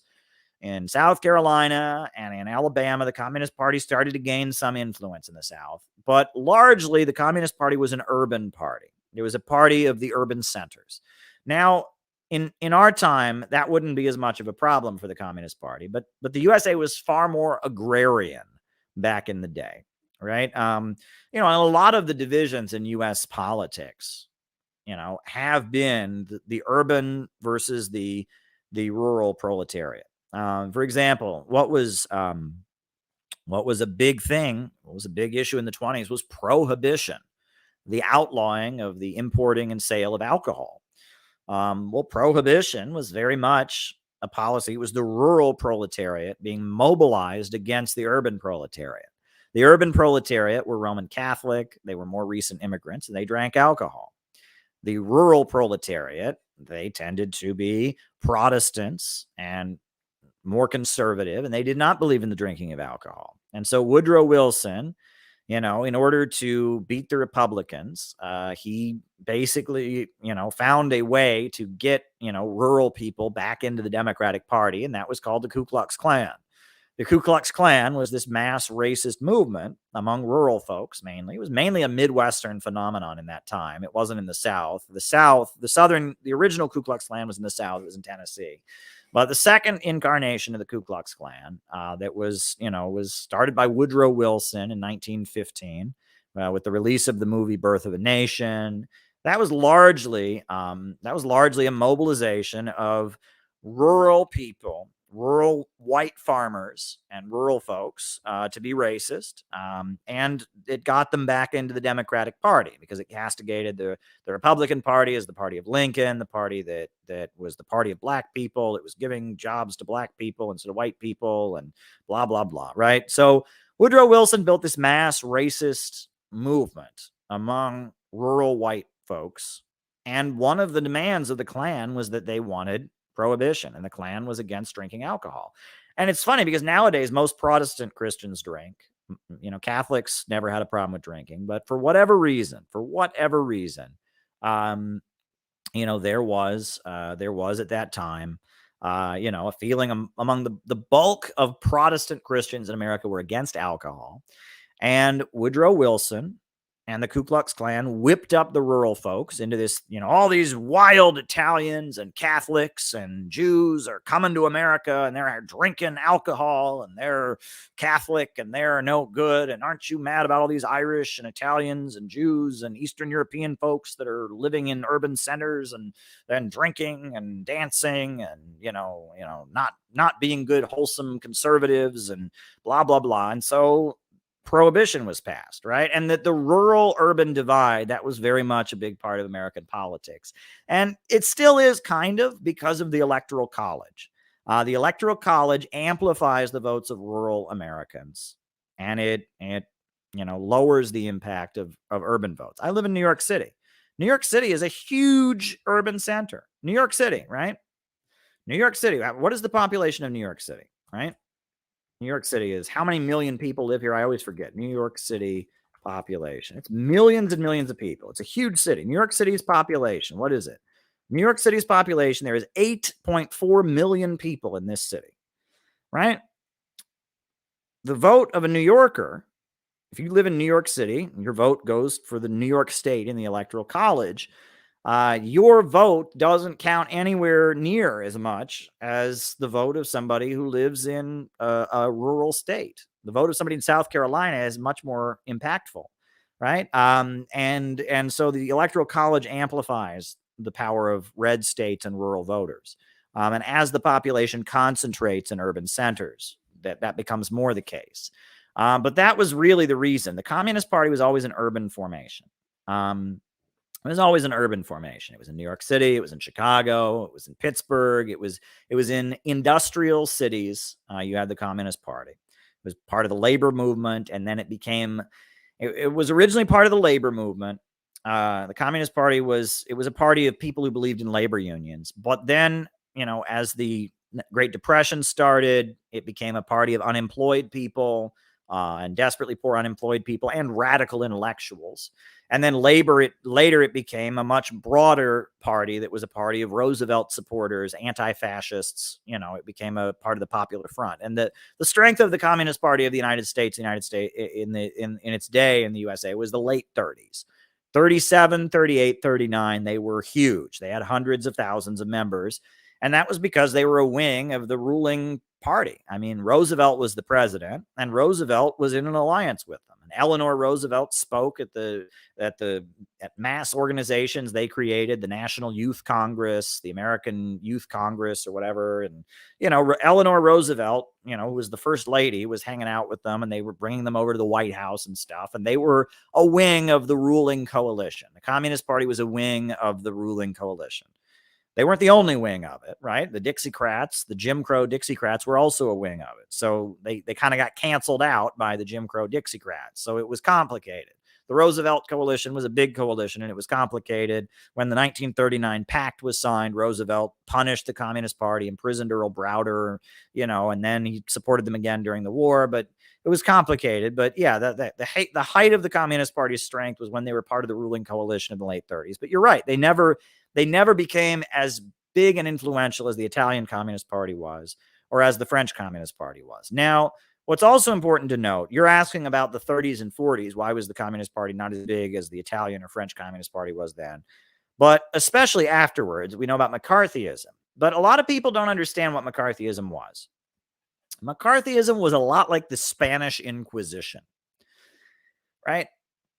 In South Carolina and in Alabama, the Communist Party started to gain some influence in the South. But largely, the Communist Party was an urban party. It was a party of the urban centers. Now, in our time, that wouldn't be as much of a problem for the Communist Party, but the USA was far more agrarian back in the day, right? And a lot of the divisions in U.S. politics, have been the urban versus the rural proletariat. For example, what was a big thing? What was a big issue in the 20s was prohibition, the outlawing of the importing and sale of alcohol. Prohibition was very much a policy. It was the rural proletariat being mobilized against the urban proletariat. The urban proletariat were Roman Catholic. They were more recent immigrants, and they drank alcohol. The rural proletariat, they tended to be Protestants and more conservative, and they did not believe in the drinking of alcohol. And so Woodrow Wilson, in order to beat the Republicans, he basically, found a way to get, rural people back into the Democratic Party, and that was called the Ku Klux Klan. The Ku Klux Klan was this mass racist movement among rural folks mainly. It was mainly a Midwestern phenomenon in that time. It wasn't in the South. The original Ku Klux Klan was in the South. It was in Tennessee. But the second incarnation of the Ku Klux Klan that was started by Woodrow Wilson in 1915 with the release of the movie Birth of a Nation. That was largely a mobilization of rural people, rural white farmers and rural folks to be racist. And it got them back into the Democratic Party because it castigated the Republican Party as the party of Lincoln, the party that was the party of black people. It was giving jobs to black people instead of white people and blah, blah, blah, right? So Woodrow Wilson built this mass racist movement among rural white folks. And one of the demands of the Klan was that they wanted prohibition, and the Klan was against drinking alcohol. And it's funny because nowadays most Protestant Christians drink. Catholics never had a problem with drinking, but for whatever reason, there was at that time A feeling among the bulk of Protestant Christians in America were against alcohol. And Woodrow Wilson and the Ku Klux Klan whipped up the rural folks into this, all these wild Italians and Catholics and Jews are coming to America and they're drinking alcohol and they're Catholic and they're no good. And aren't you mad about all these Irish and Italians and Jews and Eastern European folks that are living in urban centers and drinking and dancing and, not being good, wholesome conservatives and blah, blah, blah. And so Prohibition was passed, right? And that the rural-urban divide, that was very much a big part of American politics. And it still is kind of because of the Electoral College. The Electoral College amplifies the votes of rural Americans, and it lowers the impact of urban votes. I live in New York City. New York City is a huge urban center. New York City, right? New York City. What is the population of New York City, right? New York City is how many million people live here? I always forget. New York City population. It's millions and millions of people. It's a huge city. New York City's population. What is it? New York City's population, there is 8.4 million people in this city, right? The vote of a New Yorker, if you live in New York City, your vote goes for the New York State in the Electoral College. Your vote doesn't count anywhere near as much as the vote of somebody who lives in a rural state. The vote of somebody in South Carolina is much more impactful, right? And so the Electoral College amplifies the power of red states and rural voters. And as the population concentrates in urban centers, that becomes more the case. But that was really the reason. The Communist Party was always an urban formation. It was always an urban formation. It was in New York City. It was in Chicago. It was in Pittsburgh. It was in industrial cities. You had the Communist Party. It was part of the labor movement, and then it became. It was originally part of the labor movement. The Communist Party was a party of people who believed in labor unions. But then, as the Great Depression started, it became a party of unemployed people. And desperately poor unemployed people and radical intellectuals. And then later it became a much broader party that was a party of Roosevelt supporters, anti-fascists. It became a part of the Popular Front. And the strength of the Communist Party of the United States in its day in the USA was the late 30s. 37, 38, 39, they were huge. They had hundreds of thousands of members. And that was because they were a wing of the ruling party. I mean, Roosevelt was the president, and Roosevelt was in an alliance with them. And Eleanor Roosevelt spoke at mass organizations they created, the National Youth Congress, the American Youth Congress, or whatever. And Eleanor Roosevelt, who was the first lady, was hanging out with them, and they were bringing them over to the White House and stuff. And they were a wing of the ruling coalition. The Communist Party was a wing of the ruling coalition. They weren't the only wing of it, right? The Dixiecrats, the Jim Crow Dixiecrats, were also a wing of it. So they kind of got canceled out by the Jim Crow Dixiecrats. So it was complicated. The Roosevelt coalition was a big coalition, and it was complicated. When the 1939 Pact was signed, Roosevelt punished the Communist Party, imprisoned Earl Browder, and then he supported them again during the war. But it was complicated. But yeah, the height of the Communist Party's strength was when they were part of the ruling coalition in the late 30s. But you're right. They never became as big and influential as the Italian Communist Party was, or as the French Communist Party was. Now, what's also important to note, you're asking about the 30s and 40s. Why was the Communist Party not as big as the Italian or French Communist Party was then? But especially afterwards, we know about McCarthyism. But a lot of people don't understand what McCarthyism was. McCarthyism was a lot like the Spanish Inquisition, right?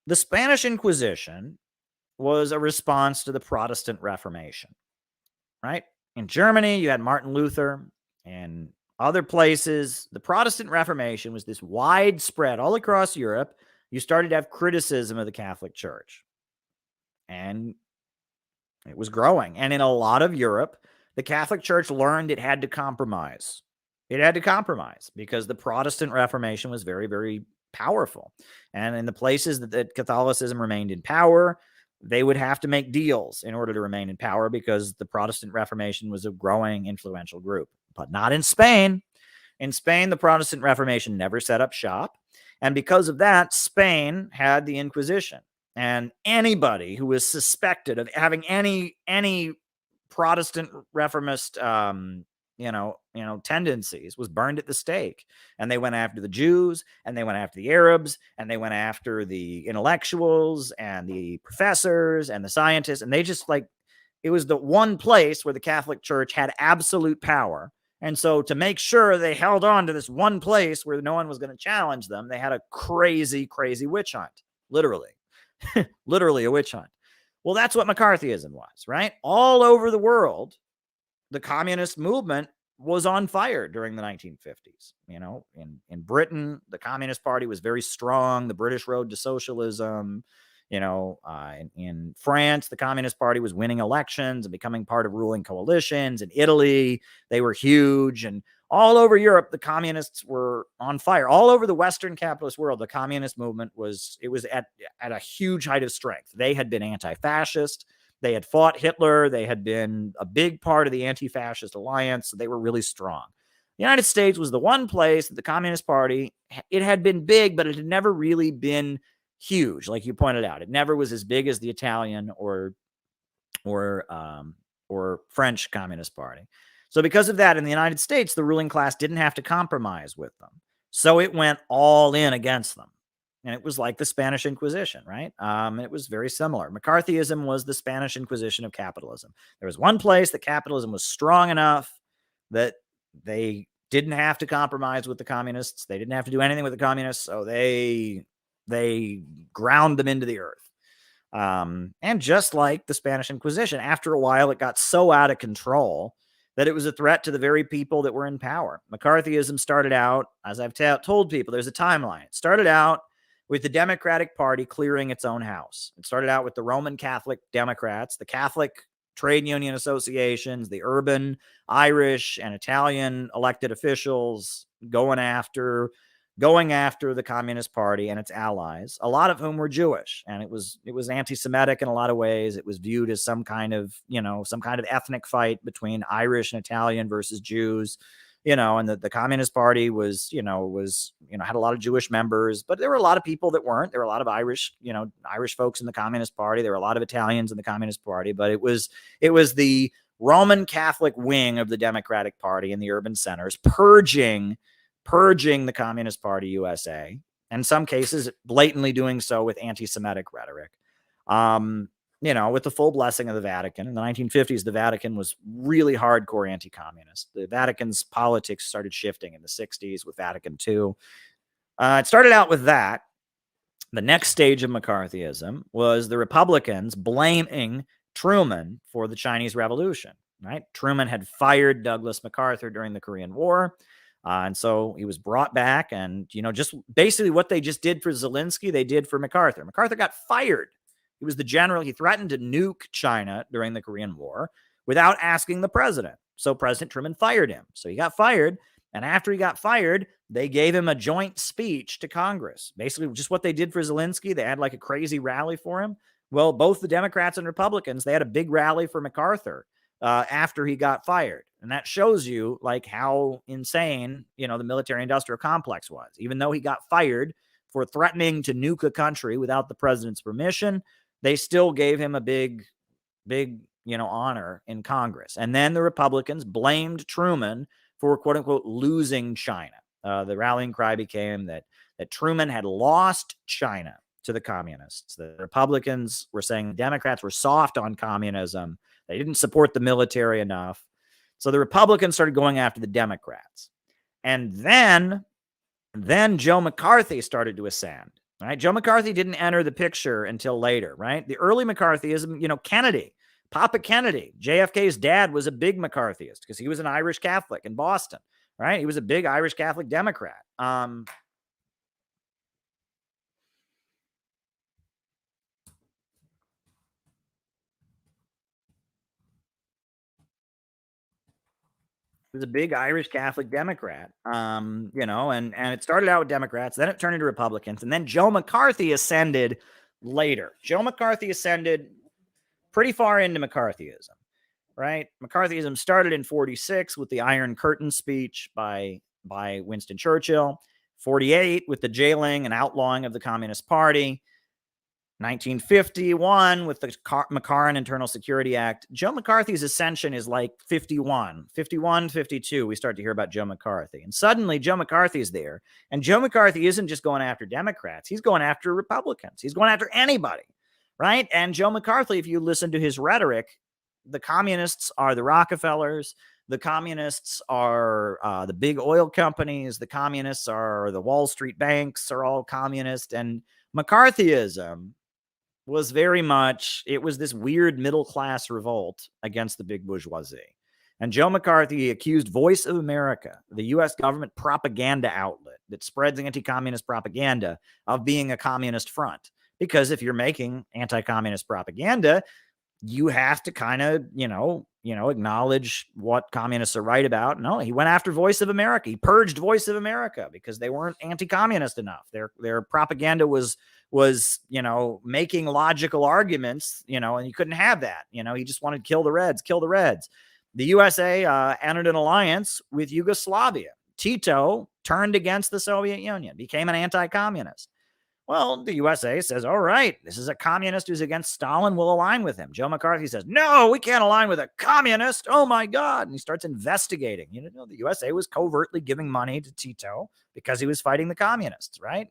The Spanish Inquisition was a response to the Protestant Reformation, right? In Germany, you had Martin Luther, and other places. The Protestant Reformation was this widespread all across Europe. You started to have criticism of the Catholic Church, and it was growing. And in a lot of Europe, the Catholic Church learned it had to compromise. It had to compromise because the Protestant Reformation was very, very powerful. And in the places that Catholicism remained in power, they would have to make deals in order to remain in power because the Protestant Reformation was a growing influential group. But not in Spain. In Spain, the Protestant Reformation never set up shop. And because of that, Spain had the Inquisition. And anybody who was suspected of having any Protestant reformist tendencies was burned at the stake. And they went after the Jews, and they went after the Arabs, and they went after the intellectuals and the professors and the scientists. And they just it was the one place where the Catholic Church had absolute power. And so to make sure they held on to this one place where no one was going to challenge them, they had a crazy, crazy witch hunt, literally, literally a witch hunt. Well, that's what McCarthyism was, right? All over the world, the communist movement was on fire during the 1950s. In Britain, the Communist Party was very strong. The British road to socialism. In France, the Communist Party was winning elections and becoming part of ruling coalitions. In Italy, they were huge. And all over Europe, the communists were on fire. All over the Western capitalist world, the communist movement was at a huge height of strength. They had been anti-fascist. They had fought Hitler. They had been a big part of the anti-fascist alliance. So they were really strong. The United States was the one place that the Communist Party, it had been big, but it had never really been huge, like you pointed out. It never was as big as the Italian or French Communist Party. So because of that, in the United States, the ruling class didn't have to compromise with them. So it went all in against them. And it was like the Spanish Inquisition, right? It was very similar. McCarthyism was the Spanish Inquisition of capitalism. There was one place that capitalism was strong enough that they didn't have to compromise with the communists. They didn't have to do anything with the communists. So they ground them into the earth. And just like the Spanish Inquisition, after a while, it got so out of control that it was a threat to the very people that were in power. McCarthyism started out, as I've told people, there's a timeline. It started out with the Democratic Party clearing its own house. It started out with the Roman Catholic Democrats, the Catholic trade union associations, the urban Irish and Italian elected officials going after the Communist Party and its allies, a lot of whom were Jewish. And it was anti-Semitic in a lot of ways. It was viewed as some kind of ethnic fight between Irish and Italian versus Jews, and the Communist Party was had a lot of Jewish members, but there were a lot of people that weren't. There were a lot of Irish folks in the Communist Party. There were a lot of Italians in the Communist Party, but it was the Roman Catholic wing of the Democratic Party in the urban centers purging the Communist Party USA, and in some cases blatantly doing so with anti-Semitic rhetoric, with the full blessing of the Vatican. In the 1950s, the Vatican was really hardcore anti-communist. The Vatican's politics started shifting in the 60s with Vatican II. It started out with that. The next stage of McCarthyism was the Republicans blaming Truman for the Chinese Revolution, right? Truman had fired Douglas MacArthur during the Korean War. And so he was brought back, and, just basically what they just did for Zelensky, they did for MacArthur. MacArthur got fired. He was the general. He threatened to nuke China during the Korean War without asking the president. So President Truman fired him. So he got fired. And after he got fired, they gave him a joint speech to Congress. Basically, just what they did for Zelensky. They had like a crazy rally for him. Well, both the Democrats and Republicans, they had a big rally for MacArthur after he got fired. And that shows you how insane, the military industrial complex was. Even though he got fired for threatening to nuke a country without the president's permission, they still gave him a big, honor in Congress. And then the Republicans blamed Truman for, quote unquote, losing China. The rallying cry became that Truman had lost China to the communists. The Republicans were saying the Democrats were soft on communism. They didn't support the military enough. So the Republicans started going after the Democrats. And then Joe McCarthy started to ascend. Right? Joe McCarthy didn't enter the picture until later, right? The early McCarthyism, Kennedy, Papa Kennedy, JFK's dad was a big McCarthyist because he was an Irish Catholic in Boston, right? He was a big Irish Catholic Democrat. He was a big Irish Catholic Democrat, and it started out with Democrats, then it turned into Republicans, and then Joe McCarthy ascended later. Joe McCarthy ascended pretty far into McCarthyism, right? McCarthyism started in 46 with the Iron Curtain speech by Winston Churchill, 48 with the jailing and outlawing of the Communist Party. 1951 with the McCarran Internal Security Act. Joe McCarthy's ascension is like 51, 52. We start to hear about Joe McCarthy. And suddenly Joe McCarthy's there. And Joe McCarthy isn't just going after Democrats. He's going after Republicans. He's going after anybody, right? And Joe McCarthy, if you listen to his rhetoric, the communists are the Rockefellers. The communists are the big oil companies. The communists are the Wall Street banks are all communist. And McCarthyism was very much, it was this weird middle-class revolt against the big bourgeoisie. And Joe McCarthy accused Voice of America, the U.S. government propaganda outlet that spreads anti-communist propaganda, of being a communist front. Because if you're making anti-communist propaganda, you have to kind of, acknowledge what communists are right about. No, he went after Voice of America. He purged Voice of America because they weren't anti-communist enough. Their propaganda was making logical arguments, and you couldn't have that. He just wanted to kill the Reds. The USA entered an alliance with Yugoslavia. Tito turned against the Soviet Union, became an anti-communist. Well, the USA says, all right, this is a communist who's against Stalin. We'll align with him. Joe McCarthy says, no, we can't align with a communist. Oh, my God. And he starts investigating. The USA was covertly giving money to Tito because he was fighting the communists, right?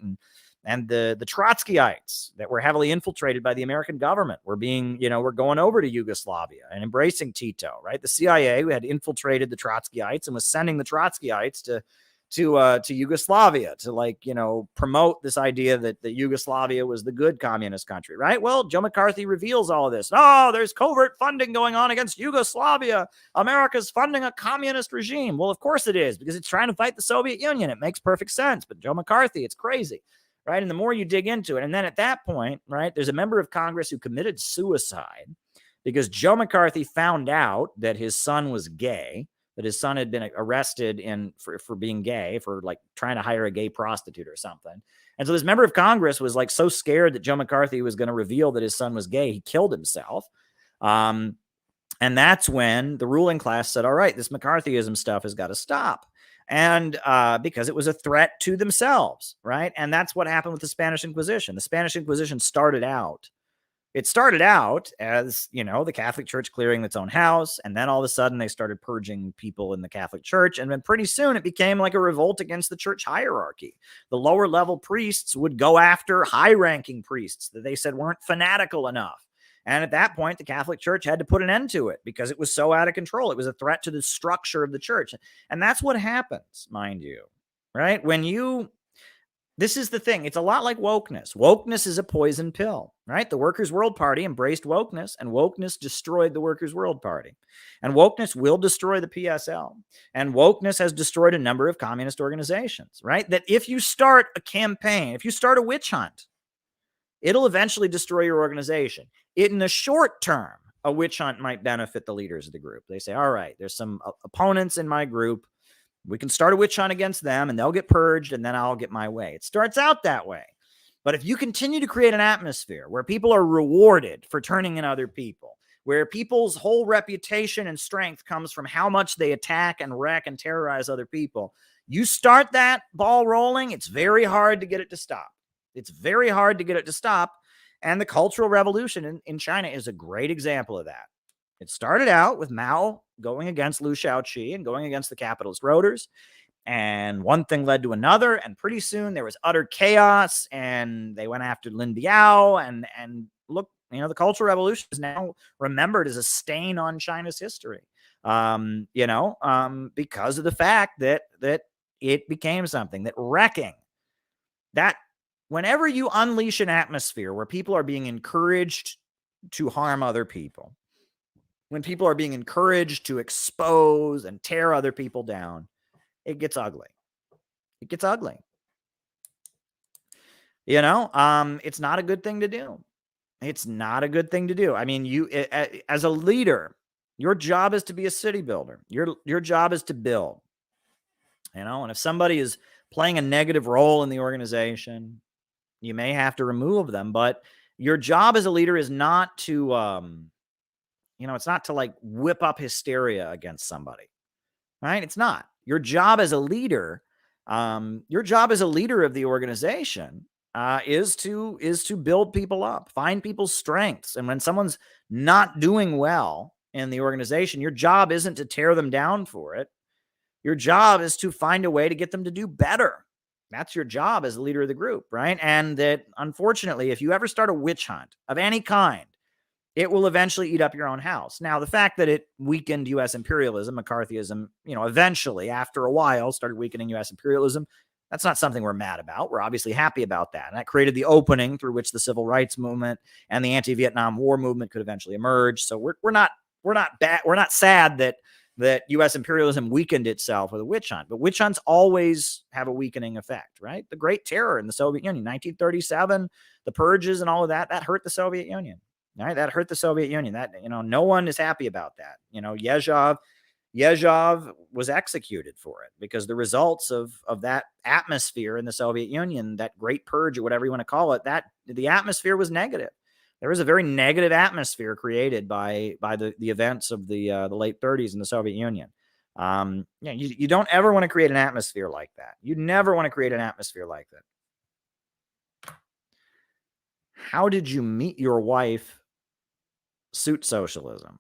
And the Trotskyites that were heavily infiltrated by the American government were being, were going over to Yugoslavia and embracing Tito, right? The CIA had infiltrated the Trotskyites and was sending the Trotskyites to Yugoslavia to promote this idea that Yugoslavia was the good communist country, right? Well, Joe McCarthy reveals all of this. Oh, there's covert funding going on against Yugoslavia. America's funding a communist regime. Well, of course it is, because it's trying to fight the Soviet Union. It makes perfect sense. But Joe McCarthy, it's crazy, right? And the more you dig into it, and then at that point, right, there's a member of Congress who committed suicide because Joe McCarthy found out that his son was gay, that his son had been arrested for being gay, for trying to hire a gay prostitute or something. And so this member of Congress was so scared that Joe McCarthy was going to reveal that his son was gay, he killed himself. And that's when the ruling class said, all right, this McCarthyism stuff has got to stop. And because it was a threat to themselves, right? And that's what happened with the Spanish Inquisition. The Spanish Inquisition started out as, the Catholic Church clearing its own house. And then all of a sudden they started purging people in the Catholic Church. And then pretty soon it became like a revolt against the church hierarchy. The lower level priests would go after high ranking priests that they said weren't fanatical enough. And at that point, the Catholic Church had to put an end to it because it was so out of control. It was a threat to the structure of the church. And that's what happens, mind you, right? This is the thing. It's a lot like wokeness. Wokeness is a poison pill, right? The Workers' World Party embraced wokeness, and wokeness destroyed the Workers' World Party. And wokeness will destroy the PSL. And wokeness has destroyed a number of communist organizations, right? That if you start a campaign, if you start a witch hunt, it'll eventually destroy your organization. In the short term, a witch hunt might benefit the leaders of the group. They say, all right, there's some opponents in my group. We can start a witch hunt against them and they'll get purged and then I'll get my way. It starts out that way. But if you continue to create an atmosphere where people are rewarded for turning in other people, where people's whole reputation and strength comes from how much they attack and wreck and terrorize other people, you start that ball rolling, it's very hard to get it to stop. It's very hard to get it to stop. And the Cultural Revolution in China is a great example of that. It started out with Mao going against Liu Shaoqi and going against the capitalist roaders. And one thing led to another. And pretty soon there was utter chaos. And they went after Lin Biao. And look, the Cultural Revolution is now remembered as a stain on China's history. Because of the fact that it became something that wrecking. That whenever you unleash an atmosphere where people are being encouraged to harm other people, when people are being encouraged to expose and tear other people down, it gets ugly. It gets ugly. It's not a good thing to do. It's not a good thing to do. I mean, as a leader, your job is to be a city builder. Your job is to build. And if somebody is playing a negative role in the organization, you may have to remove them. But your job as a leader is not to it's not to whip up hysteria against somebody, right? It's not. Your job as a leader of the organization is to build people up, find people's strengths. And when someone's not doing well in the organization, your job isn't to tear them down for it. Your job is to find a way to get them to do better. That's your job as the leader of the group, right? And that, unfortunately, if you ever start a witch hunt of any kind, it will eventually eat up your own house. Now, the fact that it weakened U.S. imperialism, McCarthyism, eventually, after a while, started weakening U.S. imperialism, that's not something we're mad about. We're obviously happy about that. And that created the opening through which the civil rights movement and the anti-Vietnam War movement could eventually emerge. So we're not sad that U.S. imperialism weakened itself with a witch hunt. But witch hunts always have a weakening effect, right? The Great Terror in the Soviet Union, 1937, the purges and all of that hurt the Soviet Union. All right, that hurt the Soviet Union. That, no one is happy about that. Yezhov was executed for it because the results of that atmosphere in the Soviet Union, that great purge or whatever you want to call it, that the atmosphere was negative. There was a very negative atmosphere created by the events of the late 30s in the Soviet Union. You don't ever want to create an atmosphere like that. You never want to create an atmosphere like that. How did you meet your wife? Suit socialism.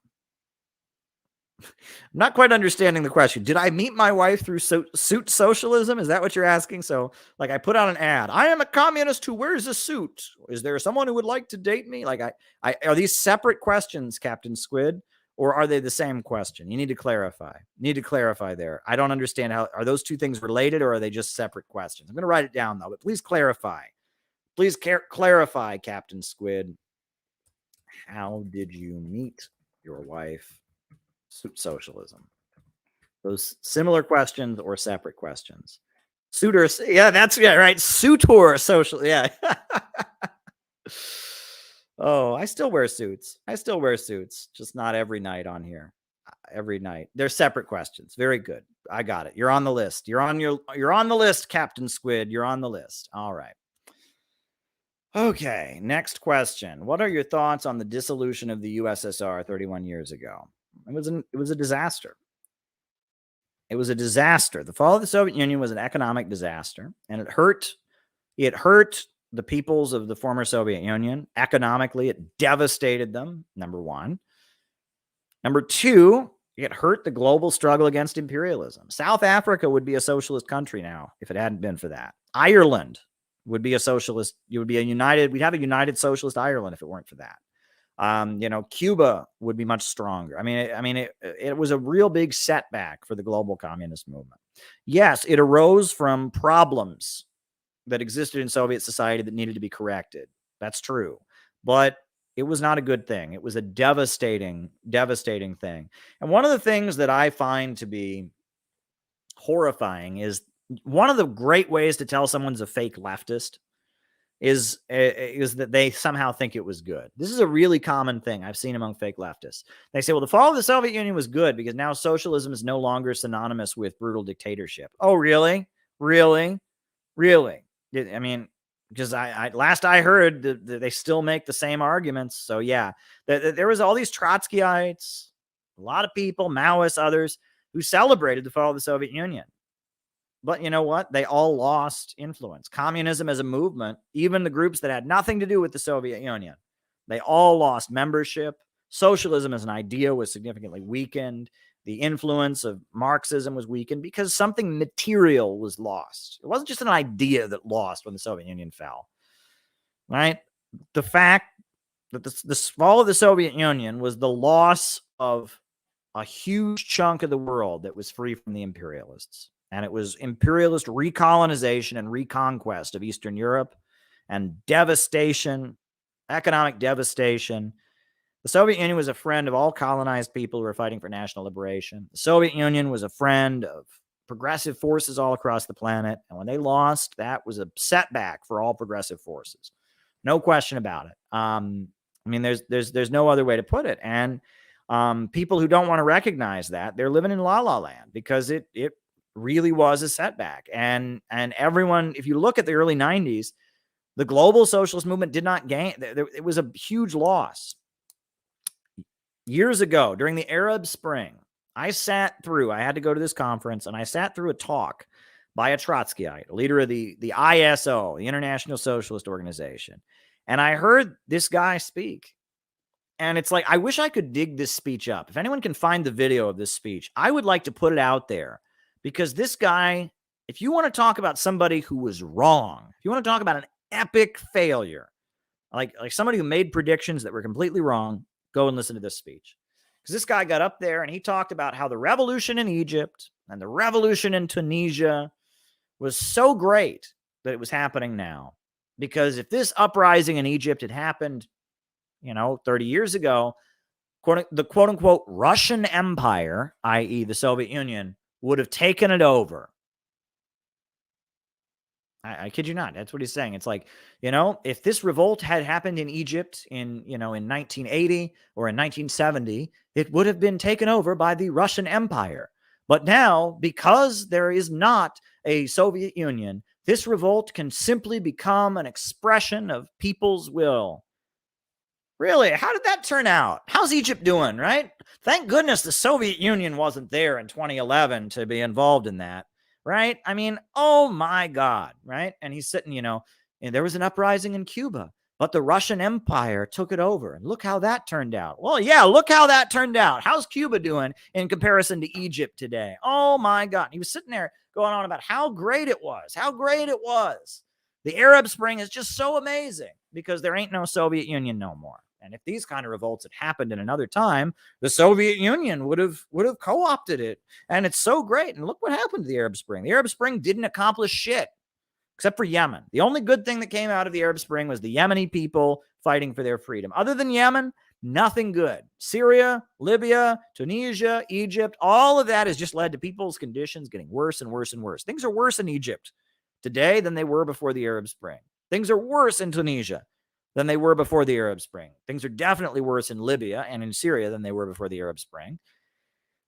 I'm not quite understanding the question. Did I meet my wife through suit socialism? Is that what you're asking? So, like, I put out an ad. I am a communist who wears a suit. Is there someone who would like to date me? Like, are these separate questions, Captain Squid, or are they the same question? You need to clarify. There. I don't understand are those two things related, or are they just separate questions? I'm going to write it down though, but please clarify. Clarify, Captain Squid. How did you meet your wife? Suit socialism. Those similar questions or separate questions? Suitor, yeah, that's right. Suitor social, yeah. Oh, I still wear suits. Just not every night on here. Every night. They're separate questions. Very good. I got it. You're on the list. You're on the list, Captain Squid. You're on the list. All right. Okay, next question. What are your thoughts on the dissolution of the USSR 31 years ago? It was a disaster. It was a disaster. The fall of the Soviet Union was an economic disaster, and it hurt the peoples of the former Soviet Union economically. It devastated them, number one. Number two, it hurt the global struggle against imperialism. South Africa would be a socialist country now if it hadn't been for that. Ireland would be a socialist. We'd have a united socialist Ireland if it weren't for that. Cuba would be much stronger. It was a real big setback for the global communist movement. Yes, it arose from problems that existed in Soviet society that needed to be corrected. That's true. But it was not a good thing. It was a devastating thing. And one of the things that I find to be horrifying is one of the great ways to tell someone's a fake leftist is that they somehow think it was good. This is a really common thing I've seen among fake leftists. They say, well, the fall of the Soviet Union was good because now socialism is no longer synonymous with brutal dictatorship. Oh, really? Really? Because last I heard that they still make the same arguments. So yeah, there was all these Trotskyites, a lot of people, Maoists, others, who celebrated the fall of the Soviet Union. But you know what? They all lost influence. Communism as a movement, even the groups that had nothing to do with the Soviet Union, they all lost membership. Socialism as an idea was significantly weakened. The influence of Marxism was weakened because something material was lost. It wasn't just an idea that lost when the Soviet Union fell, right? The fact that the fall of the Soviet Union was the loss of a huge chunk of the world that was free from the imperialists. And it was imperialist recolonization and reconquest of Eastern Europe and devastation, economic devastation. The Soviet Union was a friend of all colonized people who were fighting for national liberation. The Soviet Union was a friend of progressive forces all across the planet. And when they lost, that was a setback for all progressive forces. No question about it. There's no other way to put it. And people who don't want to recognize that, they're living in la-la land because it really was a setback. And everyone, if you look at the early 90s, the global socialist movement did not gain. It was a huge loss. Years ago, during the Arab Spring, I had to go to this conference, and I sat through a talk by a Trotskyite, a leader of the ISO, the International Socialist Organization. And I heard this guy speak. And it's like, I wish I could dig this speech up. If anyone can find the video of this speech, I would like to put it out there. Because this guy, if you want to talk about somebody who was wrong, if you want to talk about an epic failure, like somebody who made predictions that were completely wrong, go and listen to this speech. Because this guy got up there and he talked about how the revolution in Egypt and the revolution in Tunisia was so great that it was happening now. Because if this uprising in Egypt had happened, 30 years ago, the quote unquote Russian Empire, i.e. the Soviet Union, would have taken it over. I kid you not. That's what he's saying. It's like, if this revolt had happened in Egypt in 1980 or in 1970, it would have been taken over by the Russian Empire. But now, because there is not a Soviet Union, this revolt can simply become an expression of people's will. Really? How did that turn out? How's Egypt doing, right? Thank goodness the Soviet Union wasn't there in 2011 to be involved in that, right? I mean, oh my God, right? And he's sitting, and there was an uprising in Cuba, but the Russian Empire took it over. And look how that turned out. Well, yeah, look how that turned out. How's Cuba doing in comparison to Egypt today? Oh my God. He was sitting there going on about how great it was, how great it was. The Arab Spring is just so amazing because there ain't no Soviet Union no more. And if these kind of revolts had happened in another time, the Soviet Union would have co-opted it. And it's so great. And look what happened to the Arab Spring. The Arab Spring didn't accomplish shit except for Yemen. The only good thing that came out of the Arab Spring was the Yemeni people fighting for their freedom. Other than Yemen, nothing good. Syria, Libya, Tunisia, Egypt, all of that has just led to people's conditions getting worse and worse and worse. Things are worse in Egypt today than they were before the Arab Spring. Things are worse in Tunisia than they were before the Arab Spring. Things are definitely worse in Libya and in Syria than they were before the Arab Spring.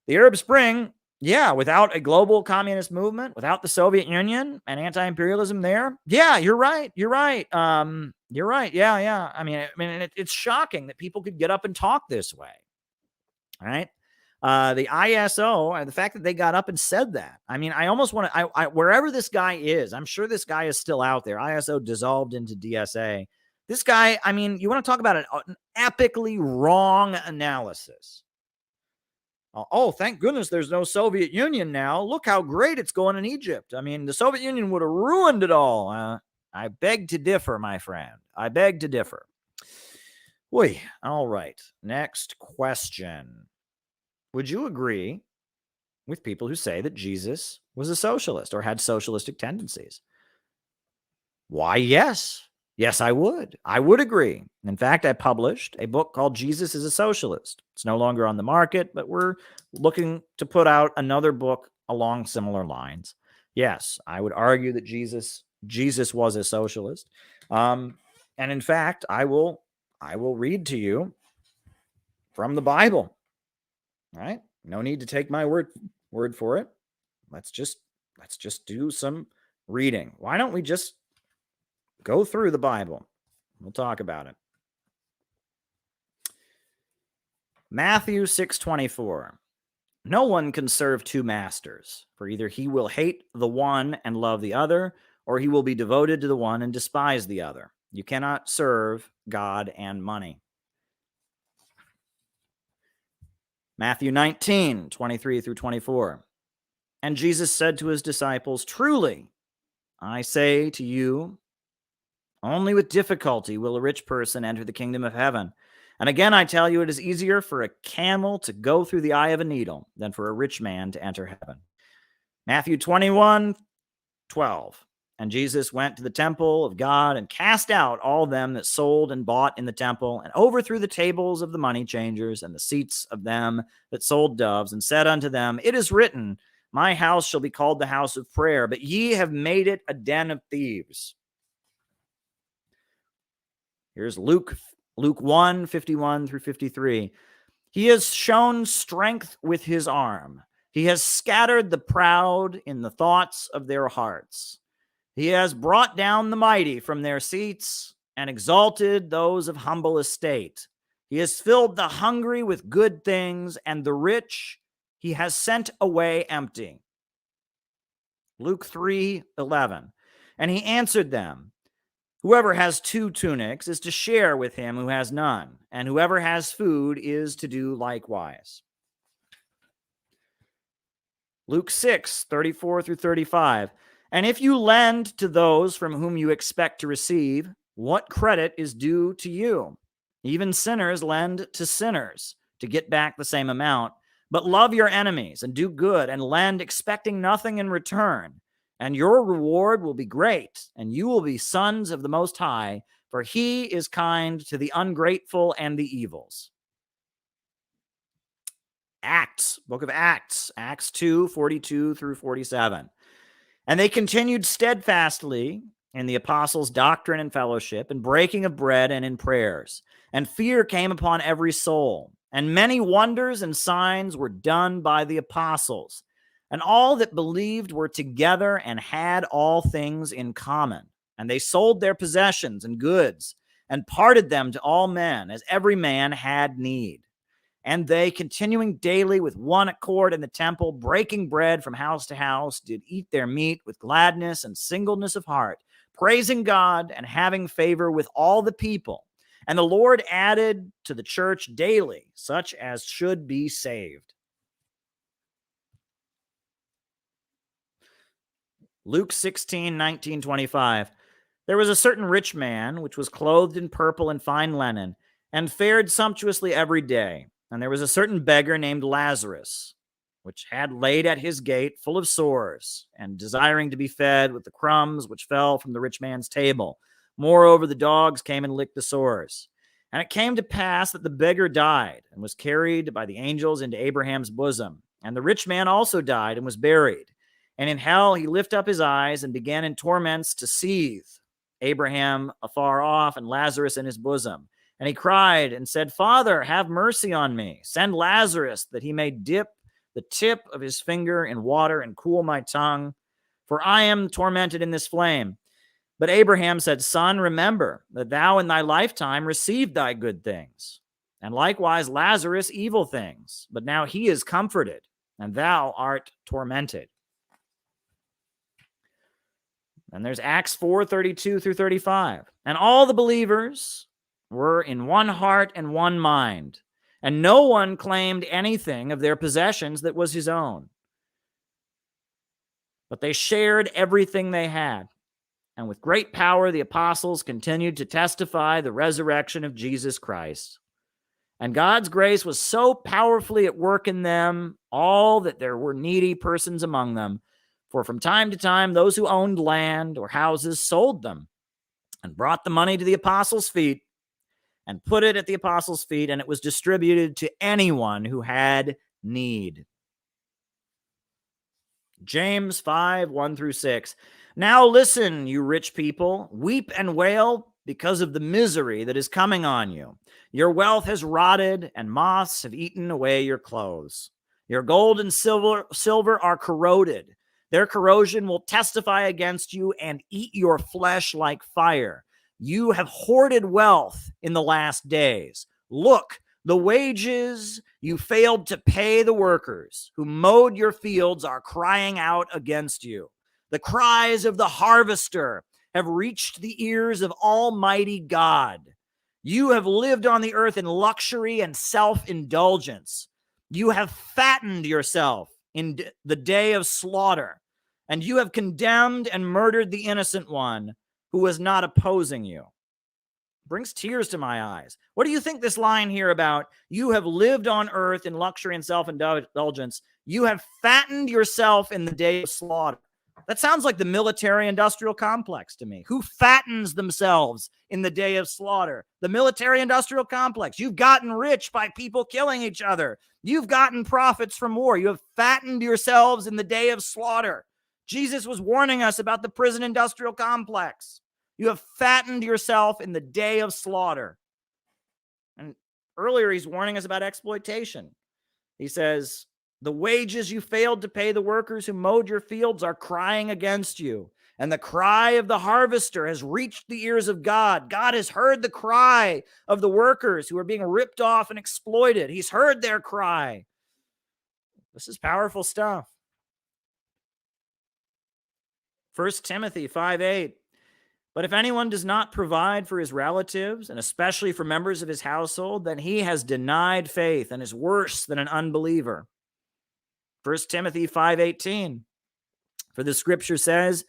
The Arab Spring, yeah, without a global communist movement, without the Soviet Union and anti-imperialism there, yeah, you're right. You're right. You're right. Yeah. I mean, it's shocking that people could get up and talk this way. All right. The ISO, the fact that they got up and said that. I mean, I almost want to, wherever this guy is, I'm sure this guy is still out there. ISO dissolved into DSA. This guy, I mean, you want to talk about an epically wrong analysis. Oh, thank goodness there's no Soviet Union now. Look how great it's going in Egypt. I mean, the Soviet Union would have ruined it all. I beg to differ, my friend. I beg to differ. Oy. All right. Next question. Would you agree with people who say that Jesus was a socialist or had socialistic tendencies? Why, yes. Yes, I would. I would agree. In fact, I published a book called Jesus is a Socialist. It's no longer on the market, but we're looking to put out another book along similar lines. Yes, I would argue that Jesus was a socialist. And in fact, I will read to you from the Bible. All right? No need to take my word for it. Let's just do some reading. Why don't we just go through the Bible? We'll talk about it. Matthew 6:24. No one can serve two masters, for either he will hate the one and love the other, or he will be devoted to the one and despise the other. You cannot serve God and money. Matthew 19:23 through 24. And Jesus said to his disciples, truly, I say to you, only with difficulty will a rich person enter the kingdom of heaven. And again, I tell you, it is easier for a camel to go through the eye of a needle than for a rich man to enter heaven. Matthew 21:12. And Jesus went to the temple of God and cast out all them that sold and bought in the temple, and overthrew the tables of the money changers and the seats of them that sold doves, and said unto them, it is written, my house shall be called the house of prayer, but ye have made it a den of thieves. Here's Luke 1:51 through 53. He has shown strength with his arm. He has scattered the proud in the thoughts of their hearts. He has brought down the mighty from their seats and exalted those of humble estate. He has filled the hungry with good things, and the rich he has sent away empty. Luke 3:11. And he answered them, whoever has 2 tunics is to share with him who has none, and whoever has food is to do likewise. Luke 6:34 through 35. And if you lend to those from whom you expect to receive, what credit is due to you? Even sinners lend to sinners to get back the same amount. But love your enemies and do good and lend, expecting nothing in return. And your reward will be great, and you will be sons of the Most High, for he is kind to the ungrateful and the evils. Acts, book of Acts, Acts 2:42 through 47. And they continued steadfastly in the apostles' doctrine and fellowship, and breaking of bread and in prayers. And fear came upon every soul. And many wonders and signs were done by the apostles. And all that believed were together and had all things in common. And they sold their possessions and goods and parted them to all men as every man had need. And they, continuing daily with one accord in the temple, breaking bread from house to house, did eat their meat with gladness and singleness of heart, praising God and having favor with all the people. And the Lord added to the church daily such as should be saved. Luke 16:19, 25. There was a certain rich man which was clothed in purple and fine linen, and fared sumptuously every day. And there was a certain beggar named Lazarus, which had laid at his gate full of sores, and desiring to be fed with the crumbs which fell from the rich man's table. Moreover, the dogs came and licked the sores. And it came to pass that the beggar died, and was carried by the angels into Abraham's bosom. And the rich man also died, and was buried. And in hell he lifted up his eyes, and began in torments to seethe, Abraham afar off, and Lazarus in his bosom. And he cried and said, Father, have mercy on me. Send Lazarus, that he may dip the tip of his finger in water and cool my tongue, for I am tormented in this flame. But Abraham said, Son, remember that thou in thy lifetime received thy good things, and likewise Lazarus evil things. But now he is comforted, and thou art tormented. And there's Acts 4:32 through 35. And all the believers were in one heart and one mind, and no one claimed anything of their possessions that was his own. But they shared everything they had. And with great power, the apostles continued to testify the resurrection of Jesus Christ. And God's grace was so powerfully at work in them, all that there were needy persons among them. For from time to time, those who owned land or houses sold them and brought the money to the apostles' feet and put it at the apostles' feet, and it was distributed to anyone who had need. James 5:1 through 6. Now listen, you rich people, weep and wail because of the misery that is coming on you. Your wealth has rotted, and moths have eaten away your clothes. Your gold and silver are corroded. Their corrosion will testify against you and eat your flesh like fire. You have hoarded wealth in the last days. Look, the wages you failed to pay the workers who mowed your fields are crying out against you. The cries of the harvester have reached the ears of Almighty God. You have lived on the earth in luxury and self-indulgence. You have fattened yourself in the day of slaughter, and you have condemned and murdered the innocent one who was not opposing you. Brings tears to my eyes. What do you think this line here about you have lived on earth in luxury and self-indulgence? You have fattened yourself in the day of slaughter. That sounds like the military-industrial complex to me. Who fattens themselves in the day of slaughter? The military-industrial complex. You've gotten rich by people killing each other. You've gotten profits from war. You have fattened yourselves in the day of slaughter. Jesus was warning us about the prison-industrial complex. You have fattened yourself in the day of slaughter. And earlier, he's warning us about exploitation. He says, the wages you failed to pay the workers who mowed your fields are crying against you. And the cry of the harvester has reached the ears of God. God has heard the cry of the workers who are being ripped off and exploited. He's heard their cry. This is powerful stuff. 1 Timothy 5:8. But if anyone does not provide for his relatives, and especially for members of his household, then he has denied faith and is worse than an unbeliever. 1 Timothy 5:18. For the scripture says,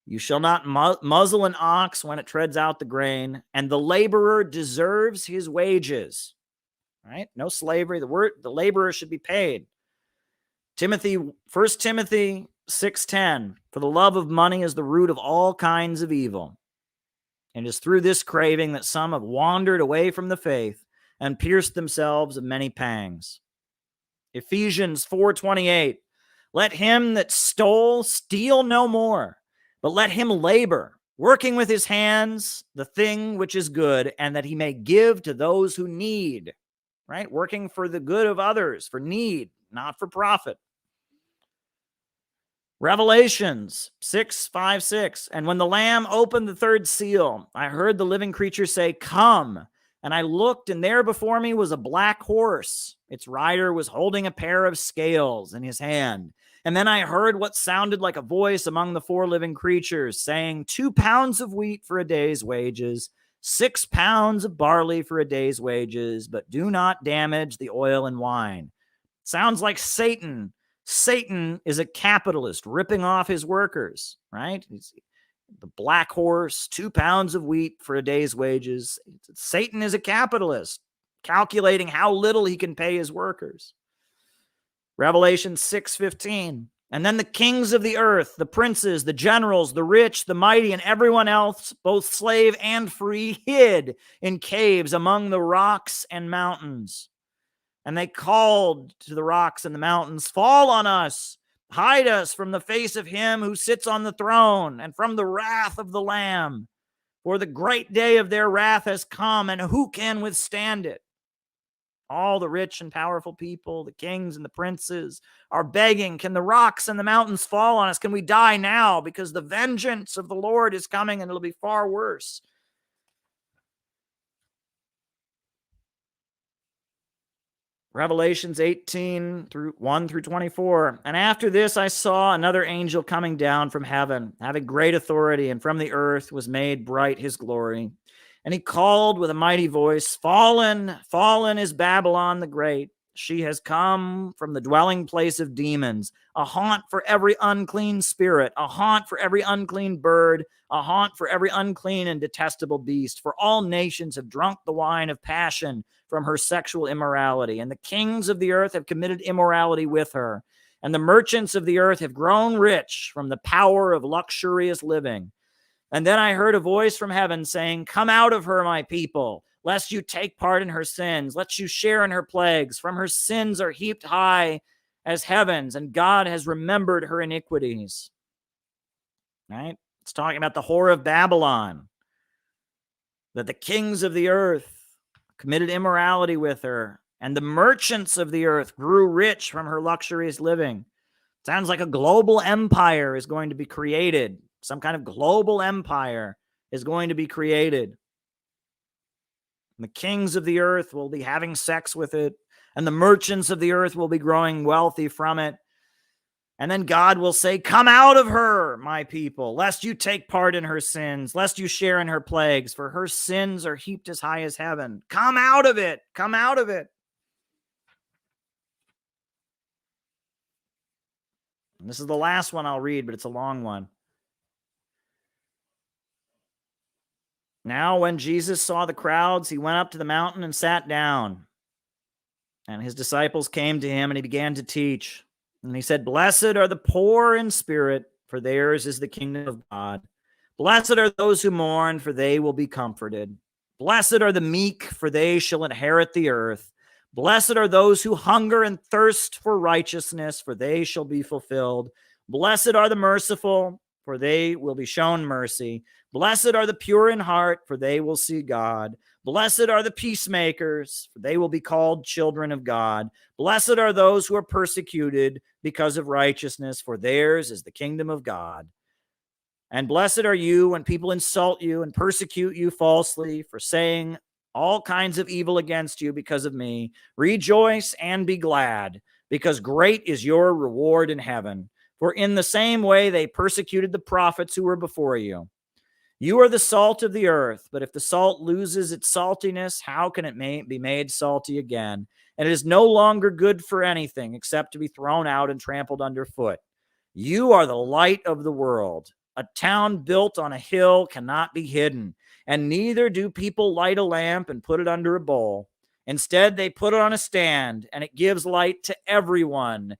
you shall not muzzle an ox when it treads out the grain, and the laborer deserves his wages. Right? No slavery. The laborer should be paid. 1 Timothy 6:10. For the love of money is the root of all kinds of evil. And it is through this craving that some have wandered away from the faith and pierced themselves of many pangs. Ephesians 4:28. Let him that stole steal no more, but let him labor, working with his hands the thing which is good, and that he may give to those who need. Right? Working for the good of others, for need, not for profit. Revelations 6:5-6. And when the Lamb opened the third seal, I heard the living creature say, come. And I looked, and there before me was a black horse. Its rider was holding a pair of scales in his hand. And then I heard what sounded like a voice among the four living creatures, saying, 2 pounds of wheat for a day's wages, 6 pounds of barley for a day's wages, but do not damage the oil and wine. Sounds like Satan. Satan is a capitalist ripping off his workers, right? The black horse, 2 pounds of wheat for a day's wages. Satan is a capitalist, calculating how little he can pay his workers. Revelation 6:15. And then the kings of the earth, the princes, the generals, the rich, the mighty, and everyone else, both slave and free, hid in caves among the rocks and mountains. And they called to the rocks and the mountains, fall on us, hide us from the face of him who sits on the throne and from the wrath of the Lamb. For the great day of their wrath has come, and who can withstand it? All the rich and powerful people, the kings and the princes, are begging, can the rocks and the mountains fall on us? Can we die now? Because the vengeance of the Lord is coming, and it'll be far worse. Revelations 18:1-24. And after this I saw another angel coming down from heaven, having great authority, and from the earth was made bright his glory. And he called with a mighty voice, fallen, fallen is Babylon the Great. She has come from the dwelling place of demons, a haunt for every unclean spirit, a haunt for every unclean bird, a haunt for every unclean and detestable beast. For all nations have drunk the wine of passion from her sexual immorality, and the kings of the earth have committed immorality with her, and the merchants of the earth have grown rich from the power of luxurious living. And then I heard a voice from heaven saying, come out of her, my people, lest you take part in her sins, lest you share in her plagues. From her sins are heaped high as heavens, and God has remembered her iniquities. Right? It's talking about the whore of Babylon, that the kings of the earth committed immorality with her, and the merchants of the earth grew rich from her luxurious living. Sounds like a global empire is going to be created. Some kind of global empire is going to be created. And the kings of the earth will be having sex with it, and the merchants of the earth will be growing wealthy from it. And then God will say, come out of her, my people, lest you take part in her sins, lest you share in her plagues, for her sins are heaped as high as heaven. Come out of it. Come out of it. And this is the last one I'll read, but it's a long one. Now, when Jesus saw the crowds, he went up to the mountain and sat down. And his disciples came to him, and he began to teach. And he said, blessed are the poor in spirit, for theirs is the kingdom of God. Blessed are those who mourn, for they will be comforted. Blessed are the meek, for they shall inherit the earth. Blessed are those who hunger and thirst for righteousness, for they shall be fulfilled. Blessed are the merciful, for they will be shown mercy. Blessed are the pure in heart, for they will see God. Blessed are the peacemakers, for they will be called children of God. Blessed are those who are persecuted because of righteousness, for theirs is the kingdom of God. And blessed are you when people insult you and persecute you falsely for saying all kinds of evil against you because of me. Rejoice and be glad, because great is your reward in heaven. For in the same way they persecuted the prophets who were before you. You are the salt of the earth, but if the salt loses its saltiness, how can it be made salty again? And it is no longer good for anything except to be thrown out and trampled underfoot. You are the light of the world. A town built on a hill cannot be hidden, and neither do people light a lamp and put it under a bowl. Instead, they put it on a stand, and it gives light to everyone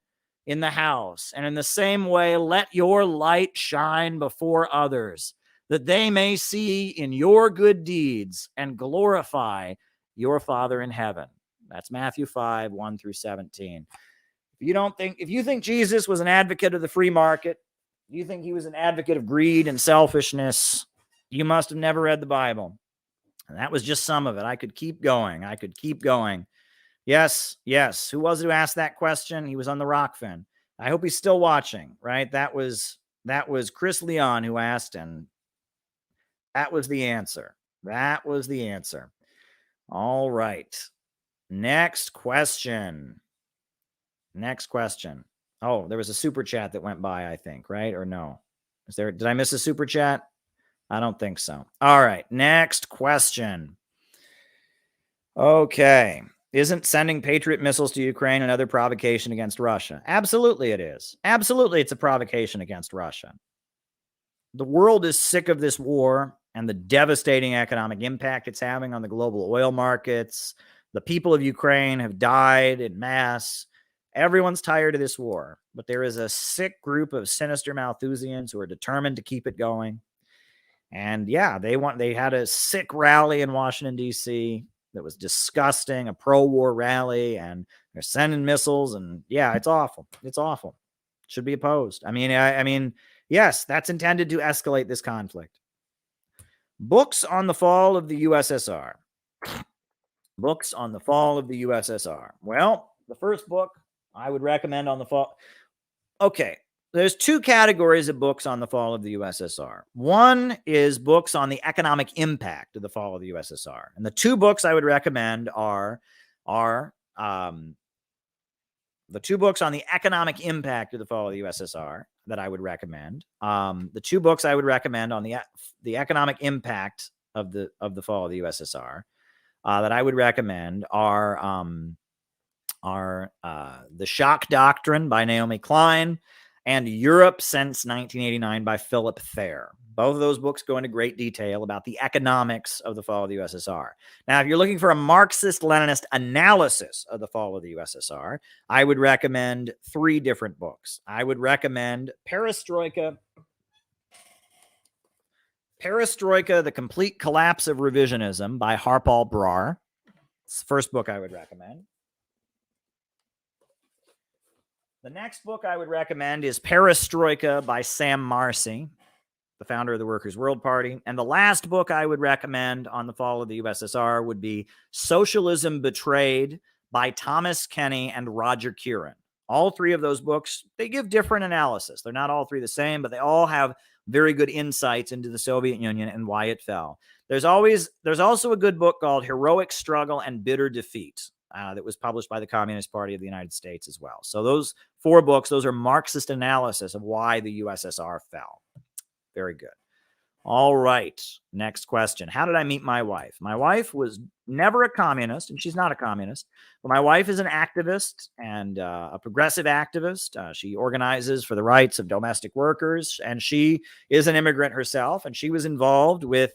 in the house. And in the same way, let your light shine before others, that they may see in your good deeds and glorify your Father in heaven. That's Matthew 5, 1 through 17. If you think Jesus was an advocate of the free market, you think he was an advocate of greed and selfishness, you must have never read the Bible. And that was just some of it. I could keep going. Yes. Who was it who asked that question? He was on the Rockfin. I hope he's still watching, right? That was Chris Leon who asked, and that was the answer. All right. Next question. Oh, there was a super chat that went by, I think, right? Or no? Did I miss a super chat? I don't think so. All right. Next question. Okay. Isn't sending Patriot missiles to Ukraine another provocation against Russia? Absolutely it is. Absolutely it's a provocation against Russia. The world is sick of this war and the devastating economic impact it's having on the global oil markets. The people of Ukraine have died en masse. Everyone's tired of this war, but there is a sick group of sinister Malthusians who are determined to keep it going. And yeah, they had a sick rally in Washington, D.C. that was disgusting, a pro-war rally, and they're sending missiles, and yeah, it's awful. Should be opposed. I mean, yes, that's intended to escalate this conflict. Books on the fall of the USSR. Well, the first book I would recommend on the fall. Okay, there's two categories of books on the fall of the USSR. One is books on the economic impact of the fall of the USSR. And the two books I would recommend are the two books on the economic impact of the fall of the USSR that I would recommend. The two books I would recommend on the economic impact of the fall of the USSR that I would recommend are The Shock Doctrine by Naomi Klein and Europe Since 1989 by Philip Thayer. Both of those books go into great detail about the economics of the fall of the USSR. Now, if you're looking for a Marxist-Leninist analysis of the fall of the USSR, I would recommend three different books. I would recommend Perestroika, The Complete Collapse of Revisionism by Harpal Brar. It's the first book I would recommend. The next book I would recommend is Perestroika by Sam Marcy, the founder of the Workers' World Party. And the last book I would recommend on the fall of the USSR would be Socialism Betrayed by Thomas Kenny and Roger Kieran. All three of those books, they give different analysis. They're not all three the same, but they all have very good insights into the Soviet Union and why it fell. There's also a good book called Heroic Struggle and Bitter Defeat that was published by the Communist Party of the United States as well. So those four books, those are Marxist analysis of why the USSR fell. Very good. All right. Next question. How did I meet my wife? My wife was never a communist, and she's not a communist. But my wife is an activist and a progressive activist. She organizes for the rights of domestic workers, and she is an immigrant herself, and she was involved with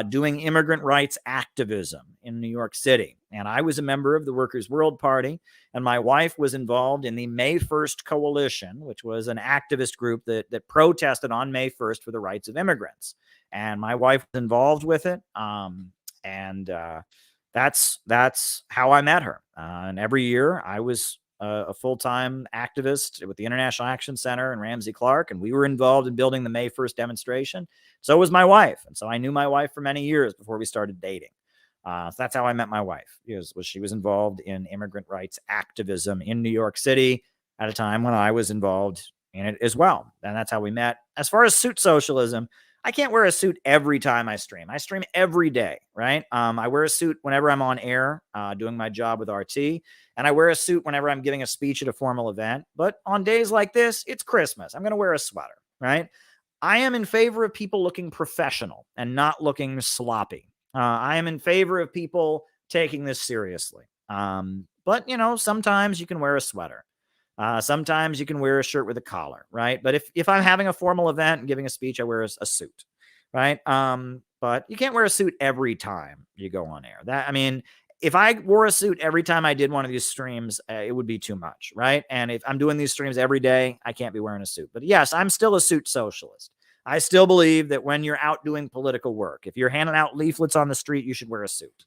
doing immigrant rights activism in New York City. And I was a member of the Workers' World Party, and my wife was involved in the May 1st Coalition, which was an activist group that protested on May 1st for the rights of immigrants. And my wife was involved with it. That's how I met her. And every year I was a full-time activist with the International Action Center and Ramsey Clark, and we were involved in building the May 1st demonstration. So was my wife. And so I knew my wife for many years before we started dating. So that's how I met my wife. She was involved in immigrant rights activism in New York City at a time when I was involved in it as well. And that's how we met. As far as suit socialism, I can't wear a suit every time I stream. I stream every day, right? I wear a suit whenever I'm on air doing my job with RT, and I wear a suit whenever I'm giving a speech at a formal event. But on days like this, it's Christmas. I'm going to wear a sweater, right? I am in favor of people looking professional and not looking sloppy. I am in favor of people taking this seriously. But, you know, sometimes you can wear a sweater. Sometimes you can wear a shirt with a collar, right? But if I'm having a formal event and giving a speech, I wear a suit, right? But you can't wear a suit every time you go on air. I mean, if I wore a suit every time I did one of these streams, it would be too much, right? And if I'm doing these streams every day, I can't be wearing a suit. But yes, I'm still a suit socialist. I still believe that when you're out doing political work, if you're handing out leaflets on the street, you should wear a suit.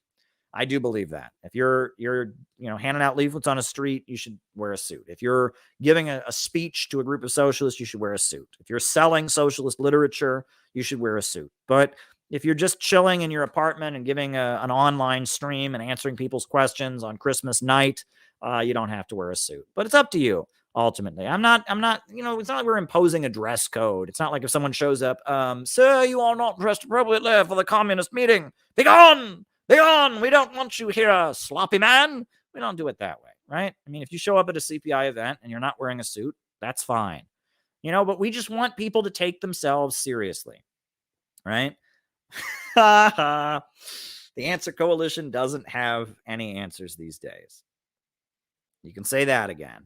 I do believe that. If you're handing out leaflets on a street, you should wear a suit. If you're giving a speech to a group of socialists, you should wear a suit. If you're selling socialist literature, you should wear a suit. But if you're just chilling in your apartment and giving an online stream and answering people's questions on Christmas night, you don't have to wear a suit. But it's up to you. Ultimately, I'm not, it's not like we're imposing a dress code. It's not like if someone shows up, sir, you are not dressed appropriately for the communist meeting. Begone! We don't want you here, sloppy man. We don't do it that way, right? I mean, if you show up at a CPI event and you're not wearing a suit, that's fine. But we just want people to take themselves seriously, right? The Answer Coalition doesn't have any answers these days. You can say that again.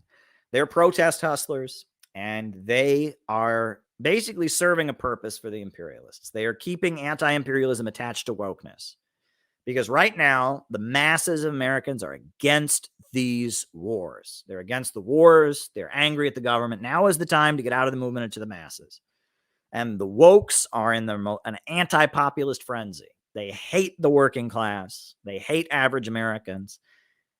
They're protest hustlers, and they are basically serving a purpose for the imperialists. They are keeping anti-imperialism attached to wokeness. Because right now, the masses of Americans are against these wars. They're against the wars. They're angry at the government. Now is the time to get out of the movement into the masses. And the wokes are in an anti-populist frenzy. They hate the working class. They hate average Americans.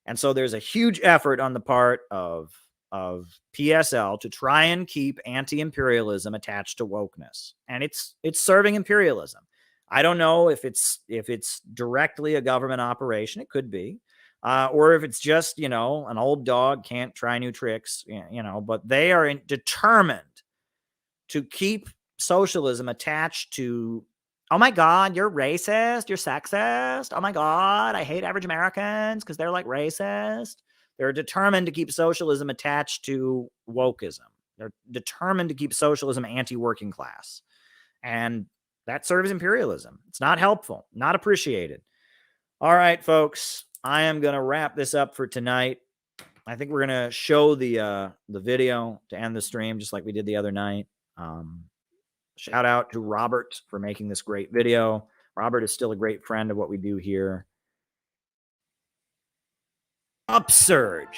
And so there's a huge effort on the part of PSL to try and keep anti-imperialism attached to wokeness. And it's serving imperialism. I don't know if it's directly a government operation. It could be. Or if it's just, an old dog can't try new tricks, but they are determined to keep socialism attached to, oh my God, you're racist, you're sexist. Oh my God, I hate average Americans because they're like racist. They're determined to keep socialism attached to wokeism. They're determined to keep socialism anti-working class. And that serves imperialism. It's not helpful, not appreciated. All right, folks, I am going to wrap this up for tonight. I think we're going to show the video to end the stream, just like we did the other night. Shout out to Robert for making this great video. Robert is still a great friend of what we do here. Upsurge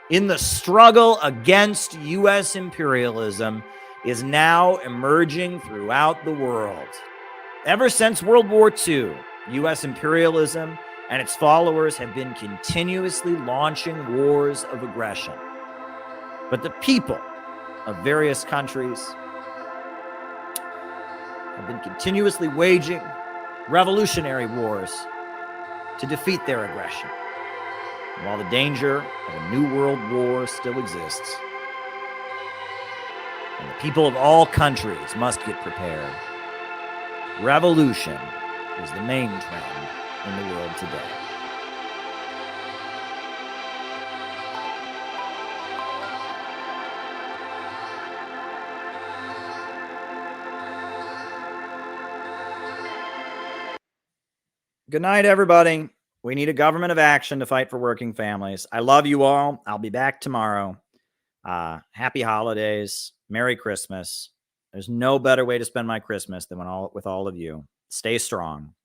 in the struggle against U.S. imperialism is now emerging throughout the world. Ever since World War II, U.S. imperialism and its followers have been continuously launching wars of aggression. But the people of various countries have been continuously waging revolutionary wars to defeat their aggression. And while the danger of a new world war still exists, and the people of all countries must get prepared, revolution is the main trend in the world today. Good night, everybody. We need a government of action to fight for working families. I love you all. I'll be back tomorrow. Happy holidays. Merry Christmas. There's no better way to spend my Christmas than with all of you. Stay strong.